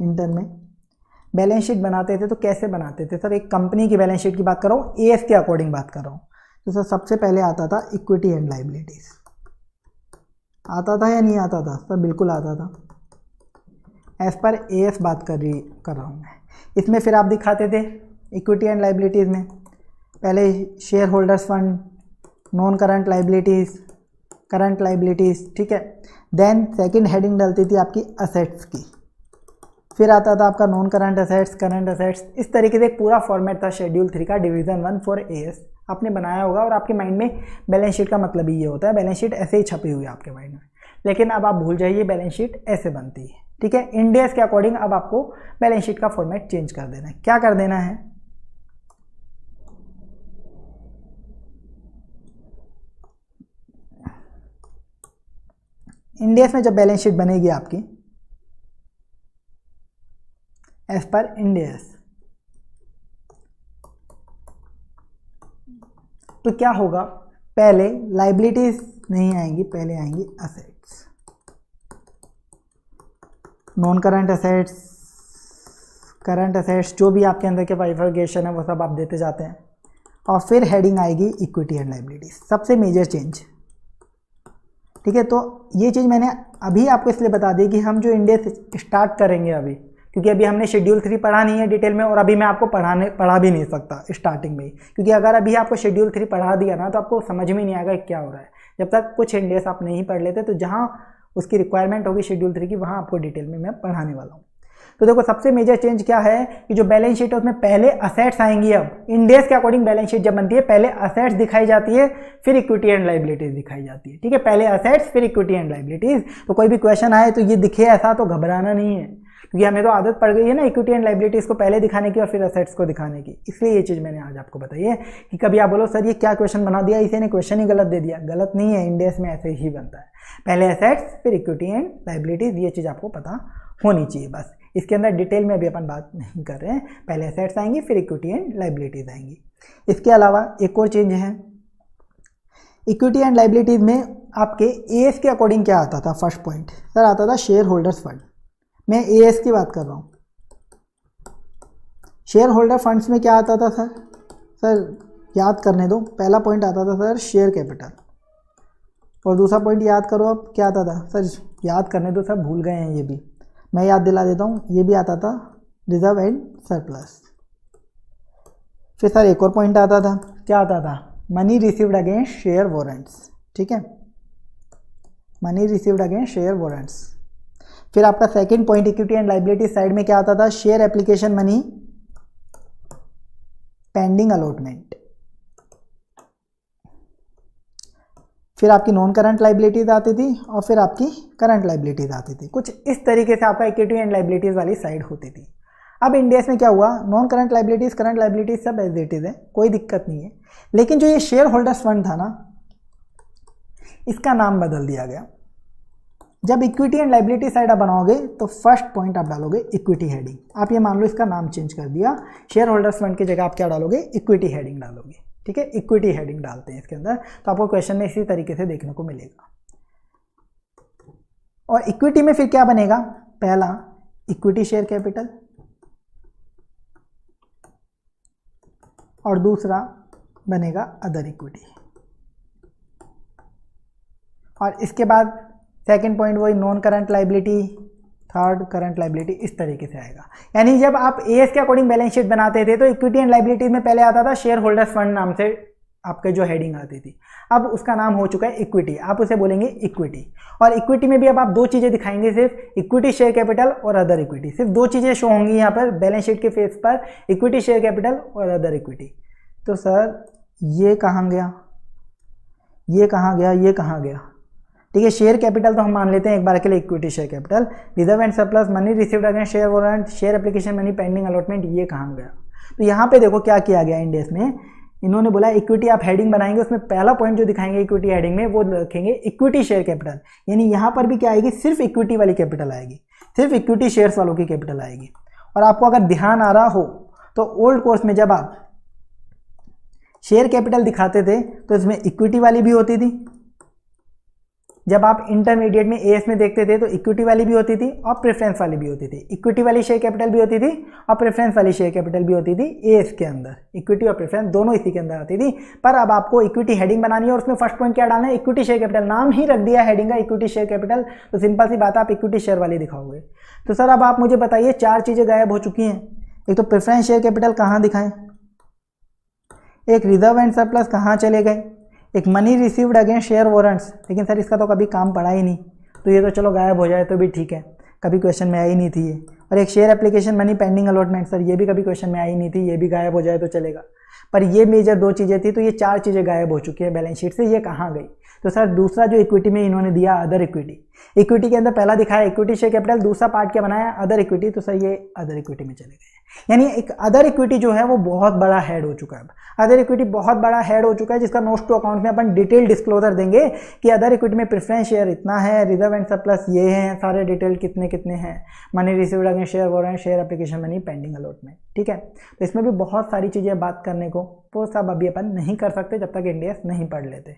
इंटर में, बैलेंस शीट बनाते थे तो कैसे बनाते थे सर, एक कंपनी की बैलेंस शीट की बात कर रहा हूँ, एएस के अकॉर्डिंग बात कर रहा हूँ। तो सर सबसे पहले आता था इक्विटी एंड लायबिलिटीज, आता था या नहीं आता था सर, बिल्कुल आता था, एज पर एएस बात कर रहा हूँ मैं। इसमें फिर आप दिखाते थे इक्विटी एंड लायबिलिटीज़ में पहले share holders fund, non current liabilities, current liabilities, ठीक है। देन सेकंड हेडिंग डलती थी आपकी असेट्स की, फिर आता था आपका non current assets, current assets, इस तरीके से एक पूरा फॉर्मेट था शेड्यूल 3 का डिवीजन 1 फॉर एएस। आपने बनाया होगा और आपके माइंड में बैलेंस शीट का मतलब ही ये होता है, बैलेंस शीट ऐसे ही छपी हुई है आपके माइंड में। लेकिन अब आप भूल जाइए, बैलेंस शीट ऐसे बनती है, ठीक है। इंड एस के अकॉर्डिंग अब आपको बैलेंस शीट का फॉर्मेट चेंज कर देना है। क्या कर देना है, इंड एस में जब बैलेंस शीट बनेगी आपकी एज पर इंड एस, तो क्या होगा, पहले लाइबिलिटीज नहीं आएंगी, पहले आएंगी assets, non current assets, current assets, जो भी आपके अंदर के बाइफर्केशन है वो सब आप देते जाते हैं। और फिर हेडिंग आएगी इक्विटी एंड लाइबिलिटीज, सबसे मेजर चेंज, ठीक है। तो ये चीज़ मैंने अभी आपको इसलिए बता दी कि हम जो इंड एस स्टार्ट करेंगे अभी, क्योंकि अभी हमने शेड्यूल 3 पढ़ा नहीं है डिटेल में, और अभी मैं आपको पढ़ा भी नहीं सकता स्टार्टिंग में ही, क्योंकि अगर अभी आपको शेड्यूल 3 पढ़ा दिया ना तो आपको समझ में नहीं आएगा क्या हो रहा है। जब तक कुछ इंड एस आप नहीं पढ़ लेते, तो जहाँ उसकी रिक्वायरमेंट होगी शेड्यूल 3 की, वहाँ आपको डिटेल में मैं पढ़ाने वाला हूँ। तो देखो सबसे मेजर चेंज क्या है कि जो बैलेंस शीट है उसमें पहले असेट्स आएंगी। अब इंड एस के अकॉर्डिंग बैलेंस शीट जब बनती है, पहले असेट्स दिखाई जाती है, फिर इक्विटी एंड लाइबिलिटीज दिखाई जाती है, ठीक है। पहले असेट्स फिर इक्विटी एंड लाइबिलिटीज। तो कोई भी क्वेश्चन आए तो ये दिखे ऐसा तो घबराना नहीं है, क्योंकि हमें तो आदत पड़ गई है ना इक्विटी एंड लाइबिलिटीज को पहले दिखाने की और फिर असेट्स को दिखाने की। इसलिए ये चीज़ मैंने आज आपको बताई है कि कभी आप बोलो सर ये क्या क्वेश्चन बना दिया, इसे ने क्वेश्चन ही गलत दे दिया। गलत नहीं है, इंड एस में ऐसे ही बनता है, पहले असेट्स फिर इक्विटी एंड लाइबिलिटीज। ये चीज़ आपको पता होनी चाहिए बस। इसके अंदर डिटेल में अभी अपन बात नहीं कर रहे हैं, पहले असेट्स आएंगी फिर इक्विटी एंड लाइबिलिटीज आएंगी। इसके अलावा एक और चेंज है, इक्विटी एंड लाइबिलिटीज में आपके एएस के अकॉर्डिंग क्या आता था। फर्स्ट पॉइंट सर आता था शेयर होल्डर्स फंड, मैं एएस की बात कर रहा हूँ। शेयर होल्डर फंड्स में क्या आता था सर याद करने दो। पहला पॉइंट आता था सर शेयर कैपिटल, और दूसरा पॉइंट याद करो अब क्या आता था सर, याद करने दो सर, भूल गए हैं ये भी, मैं याद दिला देता हूँ। ये भी आता था रिजर्व एंड सरप्लस। फिर सर एक और पॉइंट आता था, क्या आता था, money received against share warrants, ठीक है, money received against share warrants. फिर आपका second point equity and liability side में क्या आता था, share application money pending allotment. फिर आपकी नॉन करंट लाइबिलिटीज आती थी और फिर आपकी करंट लाइबिलिटीज आती थी। कुछ इस तरीके से आपका इक्विटी एंड लाइबिलिटीज वाली साइड होती थी। अब इंड एस में क्या हुआ, non current liabilities current liabilities सब एज इट इज है, कोई दिक्कत नहीं है। लेकिन जो ये शेयर होल्डर्स फंड था ना, इसका नाम बदल दिया गया। जब इक्विटी एंड लाइबिलिटी साइड आप बनाओगे तो फर्स्ट पॉइंट आप डालोगे इक्विटी हेडिंग। आप ये मान लो इसका नाम चेंज कर दिया, शेयर होल्डर्स फंड की जगह आप क्या डालोगे, इक्विटी हेडिंग डालोगे, ठीक है। इक्विटी हेडिंग डालते हैं इसके अंदर, तो आपको क्वेश्चन में इसी तरीके से देखने को मिलेगा। और इक्विटी में फिर क्या बनेगा, पहला इक्विटी शेयर कैपिटल और दूसरा बनेगा अदर इक्विटी, और इसके बाद सेकंड पॉइंट वही non current liability, third current liability, इस तरीके से आएगा। यानी जब आप एएस के अकॉर्डिंग बैलेंस शीट बनाते थे तो इक्विटी एंड लाइबिलिटी में पहले आता था शेयर होल्डर्स फंड नाम से आपके जो हेडिंग आती थी, अब उसका नाम हो चुका है इक्विटी, आप उसे बोलेंगे इक्विटी। और इक्विटी में भी अब आप दो चीजें दिखाएंगे, सिर्फ इक्विटी शेयर कैपिटल और अदर इक्विटी, सिर्फ दो चीजें शो होंगी यहाँ पर बैलेंस शीट के फेस पर, इक्विटी शेयर कैपिटल और अदर इक्विटी। तो सर ये कहाँ गया, ये कहाँ गया, ये कहाँ गया, ठीक है। शेयर कैपिटल तो हम मान लेते हैं एक बार के लिए equity share capital, reserve and surplus, money received against share warrant, share application money pending allotment, ये कहाँ गया। तो यहाँ पे देखो क्या किया गया इंड एस में, इन्होंने बोला इक्विटी आप हेडिंग बनाएंगे, उसमें पहला पॉइंट जो दिखाएंगे इक्विटी हेडिंग में वो रखेंगे इक्विटी शेयर कैपिटल। यानी यहाँ पर भी क्या आएगी, सिर्फ इक्विटी वाली कैपिटल आएगी, सिर्फ इक्विटी शेयर्स वालों की कैपिटल आएगी। और आपको अगर ध्यान आ रहा हो तो ओल्ड कोर्स में जब आप शेयर कैपिटल दिखाते थे तो इसमें इक्विटी वाली भी होती थी, जब आप इंटरमीडिएट में एएस में देखते थे तो इक्विटी वाली भी होती थी और प्रेफरेंस वाली भी होती थी। इक्विटी वाली शेयर कैपिटल भी होती थी और प्रेफरेंस वाली शेयर कैपिटल भी होती थी एएस के अंदर, इक्विटी और प्रेफरेंस दोनों इसी के अंदर आती थी। पर अब आपको इक्विटी हेडिंग बनानी है और उसमें फर्स्ट पॉइंट क्या डालना है, इक्विटी शेयर कैपिटल, नाम ही रख दिया हेडिंग का इक्विटी शेयर कैपिटल, तो सिंपल सी बात है आप इक्विटी शेयर वाली दिखाओगे। तो सर अब आप मुझे बताइए, चार चीज़ें गायब हो चुकी हैं। एक तो प्रेफरेंस शेयर कैपिटल कहाँ दिखाएं, एक रिजर्व एंड सरप्लस कहाँ चले गए, एक money received against share warrants, लेकिन सर इसका तो कभी काम पड़ा ही नहीं, तो ये तो चलो गायब हो जाए तो भी ठीक है, कभी क्वेश्चन में आई नहीं थी ये। और एक share application money pending allotment. Sir ये भी कभी क्वेश्चन में आई नहीं थी, ये भी गायब हो जाए तो चलेगा, पर ये मेजर 2 चीज़ें थी, तो ये 4 चीज़ें गायब हो चुकी है बैलेंस शीट से। ये कहाँ गई? तो सर दूसरा जो इक्विटी में इन्होंने दिया अदर इक्विटी, इक्विटी के अंदर पहला दिखाया इक्विटी शेयर कैपिटल, दूसरा पार्ट क्या बनाया अदर इक्विटी, तो सर ये अदर इक्विटी में चले गए। यानी एक अदर इक्विटी जो है वो बहुत बड़ा हेड हो चुका है। अदर इक्विटी बहुत बड़ा हेड हो चुका है, जिसका नोट्स टू अकाउंट में अपन डिटेल डिस्क्लोजर देंगे कि अदर इक्विटी में प्रेफरेंस शेयर इतना है, रिजर्व एंड सरप्लस ये हैं, सारे डिटेल कितने कितने हैं, money received against share warrant, share application money pending allotment. ठीक है, तो इसमें भी बहुत सारी चीज़ें बात करने को, वो सब अभी अपन नहीं कर सकते जब तक इंडियस नहीं पढ़ लेते।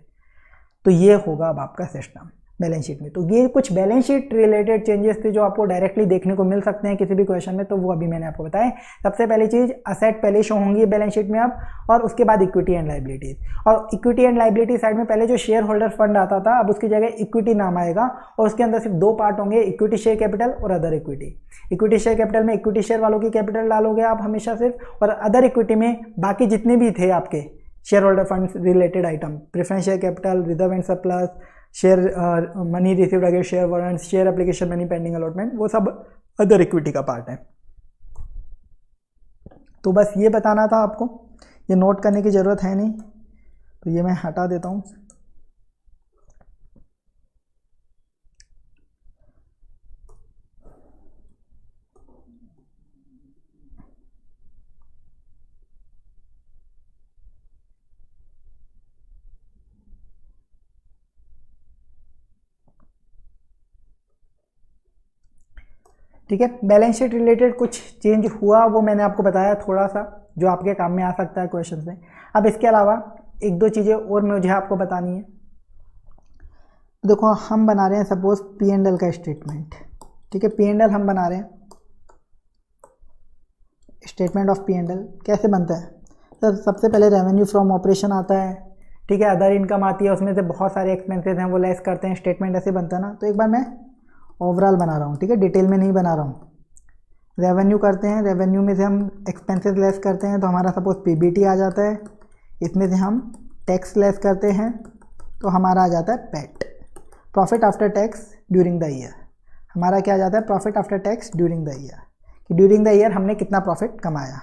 तो ये होगा अब आपका सिस्टम बैलेंस शीट में। तो ये कुछ बैलेंस शीट रिलेटेड चेंजेस थे जो आपको डायरेक्टली देखने को मिल सकते हैं किसी भी क्वेश्चन में, तो वो अभी मैंने आपको बताया। सबसे पहली चीज़ असेट पहले शो होंगी बैलेंस शीट में अब, और उसके बाद इक्विटी एंड लाइबिलिटीज। और इक्विटी एंड लाइबिलिटी साइड में पहले जो शेयर होल्डर फंड आता था, अब उसकी जगह इक्विटी नाम आएगा, और उसके अंदर सिर्फ 2 पार्ट होंगे, इक्विटी शेयर कैपिटल और other equity. Equity share capital में इक्विटी शेयर वालों की कैपिटल डालोगे आप हमेशा सिर्फ, और अदर इक्विटी में बाकी जितने भी थे आपके share holder fund related item, preference share capital, reserve and surplus, share money received against share warrants, share application money pending allotment, वो सब अदर इक्विटी का पार्ट है। तो बस ये बताना था आपको, ये नोट करने की ज़रूरत है नहीं, तो ये मैं हटा देता हूँ। ठीक है, बैलेंस शीट रिलेटेड कुछ चेंज हुआ, वो मैंने आपको बताया थोड़ा सा, जो आपके काम में आ सकता है क्वेश्चन में। अब इसके अलावा 1-2 चीज़ें और मुझे आपको बतानी है। देखो हम बना रहे हैं सपोज P&L का स्टेटमेंट। ठीक है, P&L हम बना रहे हैं, स्टेटमेंट ऑफ P&L कैसे बनता है? सर सबसे पहले रेवेन्यू फ्रॉम ऑपरेशन आता है, ठीक है, अदर इनकम आती है, उसमें से बहुत सारे एक्सपेंसेस हैं वो लेस करते हैं, स्टेटमेंट ऐसे बनता है ना। तो एक बार मैं ओवरऑल बना रहा हूँ, ठीक है, डिटेल में नहीं बना रहा हूँ। रेवेन्यू करते हैं, रेवेन्यू में से हम एक्सपेंसेस लेस करते हैं, तो हमारा सपोज PBT आ जाता है, इसमें से हम टैक्स लेस करते हैं तो हमारा आ जाता है PAT, profit after tax during the year. हमारा क्या आ जाता है? Profit after tax during the year, कि ड्यूरिंग द ईयर हमने कितना प्रॉफिट कमाया,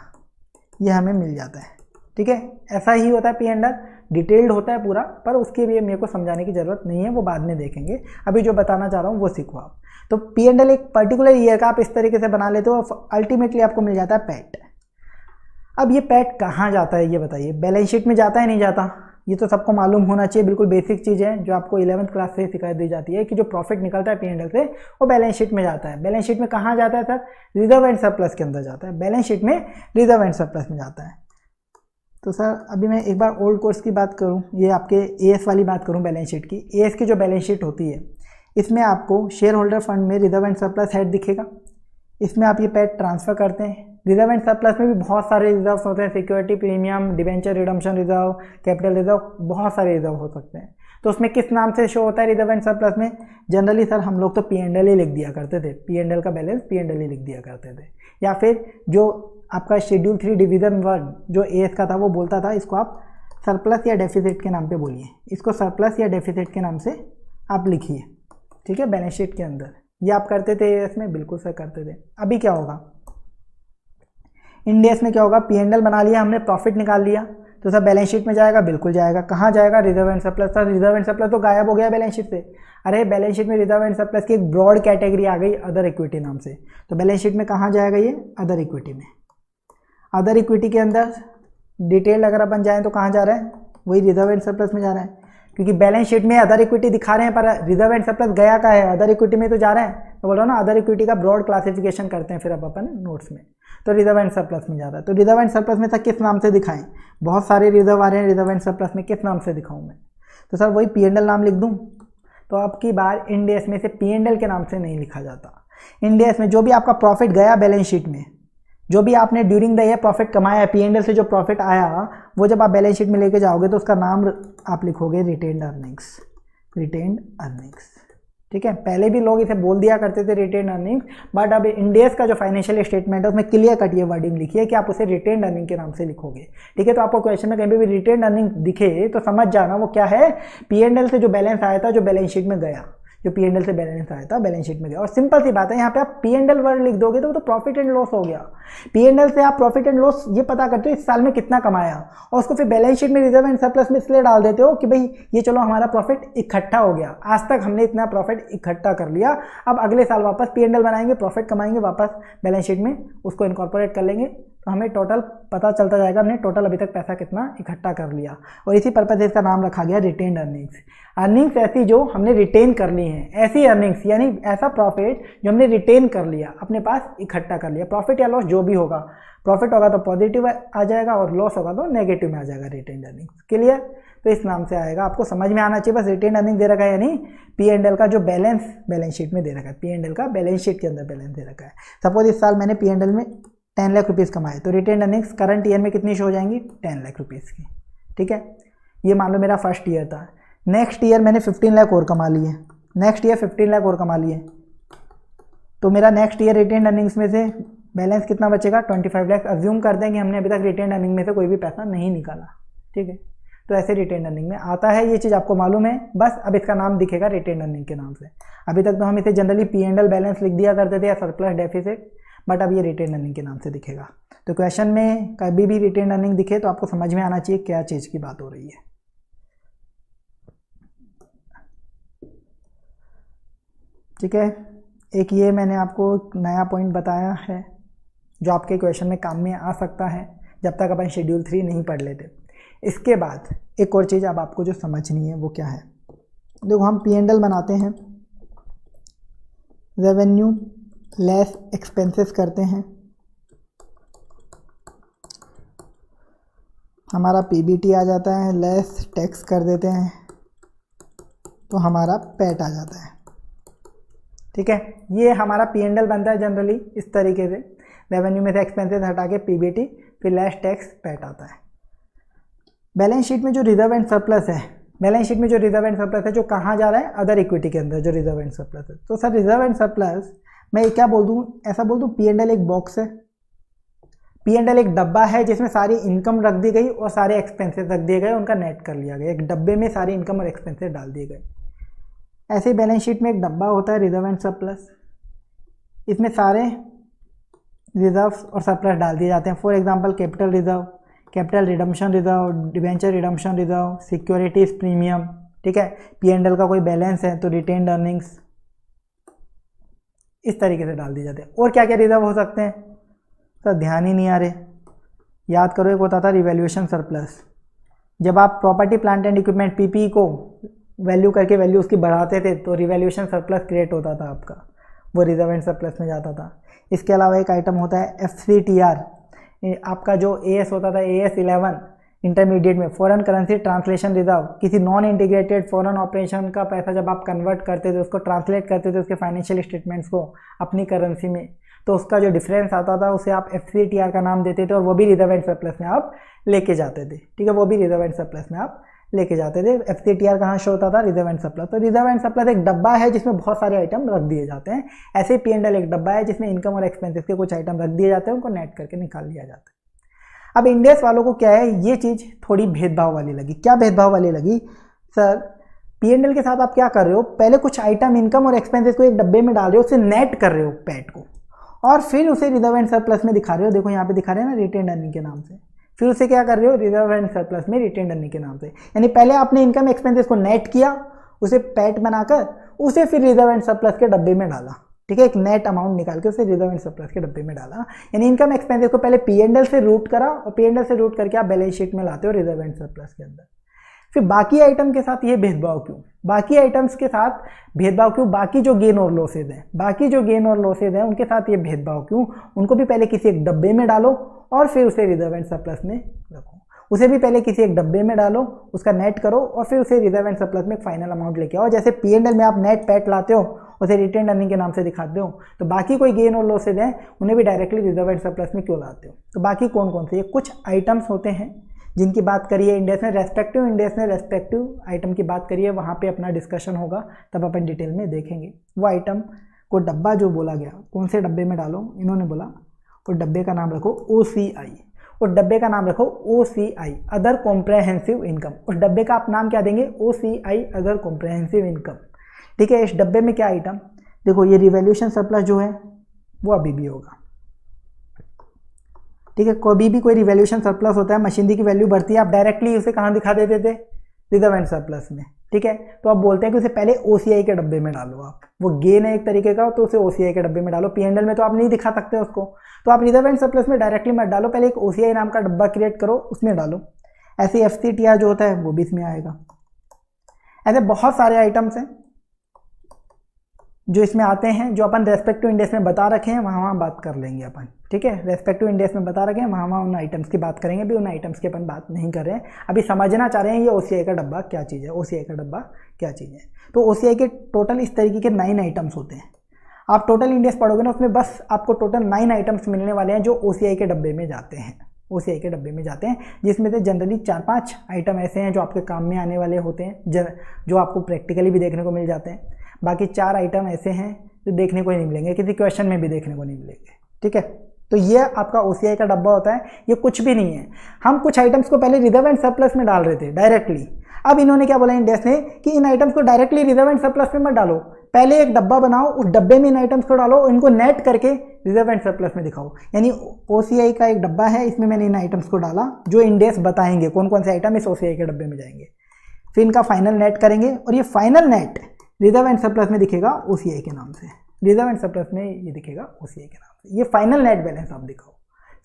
ये हमें मिल जाता है। ठीक है, ऐसा ही होता है P&L, डिटेल्ड होता है पूरा, पर उसके लिए मेरे को समझाने की ज़रूरत नहीं है, वो बाद में देखेंगे। अभी जो बताना चाह रहा हूँ वो सीखो आप। तो P&L एक पर्टिकुलर ईयर का आप इस तरीके से बना लेते हो, अल्टीमेटली आपको मिल जाता है पैट। अब ये पैट कहाँ जाता है ये बताइए? बैलेंस शीट में जाता है नहीं जाता? ये तो सबको मालूम होना चाहिए, बिल्कुल बेसिक चीज़ है जो आपको 11th क्लास से सिखा दी जाती है कि जो प्रॉफिट निकलता है P&L से वो बैलेंस शीट में जाता है। बैलेंस शीट में कहाँ जाता है सर? रिजर्व एंड सरप्लस के अंदर जाता है, बैलेंस शीट में रिजर्व एंड सरप्लस में जाता है। तो सर अभी मैं एक बार ओल्ड कोर्स की बात करूं, ये आपके AS वाली बात करूं बैलेंस शीट की। AS की जो बैलेंस शीट होती है इसमें आपको शेयर होल्डर फंड में रिजर्व एंड सरप्लस हेड दिखेगा, इसमें आप ये पैट ट्रांसफ़र करते हैं। रिजर्व एंड सरप्लस में भी बहुत सारे रिजर्व होते हैं, security premium, debenture redemption reserve, capital reserve, बहुत सारे रिजर्व हो सकते हैं। तो उसमें किस नाम से शो होता है रिजर्व एंड सरप्लस में? जनरली सर हम लोग तो P&L ही लिख दिया करते थे, P&L का बैलेंस P&L ही लिख दिया करते थे, या फिर जो आपका शेड्यूल 3 डिवीज़न 1 जो AS का था वो बोलता था इसको आप सरप्लस या डेफिसिट के नाम पे बोलिए, इसको सरप्लस या डेफिसिट के नाम से आप लिखिए। ठीक है, बैलेंस शीट के अंदर ये आप करते थे AS में, बिल्कुल सर करते थे। अभी क्या होगा इंडियस में? क्या होगा? P&L बना लिया हमने, प्रॉफिट निकाल लिया, तो सर बैलेंस शीट में जाएगा, बिल्कुल जाएगा। कहाँ जाएगा? Reserve and surplus. Sir reserve and surplus तो गायब हो गया बैलेंस शीट से। अरे बैलेंस शीट में रिजर्व एंड सरप्लस की एक ब्रॉड कैटेगरी आ गई अदर इक्विटी नाम से, तो बैलेंस शीट में कहाँ जाएगा ये? अदर इक्विटी में। अदर इक्विटी के अंदर डिटेल अगर अपन जाएँ तो कहाँ जा रहा है? वही रिजर्व एंड सरप्लस में जा रहा है, क्योंकि बैलेंस शीट में अदर इक्विटी दिखा रहे हैं पर रिजर्व एंड सरप्लस गया का है, अदर इक्विटी में तो जा रहे हैं। तो बोलो ना अदर इक्विटी का ब्रॉड क्लासिफिकेशन करते हैं फिर अब अपन नोट्स में, तो रिजर्व एंड सरप्लस में जा रहा है। तो रिजर्व एंड सरप्लस में तक किस नाम से दिखाएं? बहुत सारे रिजर्व आ रहे हैं रिजर्व एंड सरप्लस में, किस नाम से दिखाऊं मैं? तो सर वही P&L नाम लिख दूं? तो अब की बार इंडियस में से P&L के नाम से नहीं लिखा जाता। इंडियस में जो भी आपका प्रॉफिट गया बैलेंस शीट में, जो भी आपने ड्यूरिंग द ईयर प्रॉफिट कमाया है, P&L से जो प्रॉफिट आया वो जब आप बैलेंस शीट में लेके जाओगे तो उसका नाम आप लिखोगे रिटेन्ड अर्निंग्स, रिटेन्ड अर्निंग्स। ठीक है, पहले भी लोग इसे बोल दिया करते थे रिटेन्ड अर्निंग्स, बट अब इंडियस का जो फाइनेंशियल स्टेटमेंट है उसमें क्लियर कट ये वर्डिंग लिखी है कि आप उसे रिटेन्ड अर्निंग के नाम से लिखोगे। ठीक है, तो आपको क्वेश्चन में कहीं भी रिटेन्ड अर्निंग दिखे तो समझ जाना वो क्या है? P&L से जो बैलेंस आया था जो बैलेंस शीट में गया, जो पी एंड एल से बैलेंस आया था बैलेंस शीट में गया। और सिंपल सी बात है, यहाँ पे आप पी एंड एल वर्ड लिख दोगे तो वो तो प्रॉफिट एंड लॉस हो गया। पी एंड एल से आप प्रॉफिट एंड लॉस ये पता करते हो इस साल में कितना कमाया, और उसको फिर बैलेंस शीट में रिजर्व एंड सरप्लस में इसलिए डाल देते हो कि भाई ये चलो हमारा प्रॉफिट इकट्ठा हो गया, आज तक हमने इतना प्रॉफिट इकट्ठा कर लिया, अब अगले साल वापस पी एंड एल बनाएंगे, प्रॉफिट कमाएंगे, वापस बैलेंस शीट में उसको इनकॉर्पोरेट कर लेंगे, तो हमें टोटल पता चलता जाएगा हमने टोटल अभी तक पैसा कितना इकट्ठा कर लिया। और इसी पर्पज से इसका नाम रखा गया रिटेन्ड अर्निंग्स। अर्निंग्स ऐसी जो हमने रिटेन कर ली हैं, ऐसी अर्निंग्स यानी ऐसा प्रॉफिट जो हमने रिटेन कर लिया, अपने पास इकट्ठा कर लिया। प्रॉफिट या लॉस जो भी होगा, प्रॉफिट होगा तो पॉजिटिव आ जाएगा और लॉस होगा तो नेगेटिव में आ जाएगा रिटेन्ड अर्निंग्स। क्लियर? तो इस नाम से आएगा, आपको समझ में आना चाहिए। बस रिटेन्ड अर्निंग दे रखा है यानी पी एंड एल का जो बैलेंस शीट में दे रखा है, पी एंड एल का बैलेंस शीट के अंदर बैलेंस दे रखा है। सपोज इस साल मैंने पी एंड एल में 10 लाख रुपीज़ कमाए, तो रिटेन्ड अर्निंग्स करंट ईयर में कितनी शो हो जाएंगी? 10 लाख रुपीज़ की। ठीक है, ये मान लो मेरा फर्स्ट ईयर था। नेक्स्ट ईयर मैंने 15 लाख और कमा लिए, नेक्स्ट ईयर 15 लाख और कमा लिए, तो मेरा नेक्स्ट ईयर रिटेन्ड अर्निंग्स में से बैलेंस कितना बचेगा? 25 लाख। अज्यूम कर दें कि हमने अभी तक रिटेन्ड अर्निंग में से कोई भी पैसा नहीं निकाला। ठीक है, तो ऐसे रिटेन्ड अर्निंग में आता है, ये चीज़ आपको मालूम है। बस अब इसका नाम दिखेगा रिटेन्ड अर्निंग के नाम से। अभी तक तो हम इसे generally P and L balance लिख दिया करते थे या सरप्लस डेफिसिट, बट अब ये रिटेन्ड अर्निंग के नाम से दिखेगा। तो क्वेश्चन में कभी भी रिटेन्ड अर्निंग दिखे तो आपको समझ में आना चाहिए क्या चीज़ की बात हो रही है। ठीक है, एक ये मैंने आपको नया पॉइंट बताया है जो आपके क्वेश्चन में काम में आ सकता है जब तक अपन शेड्यूल 3 नहीं पढ़ लेते। इसके बाद एक और चीज़ अब आपको जो समझनी है वो क्या है, देखो हम पी एंड एल बनाते हैं, रेवेन्यू लेस एक्सपेंसेस करते हैं, हमारा पीबीटी आ जाता है, लेस टैक्स कर देते हैं तो हमारा पैट आ जाता है। ठीक है, ये हमारा पी एंड एल बनता है जनरली इस तरीके से, रेवेन्यू में से एक्सपेंसेस हटा के पीबीटी, फिर लेस टैक्स पैट आता है। बैलेंस शीट में जो रिजर्व एंड सरप्लस है, बैलेंस शीट में जो रिजर्व एंड सरप्लस है जो कहाँ जा रहा है? अदर इक्विटी के अंदर जो रिजर्व एंड सरप्लस है। तो सर रिजर्व एंड सरप्लस मैं क्या बोल दूँ, ऐसा बोल दूँ, पी एंड एल एक बॉक्स है, पी एंड एल एक डब्बा है जिसमें सारी इनकम रख दी गई और सारे एक्सपेंसेस रख दिए गए, उनका नेट कर लिया गया, एक डब्बे में सारी इनकम और एक्सपेंसेस डाल दिए गए। ऐसे ही बैलेंस शीट में एक डब्बा होता है रिजर्व एंड सरप्लस, इसमें सारे रिजर्व्स और सरप्लस डाल दिए जाते हैं। For example capital reserve, capital redemption reserve, debenture redemption reserve, securities premium. ठीक है, पी एंड एल का कोई बैलेंस है तो रिटेन्ड अर्निंग्स, इस तरीके से डाल दिए जाते हैं। और क्या क्या रिजर्व हो सकते हैं सर? ध्यान ही नहीं आ रहे, याद करो। एक होता था रिवैल्यूएशन सरप्लस, जब आप property plant and equipment PP को वैल्यू करके वैल्यू उसकी बढ़ाते थे तो रिवैल्यूएशन सरप्लस क्रिएट होता था आपका, वो रिजर्व एंड सरप्लस में जाता था। इसके अलावा एक आइटम होता है FCTR, आपका जो AS होता था, AS11 इंटरमीडिएट में, फॉरेन करेंसी ट्रांसलेशन रिजर्व, किसी नॉन इंटीग्रेटेड फॉरेन ऑपरेशन का पैसा जब आप कन्वर्ट करते थे, उसको ट्रांसलेट करते थे उसके फाइनेंशियल स्टेटमेंट्स को अपनी करेंसी में, तो उसका जो डिफरेंस आता था उसे आप FCTR का नाम देते थे और वो भी रिजर्व एंड सरप्लस में आप लेके जाते थे। ठीक है, वो भी रिजर्व एंड सरप्लस में आप लेके जाते थे। FCTR कहाँ शो होता था? Reserve and surplus. तो रिजर्व एंड सरप्लस एक डब्बा है जिसमें बहुत सारे आइटम रख दिए जाते हैं। ऐसे ही पी एंड एल एक डब्बा है जिसमें इनकम और एक्सपेंसेस के कुछ आइटम रख दिए जाते हैं, उनको नेट करके निकाल लिया जाता है। अब इंडेक्स वालों को क्या है, ये चीज़ थोड़ी भेदभाव वाली लगी। क्या भेदभाव वाली लगी सर? पी एंड एल के साथ आप क्या कर रहे हो, पहले कुछ आइटम इनकम और एक्सपेंसेस को एक डब्बे में डाल रहे हो, उसे नेट कर रहे हो पैट को, और फिर उसे रिजर्व एंड सरप्लस में दिखा रहे हो। देखो यहाँ पे दिखा रहे हैं ना, रिटेन्ड अर्निंग के नाम से, फिर उसे क्या कर रहे हो? रिजर्व एंड सरप्लस में रिटेन्ड अर्निंग के नाम से। यानी पहले आपने इनकम एक्सपेंसेस को नेट किया, उसे पैट बनाकर उसे फिर रिजर्व एंड सरप्लस के डब्बे में डाला। ठीक है, एक नेट अमाउंट निकाल के उसे रिजर्व एंड सरप्लस के डब्बे में डाला। यानी इनकम एक्सपेंसेस को पहले पी एंड एल से रूट करा और पी एंड एल से रूट करके आप बैलेंस शीट में लाते हो रिजर्व एंड सरप्लस के अंदर। फिर बाकी आइटम के साथ ये भेदभाव क्यों? बाकी आइटम्स के साथ भेदभाव क्यों? बाकी जो गेन और लॉसेज हैं, बाकी जो गेन और लॉसेज हैं उनके साथ ये भेदभाव क्यों? उनको भी पहले किसी एक डब्बे में डालो और फिर उसे रिजर्व एंड सरप्लस में रखो। उसे भी पहले किसी एक डब्बे में डालो, उसका नेट करो और फिर उसे रिजर्व एंड सरप्लस में एक फाइनल अमाउंट लेके आओ। जैसे पी एंड एल में आप नेट पैट लाते हो, उसे रिटेन्ड अर्निंग के नाम से दिखाते हो, तो बाकी कोई गेन और लॉसेज हैं उन्हें भी डायरेक्टली रिजर्व एंड सरप्लस में क्यों लाते हो? तो बाकी कौन कौन से? ये कुछ आइटम्स होते हैं जिनकी बात करिए इंडेक्स ने, रेस्पेक्टिव आइटम की बात करिए, वहाँ पे अपना डिस्कशन होगा, तब अपन डिटेल में देखेंगे। वो आइटम को डब्बा जो बोला गया, कौन से डब्बे में डालो, इन्होंने बोला, और डब्बे का नाम रखो OCI, और डब्बे का नाम रखो OCI, अदर कॉम्प्रहेंसिव इनकम। उस डब्बे का आप नाम क्या देंगे? OCI, other comprehensive income. ठीक है। इस डब्बे में क्या आइटम, देखो ये रिवॉल्यूशन सरप्लस जो है वो अभी भी होगा, ठीक है। कभी भी कोई रिवॉल्यूशन सरप्लस होता है, मशीनरी की वैल्यू बढ़ती है, आप डायरेक्टली उसे कहाँ दिखा देते थे, रिजर्व एंड सरप्लस में, ठीक है। तो आप बोलते हैं कि उसे पहले ओसीआई के डब्बे में डालो, आप वो गेन है एक तरीके का, तो उसे ओसीआई के डब्बे में डालो। पीएनएल में तो आप नहीं दिखा सकते उसको, तो आप रिजर्व एंड सरप्लस में डायरेक्टली मत डालो, पहले एक ओसीआई नाम का डब्बा क्रिएट करो, उसमें डालो। ऐसे एफसीटीआर जो होता है वो भी इसमें आएगा। ऐसे बहुत सारे आइटम्स हैं जो इसमें आते हैं, जो अपन रेस्पेक्टिव इंडेक्स में बता रखे हैं, वहाँ बात कर लेंगे अपन, ठीक है। रेस्पेक्टिव इंडेक्स में बता रखे हैं, वहाँ उन आइटम्स की बात करेंगे। अभी उन आइटम्स की अपन बात नहीं कर रहे हैं, अभी समझना चाह रहे हैं ये ओसीआई का डब्बा क्या चीज़ है, ओसीआई का डब्बा क्या चीज़ है। तो ओसीआई के टोटल इस तरीके के 9 आइटम्स होते हैं। आप टोटल इंडेक्स पढ़ोगे ना, उसमें बस आपको टोटल 9 आइटम्स मिलने वाले हैं जो ओसीआई के डब्बे में जाते हैं, ओसीआई के डब्बे में जाते हैं, जिसमें से जनरली 4-5 आइटम ऐसे हैं जो आपके काम में आने वाले होते हैं, जो आपको प्रैक्टिकली भी देखने को मिल जाते हैं। बाकी 4 आइटम ऐसे हैं जो देखने को ही नहीं मिलेंगे, किसी क्वेश्चन में भी देखने को नहीं मिलेंगे, ठीक है। तो ये आपका ओसीआई का डब्बा होता है, ये कुछ भी नहीं है। हम कुछ आइटम्स को पहले रिजर्व एंड सरप्लस में डाल रहे थे डायरेक्टली, अब इन्होंने क्या बोला इंडेक्स ने कि इन आइटम्स को डायरेक्टली रिजर्व एंड सरप्लस में मत डालो, पहले एक डब्बा बनाओ, उस डब्बे में इन आइटम्स को डालो, इनको नेट करके रिजर्व एंड सरप्लस में दिखाओ। यानी ओसीआई का एक डब्बा है, इसमें मैंने इन आइटम्स को डाला जो इंडेक्स बताएंगे कौन कौन से आइटम इस ओसीआई के डब्बे में जाएंगे, फिर इनका फाइनल नेट करेंगे, और ये final net reserve and surplus में दिखेगा ओसीआई के नाम से, रिजर्व एंड सरप्लस में ये दिखेगा ओसीआई के नाम से। ये फाइनल नेट बैलेंस आप दिखाओ।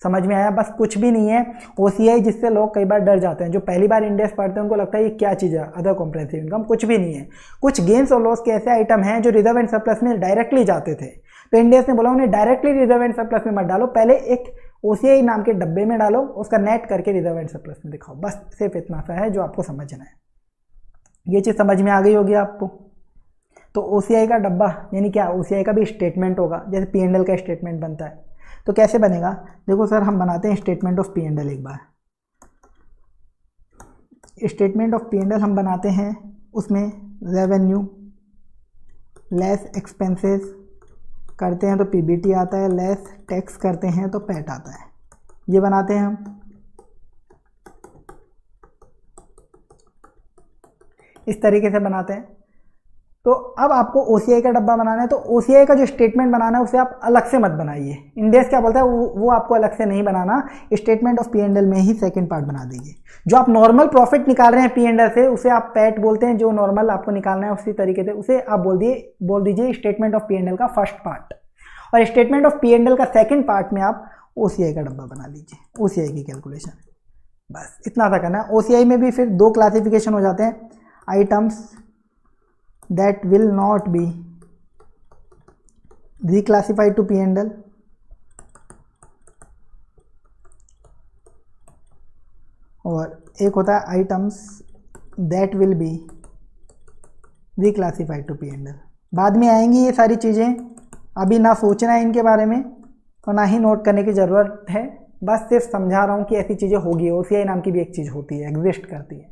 समझ में आया? बस कुछ भी नहीं है। ओसीआई जिससे लोग कई बार डर जाते हैं, जो पहली बार इंडेक्स पढ़ते हैं उनको लगता है ये क्या चीज़ है, अदर कॉम्प्रिहेंसिव इनकम, कुछ भी नहीं है। कुछ गेन्स और लॉस के ऐसे आइटम हैं जो रिजर्व एंड सरप्लस में डायरेक्टली जाते थे, तो इंडेक्स ने बोला उन्हें डायरेक्टली रिजर्व एंड सरप्लस में मत डालो, पहले एक ओसीआई नाम के डब्बे में डालो, उसका नेट करके रिजर्व एंड सरप्लस में दिखाओ। बस सिर्फ इतना सा है जो आपको समझना है। ये चीज़ समझ में आ गई होगी आपको। तो ओसीआई का डब्बा यानी क्या, ओसीआई का भी स्टेटमेंट होगा, जैसे पीएनएल का स्टेटमेंट बनता है। तो कैसे बनेगा, देखो सर हम बनाते हैं स्टेटमेंट ऑफ पीएनएल एक बार। स्टेटमेंट ऑफ पीएनएल हम बनाते हैं, उसमें रेवेन्यू लेस एक्सपेंसेस करते हैं तो पीबीटी आता है, लेस टैक्स करते हैं तो पैट आता है। ये बनाते हैं हम, इस तरीके से बनाते हैं। तो अब आपको ओसीआई का डब्बा बनाना है, तो ओसीआई का जो स्टेटमेंट बनाना है उसे आप अलग से मत बनाइए। इंडेक्स क्या बोलता है वो आपको अलग से नहीं बनाना, स्टेटमेंट ऑफ पीएनएल में ही सेकंड पार्ट बना दीजिए। जो आप नॉर्मल प्रॉफिट निकाल रहे हैं पीएनएल से, उसे आप पैट बोलते हैं, जो नॉर्मल आपको निकालना है उसी तरीके से उसे आप बोल दीजिए स्टेटमेंट ऑफ पीएनएल का फर्स्ट पार्ट, और स्टेटमेंट ऑफ पीएनएल का सेकेंड पार्ट में आप ओसीआई का डब्बा बना लीजिए, ओसीआई की कैलकुलेशन। बस इतना सा करना है। ओसीआई में भी फिर 2 क्लासिफिकेशन हो जाते हैं, items that will not be reclassified to P&L और एक होता है items that will be reclassified to P&L। बाद में आएंगी ये सारी चीज़ें, अभी ना सोचना है इनके बारे में और ना ही नोट करने की ज़रूरत है, बस सिर्फ समझा रहा हूँ कि ऐसी चीज़ें होगी। ओसीआई नाम की भी एक चीज़ होती है, एग्जिस्ट करती है।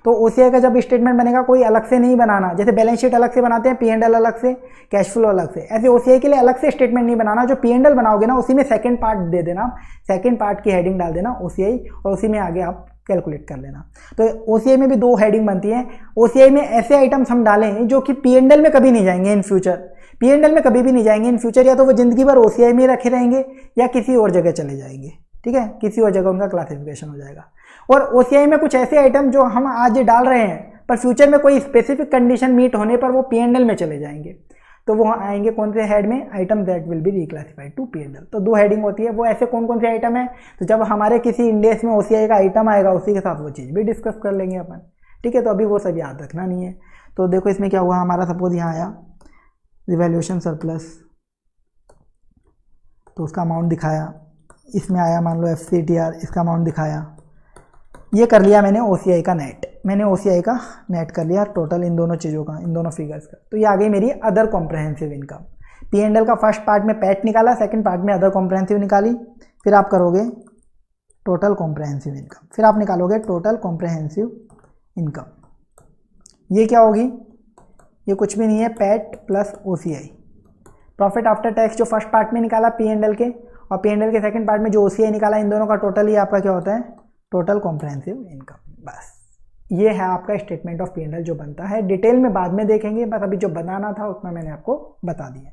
तो ओसीआई का जब स्टेटमेंट बनेगा कोई अलग से नहीं बनाना, जैसे बैलेंस शीट अलग से बनाते हैं, पीएनएल अलग से, कैश फ्लो अलग से, ऐसे ओसीआई के लिए अलग से स्टेटमेंट नहीं बनाना। जो पीएनएल बनाओगे ना उसी में सेकंड पार्ट दे देना, सेकंड पार्ट की हेडिंग डाल देना ओसीआई, और उसी में आगे आप कैलकुलेट कर लेना। तो ओसीआई में भी 2 हेडिंग बनती है। ओसीआई में ऐसे आइटम्स हम डालें जो कि पीएनएल में कभी नहीं जाएंगे इन फ्यूचर, पीएनएल में कभी भी नहीं जाएंगे इन फ्यूचर, या तो वो जिंदगी भर ओसीआई में रखे रहेंगे या किसी और जगह चले जाएंगे, ठीक है, किसी और जगह उनका क्लासिफिकेशन हो जाएगा। और ओसीआई में कुछ ऐसे आइटम जो हम आज डाल रहे हैं पर फ्यूचर में कोई स्पेसिफिक कंडीशन मीट होने पर वो पीएनएल में चले जाएंगे, तो वो आएंगे कौन से हेड में, item that will be reclassified to PNL. तो 2 हेडिंग होती है। वो ऐसे कौन कौन से आइटम है, तो जब हमारे किसी इंडेक्स में ओसीआई का आइटम आएगा उसी के साथ वो चीज़ भी डिस्कस कर लेंगे अपन, ठीक है। तो अभी वो सब याद रखना नहीं है। तो देखो इसमें क्या हुआ हमारा, सपोज यहाँ आया रिवैल्यूएशन सरप्लस, तो उसका अमाउंट दिखाया, इसमें आया मान लो एफसीटीआर, इसका अमाउंट दिखाया, ये कर लिया मैंने ओसीआई का नेट, मैंने ओसीआई का नेट कर लिया टोटल इन दोनों चीज़ों का, इन दोनों फिगर्स का। तो ये आ गई मेरी अदर कॉम्प्रहेंसिव इनकम। पीएनएल का फर्स्ट पार्ट में पैट निकाला, सेकंड पार्ट में अदर कॉम्प्रहेंसिव निकाली, फिर आप करोगे टोटल कॉम्प्रहेंसिव इनकम, फिर आप निकालोगे टोटल कॉम्प्रहेंसिव इनकम। ये क्या होगी, ये कुछ भी नहीं है, PAT plus OCI, profit after tax जो फर्स्ट पार्ट में निकाला पीएनएल के, और पीएनएल के सेकंड पार्ट में जो ओसीआई निकाला, इन दोनों का टोटल ही आपका क्या होता है, टोटल कॉम्प्रहेंसिव इनकम। बस ये है आपका स्टेटमेंट ऑफ P&L जो बनता है। डिटेल में बाद में देखेंगे, बस अभी जो बनाना था उतना मैंने आपको बता दिया।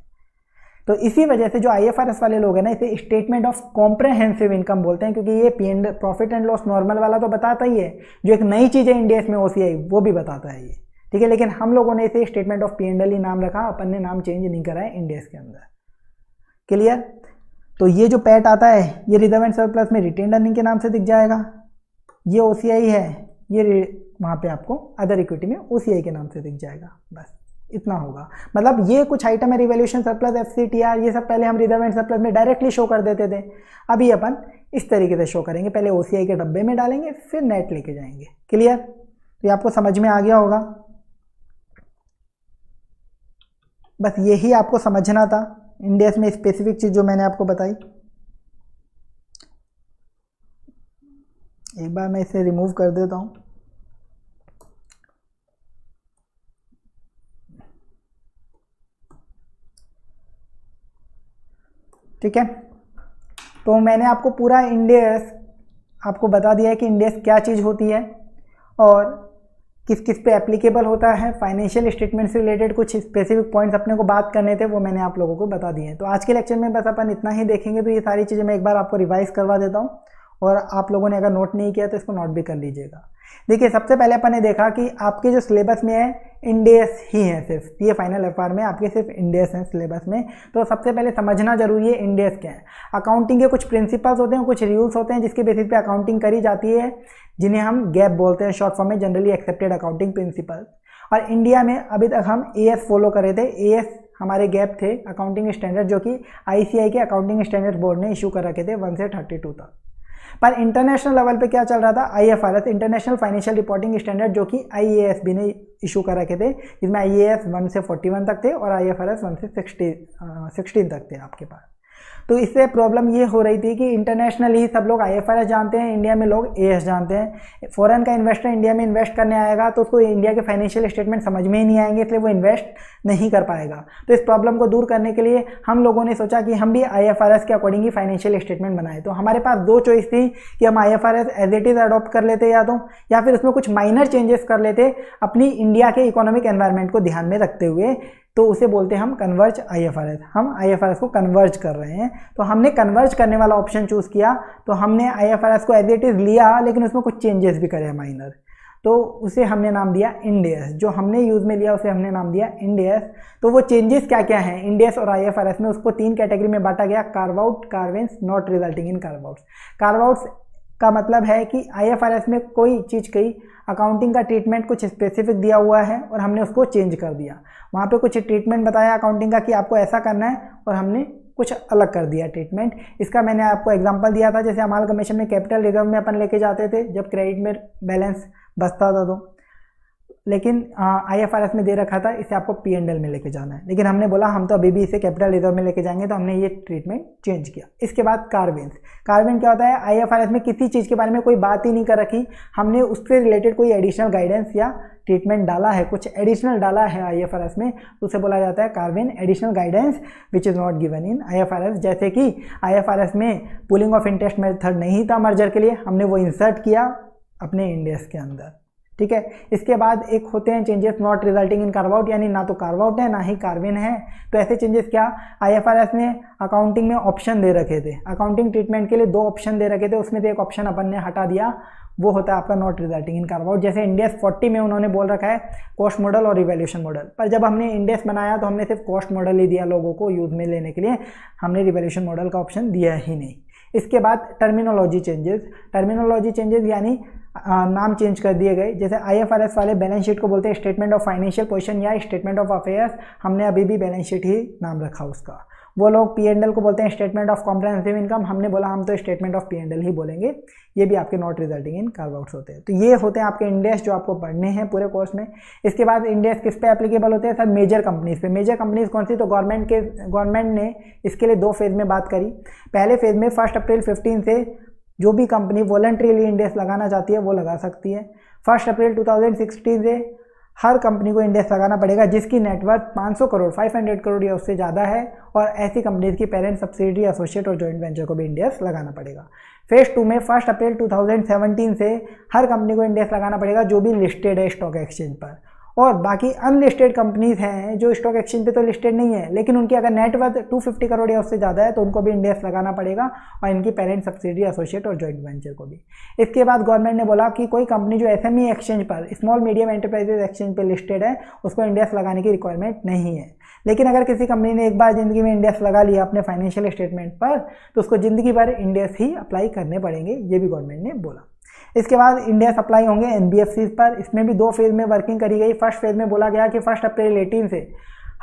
तो इसी वजह से जो IFRS वाले लोग हैं ना, इसे स्टेटमेंट ऑफ कॉम्प्रहेंसिव इनकम बोलते हैं, क्योंकि ये प्रॉफिट एंड लॉस नॉर्मल वाला तो बताता ही है, जो एक नई चीज़ है इंडिया में OCI वो भी बताता है ये, ठीक है। लेकिन हम लोगों ने इसे स्टेटमेंट ऑफ P&L ही नाम रखा, अपन ने नाम चेंज नहीं करा है इंडिया के अंदर। क्लियर? तो ये जो पैट आता है ये रिजर्व एंड सरप्लस में रिटेन्ड अर्निंग के नाम से दिख जाएगा। ये OCI है, ये वहाँ पे आपको अदर इक्विटी में OCI के नाम से दिख जाएगा। बस इतना होगा। मतलब ये कुछ आइटम है, रिवैल्यूएशन सरप्लस, FCTR, ये सब पहले हम रिजर्व एंड सरप्लस में डायरेक्टली शो कर देते थे। अभी अपन इस तरीके से शो करेंगे, पहले OCI के डब्बे में डालेंगे, फिर नेट लेके जाएंगे। क्लियर? तो ये आपको समझ में आ गया होगा। बस यही आपको समझना था इंडिया में स्पेसिफिक चीज़ जो मैंने आपको बताई। एक बार मैं इसे रिमूव कर देता हूँ। ठीक है, तो मैंने आपको पूरा इंडेस आपको बता दिया है कि इंडेस क्या चीज़ होती है और किस किस पे एप्लीकेबल होता है। फाइनेंशियल स्टेटमेंट से रिलेटेड कुछ स्पेसिफिक पॉइंट्स अपने को बात करने थे, वो मैंने आप लोगों को बता दिए हैं। तो आज के लेक्चर में बस अपन इतना ही देखेंगे। तो ये सारी चीज़ें मैं एक बार आपको रिवाइज करवा देता हूँ, और आप लोगों ने अगर नोट नहीं किया तो इसको नोट भी कर लीजिएगा। देखिए, सबसे पहले अपन ने देखा कि आपके जो सिलेबस में है इंडेस ही है, सिर्फ ये फाइनल FR में आपके सिर्फ इंडेस हैं सिलेबस में। तो सबसे पहले समझना जरूरी है इंडेस क्या है। अकाउंटिंग के कुछ प्रिंसिपल्स होते हैं, कुछ रूल्स होते हैं जिसके बेसिस पे अकाउंटिंग करी जाती है, जिन्हें हम गैप बोलते हैं शॉर्ट फॉर्म में, जनरली एक्सेप्टेड अकाउंटिंग प्रिंसिपल्स। और इंडिया में अभी तक हम AS फॉलो करे थे। AS हमारे गैप थे अकाउंटिंग स्टैंडर्ड, जो कि ICAI के अकाउंटिंग स्टैंडर्ड बोर्ड ने इशू कर रखे थे 1 से 32 तक। पर इंटरनेशनल लेवल पे क्या चल रहा था, IFRS international financial reporting standard, जो कि IASB ने इशू कर रखे थे, जिसमें IAS 1 से 41 तक थे और IFRS 1 से 16 तक थे आपके पास। तो इससे प्रॉब्लम ये हो रही थी कि इंटरनेशनल ही सब लोग IFRS जानते हैं, इंडिया में लोग AS जानते हैं। फॉरेन का इन्वेस्टर इंडिया में इन्वेस्ट करने आएगा तो उसको इंडिया के फाइनेंशियल स्टेटमेंट समझ में ही नहीं आएंगे, इसलिए वो इन्वेस्ट नहीं कर पाएगा। तो इस प्रॉब्लम को दूर करने के लिए हम लोगों ने सोचा कि हम भी IFRS के अकॉर्डिंग ही फाइनेंशियल स्टेटमेंट बनाए। तो हमारे पास दो चॉइस थी कि हम IFRS as it is adopt कर लेते या फिर उसमें कुछ माइनर चेंजेस कर लेते अपनी इंडिया के इकोनॉमिक एनवायरनमेंट को ध्यान में रखते हुए। तो उसे बोलते हैं हम कन्वर्ज IFRS। हम IFRS को कन्वर्ज कर रहे हैं, तो हमने कन्वर्ज करने वाला ऑप्शन चूज़ किया। तो हमने IFRS को एज इट इज़ लिया, लेकिन उसमें कुछ चेंजेस भी करे माइनर, तो उसे हमने नाम दिया इंडेस। जो हमने यूज़ में लिया उसे हमने नाम दिया इंडेस। तो वो चेंजेस क्या क्या हैं इंडेस और IFRS में, उसको 3 कैटेगरी में बांटा गया, carve out, carve ins, not resulting in carve outs. Carve outs का मतलब है कि IFRS में कोई चीज़ की अकाउंटिंग का ट्रीटमेंट कुछ स्पेसिफिक दिया हुआ है और हमने उसको चेंज कर दिया। वहाँ पे कुछ ट्रीटमेंट बताया अकाउंटिंग का कि आपको ऐसा करना है, और हमने कुछ अलग कर दिया ट्रीटमेंट। इसका मैंने आपको एग्जांपल दिया था, जैसे अमालगमेशन में कैपिटल रिजर्व में अपन लेके जाते थे जब क्रेडिट में बैलेंस बचता था, तो लेकिन IFRS में दे रखा था इसे आपको P&L में लेके जाना है, लेकिन हमने बोला हम तो अभी भी इसे कैपिटल रिजर्व में लेके जाएंगे, तो हमने ये ट्रीटमेंट चेंज किया। इसके बाद कार्वेंस। कार्वेंस क्या होता है, IFRS में किसी चीज़ के बारे में कोई बात ही नहीं कर रखी, हमने उससे रिलेटेड कोई एडिशनल गाइडेंस या ट्रीटमेंट डाला है, कुछ एडिशनल डाला है IFRS में, तो उसे बोला जाता है carve in, additional guidance which is not given in IFRS। जैसे कि IFRS में पुलिंग ऑफ इंटरेस्ट मेथड नहीं था मर्जर के लिए, हमने वो इंसर्ट किया अपने इंडेस के अंदर। ठीक है, इसके बाद एक होते हैं changes not resulting in carve out, यानी ना तो कार्व आउट है ना ही कार्वेन है। तो ऐसे चेंजेस क्या, IFRS ने अकाउंटिंग में ऑप्शन दे रखे थे, अकाउंटिंग ट्रीटमेंट के लिए 2 ऑप्शन दे रखे थे, उसमें से एक ऑप्शन अपन ने हटा दिया, वो होता है आपका not resulting in carve out. जैसे इंडेस 40 में उन्होंने बोल रखा है कॉस्ट मॉडल और रिवैल्यूएशन मॉडल, पर जब हमने इंडेस बनाया तो हमने सिर्फ कॉस्ट मॉडल ही दिया लोगों को यूज में लेने के लिए, हमने रिवैल्यूएशन मॉडल का ऑप्शन दिया ही नहीं। इसके बाद टर्मिनोलॉजी चेंजेस। टर्मिनोलॉजी चेंजेस यानी नाम चेंज कर दिए गए। जैसे IFRS वाले बैलेंस शीट को बोलते हैं स्टेटमेंट ऑफ फाइनेंशियल पोजीशन या स्टेटमेंट ऑफ अफेयर्स, हमने अभी भी बैलेंस शीट ही नाम रखा उसका। वो लोग P&L को बोलते हैं स्टेटमेंट ऑफ कॉम्प्रिहेंसिव इनकम, हमने बोला हम तो स्टेटमेंट ऑफ P&L ही बोलेंगे। ये भी आपके not resulting in carve outs होते हैं। तो ये होते हैं आपके इंडेस जो आपको पढ़ने हैं पूरे कोर्स में। इसके बाद इंडेस किस पे एप्लीकेबल होते हैं सर, मेजर कंपनीज पे। मेजर कंपनीज कौन सी, तो गवर्नमेंट ने इसके लिए 2 फेज में बात करी। पहले फेज में 1 अप्रैल 15 से जो भी कंपनी वॉलंटरीली इंडेस लगाना चाहती है वो लगा सकती है। 1 अप्रैल 2016 से हर कंपनी को इंडेक्स लगाना पड़ेगा जिसकी नेटवर्थ 500 करोड़ 500 करोड़ या उससे ज़्यादा है, और ऐसी कंपनीज की पेरेंट, सब्सिडियरी, एसोसिएट और जॉइंट वेंचर को भी इंडेक्स लगाना पड़ेगा। फेज 2 में 1 अप्रैल 2017 से हर कंपनी को इंडेक्स लगाना पड़ेगा जो भी लिस्टेड है स्टॉक एक्सचेंज पर। और बाकी अनलिस्टेड कंपनीज हैं जो स्टॉक एक्सचेंज पे तो लिस्टेड नहीं है, लेकिन उनकी अगर नेटवर्थ 250 करोड़ या उससे ज़्यादा है तो उनको भी इंडेक्स लगाना पड़ेगा, और इनकी पेरेंट, सब्सिडियरी, एसोसिएट और जॉइंट वेंचर को भी। इसके बाद गवर्नमेंट ने बोला कि कोई कंपनी जो एसएमई एक्सचेंज पर, स्मॉल मीडियम एंटरप्राइजेज एक्सचेंज पे लिस्टेड है, उसको इंडेक्स लगाने की रिक्वायरमेंट नहीं है। लेकिन अगर किसी कंपनी ने एक बार ज़िंदगी में इंडेक्स लगा लिया अपने फाइनेंशियल स्टेटमेंट पर, तो उसको ज़िंदगी भर इंडेक्स ही अप्लाई करने पड़ेंगे, ये भी गवर्नमेंट ने बोला। इसके बाद इंडेक्स अप्लाई होंगे एनबीएफसीज पर। इसमें भी 2 फेज में वर्किंग करी गई। फर्स्ट फेज में बोला गया कि 1 अप्रैल 18 से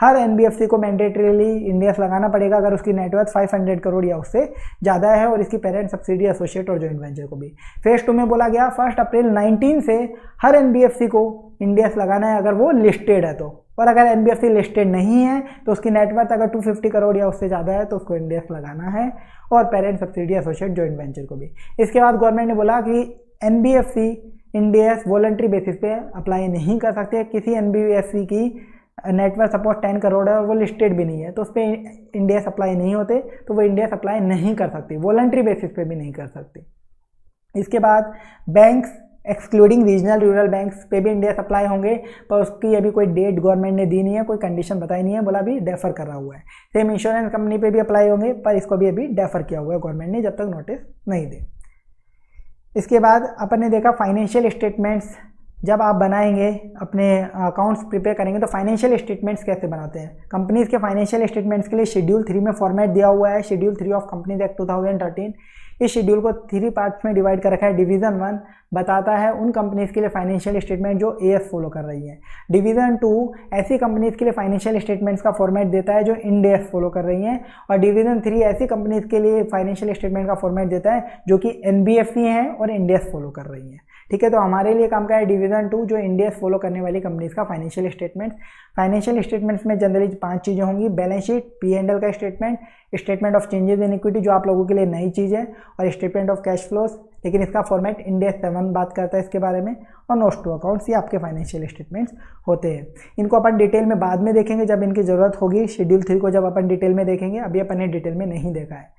हर एनबीएफसी को मैंडेटरीली इंडेक्स लगाना पड़ेगा अगर उसकी नेटवर्थ 500 करोड़ या उससे ज़्यादा है, और इसकी पेरेंट, सब्सिडियरी, एसोसिएट और जॉइंट वेंचर को भी। फेज 2 में बोला गया 1 अप्रैल 19 से हर एनबीएफसी को इंडेक्स लगाना है अगर वो लिस्टेड है तो, और अगर एनबीएफसी लिस्टेड नहीं है तो उसकी नेटवर्थ अगर 250 करोड़ या उससे ज़्यादा है तो उसको इंडेक्स लगाना है, और parent, subsidiary, associate, joint venture को भी। इसके बाद गवर्नमेंट ने बोला कि एनबीएफसी इंडेक्स वॉलंटरी बेसिस पे अप्लाई नहीं कर सकते। किसी एनबीएफसी की नेटवर्थ सपोज 10 करोड़ है और वो लिस्टेड भी नहीं है तो उस पर इंडेक्स अप्लाई नहीं होते, तो वो इंडेक्स अप्लाई नहीं कर सकती, वॉलंटरी बेसिस पे भी नहीं कर सकती। इसके बाद banks excluding regional rural banks पे भी इंडेक्स अप्लाई होंगे, पर उसकी अभी कोई डेट गवर्नमेंट ने दी नहीं है, कोई कंडीशन बताई नहीं है, बोला अभी डेफर कर रहा हुआ है। सेम इंश्योरेंस कंपनी पे भी अप्लाई होंगे, पर इसको भी अभी डेफर किया हुआ है गवर्नमेंट ने, जब तक नोटिस नहीं दे। इसके बाद अपन ने देखा फाइनेंशियल स्टेटमेंट्स जब आप बनाएंगे, अपने अकाउंट्स प्रिपेयर करेंगे तो फाइनेंशियल स्टेटमेंट्स कैसे बनाते हैं। कंपनीज के फाइनेंशियल स्टेटमेंट्स के लिए शेड्यूल 3 में फॉर्मेट दिया हुआ है, शेड्यूल 3 ऑफ कंपनीज एक्ट 2013। इस शेड्यूल को 3 पार्ट्स में डिवाइड कर रखा है। डिवीजन 1 बताता है उन कंपनीज के लिए फाइनेंशियल स्टेटमेंट जो एएस फॉलो कर रही हैं। डिवीजन 2 ऐसी कंपनीज के लिए फाइनेंशियल स्टेटमेंट्स का फॉर्मेट देता है जो इंड एएस फॉलो कर रही हैं, और डिवीजन 3 ऐसी कंपनीज के लिए फाइनेंशियल स्टेटमेंट का फॉर्मेट देता है जो कि एनबीएफसी हैं और इंड एएस फॉलो कर रही हैं। ठीक है, तो हमारे लिए काम का है डिवीजन 2 जो इंड एएस फॉलो करने वाली कंपनीज का फाइनेंशियल स्टेटमेंट। फाइनेंशियल स्टेटमेंट्स में जनरली 5 चीज़ें होंगी, बैलेंस शीट, पी&एल का statement, statement of changes in equity जो आप लोगों के लिए नई चीज़ है, और स्टेटमेंट ऑफ कैश फ्लोज, लेकिन इसका फॉर्मेट इंड एएस 7 बात करता है इसके बारे में, और नोट्स टू अकाउंट्स, ये आपके फाइनेंशियल स्टेटमेंट्स होते हैं। इनको अपन डिटेल में बाद में देखेंगे जब इनकी ज़रूरत होगी, शेड्यूल 3 को जब अपन डिटेल में देखेंगे, अभी अपन ने डिटेल में नहीं देखा है।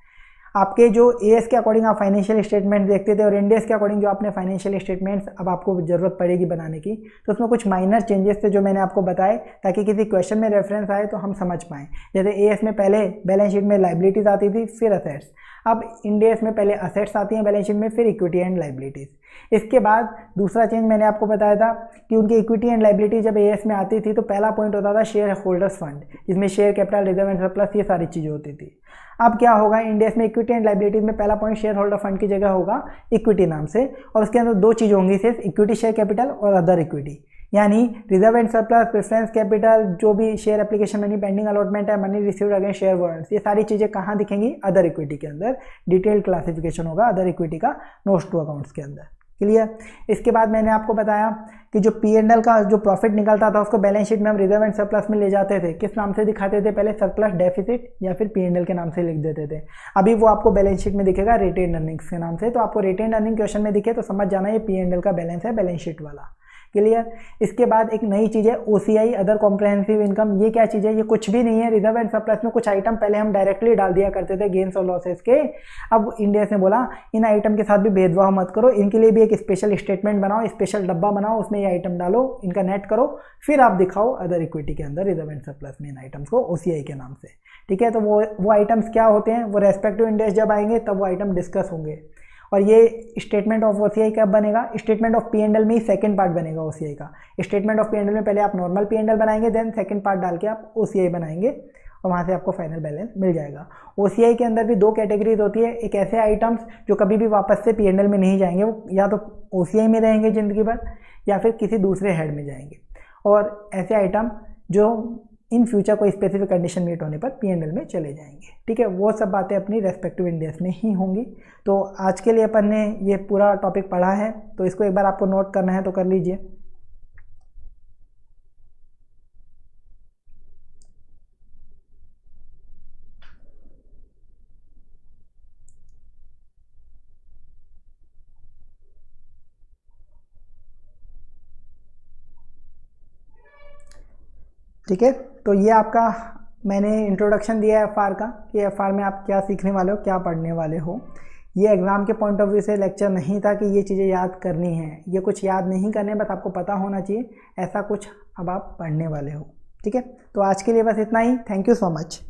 आपके जो एएस के अकॉर्डिंग आप फाइनेंशियल स्टेटमेंट देखते थे और इंड एएस के अकॉर्डिंग जो आपने फाइनेंशियल स्टेटमेंट्स अब आपको ज़रूरत पड़ेगी बनाने की, तो उसमें कुछ माइनर चेंजेस थे जो मैंने आपको बताए ताकि किसी क्वेश्चन में रेफरेंस आए तो हम समझ पाएँ। जैसे एएस में पहले बैलेंस शीट में लाइबिलिटीज़ आती थी, फिर असेट्स। अब इंड एएस में पहले असेट्स आती हैं बैलेंस शीट में, फिर इक्विटी एंड लाइबिलिटीज़। इसके बाद दूसरा चेंज मैंने आपको बताया था कि उनकी इक्विटी एंड लाइबिलिटी जब एएस में आती थी तो पहला पॉइंट होता था शेयर होल्डर्स फंड, जिसमें share capital, reserve and surplus, ये सारी चीज़ें होती थी। अब क्या होगा, इंड एएस में इक्विटी एंड लाइबिलिटीज में पहला पॉइंट शेयर होल्डर फंड की जगह होगा इक्विटी नाम से, और उसके अंदर 2 चीज़ होंगी सिर्फ, इक्विटी शेयर कैपिटल और अदर इक्विटी। यानी reserve and surplus, preference capital, जो भी share application money, pending allotment है, money received against share warrants, ये सारी चीज़ें कहाँ दिखेंगी, अदर इक्विटी के अंदर। डिटेल्ड क्लासिफिकेशन होगा अदर इक्विटी का नोट्स टू अकाउंट्स के अंदर। क्लियर। इसके बाद मैंने आपको बताया कि जो पी&एल का जो प्रॉफिट निकलता था उसको बैलेंस शीट में हम रिजर्व एंड सरप्लस में ले जाते थे, किस नाम से दिखाते थे, पहले सरप्लस डेफिसिट या फिर पी&एल के नाम से लिख देते थे। अभी वो आपको बैलेंस शीट में दिखेगा रिटेन अर्निंग्स के नाम से, तो आपको रिटेन अर्निंग क्वेश्चन में दिखे तो समझ जाना ये पी&एल का बैलेंस है, बैलेंस शीट वाला। क्लियर। इसके बाद एक नई चीज़ है ओसीआई, अदर कॉम्प्रहेंसिव इनकम। ये क्या चीज़ है, ये कुछ भी नहीं है। रिजर्व एंड सरप्लस में कुछ आइटम पहले हम डायरेक्टली डाल दिया करते थे गेन्स और लॉसेस के, अब इंड एएस ने बोला इन आइटम के साथ भी भेदभाव मत करो, इनके लिए भी एक स्पेशल स्टेटमेंट बनाओ, स्पेशल डब्बा बनाओ, उसमें ये आइटम डालो, इनका नेट करो, फिर आप दिखाओ अदर इक्विटी के अंदर रिजर्व एंड सरप्लस में इन आइटम्स को ओसीआई के नाम से। ठीक है, तो वो आइटम्स क्या होते हैं, वो रेस्पेक्टिव इंड एएस जब आएंगे तब वो आइटम डिस्कस होंगे। और ये स्टेटमेंट ऑफ ओसीआई कब बनेगा, स्टेटमेंट ऑफ पी&एल में ही सेकंड पार्ट बनेगा ओसीआई का। स्टेटमेंट ऑफ पी&एल में पहले आप नॉर्मल पी&एल बनाएंगे, देन सेकंड पार्ट डाल के आप ओसीआई बनाएंगे, और वहाँ से आपको फाइनल बैलेंस मिल जाएगा। ओसीआई के अंदर भी 2 कैटेगरीज होती है, एक ऐसे आइटम्स जो कभी भी वापस से पी&एल में नहीं जाएंगे, वो या तो ओसीआई में रहेंगे ज़िंदगी भर या फिर किसी दूसरे हेड में जाएंगे, और ऐसे आइटम जो इन फ्यूचर कोई स्पेसिफिक कंडीशन मीट होने पर पी&एल में चले जाएंगे। ठीक है, वो सब बातें अपनी रेस्पेक्टिव इंड एएस में ही होंगी। तो आज के लिए अपन ने ये पूरा टॉपिक पढ़ा है, तो इसको एक बार आपको नोट करना है तो कर लीजिए। ठीक है, तो ये आपका मैंने इंट्रोडक्शन दिया है एफआर का कि एफआर में आप क्या सीखने वाले हो, क्या पढ़ने वाले हो। ये एग्ज़ाम के पॉइंट ऑफ व्यू से लेक्चर नहीं था कि ये चीज़ें याद करनी है, ये कुछ याद नहीं करने, बस आपको पता होना चाहिए ऐसा कुछ अब आप पढ़ने वाले हो। ठीक है, तो आज के लिए बस इतना ही। Thank you so much.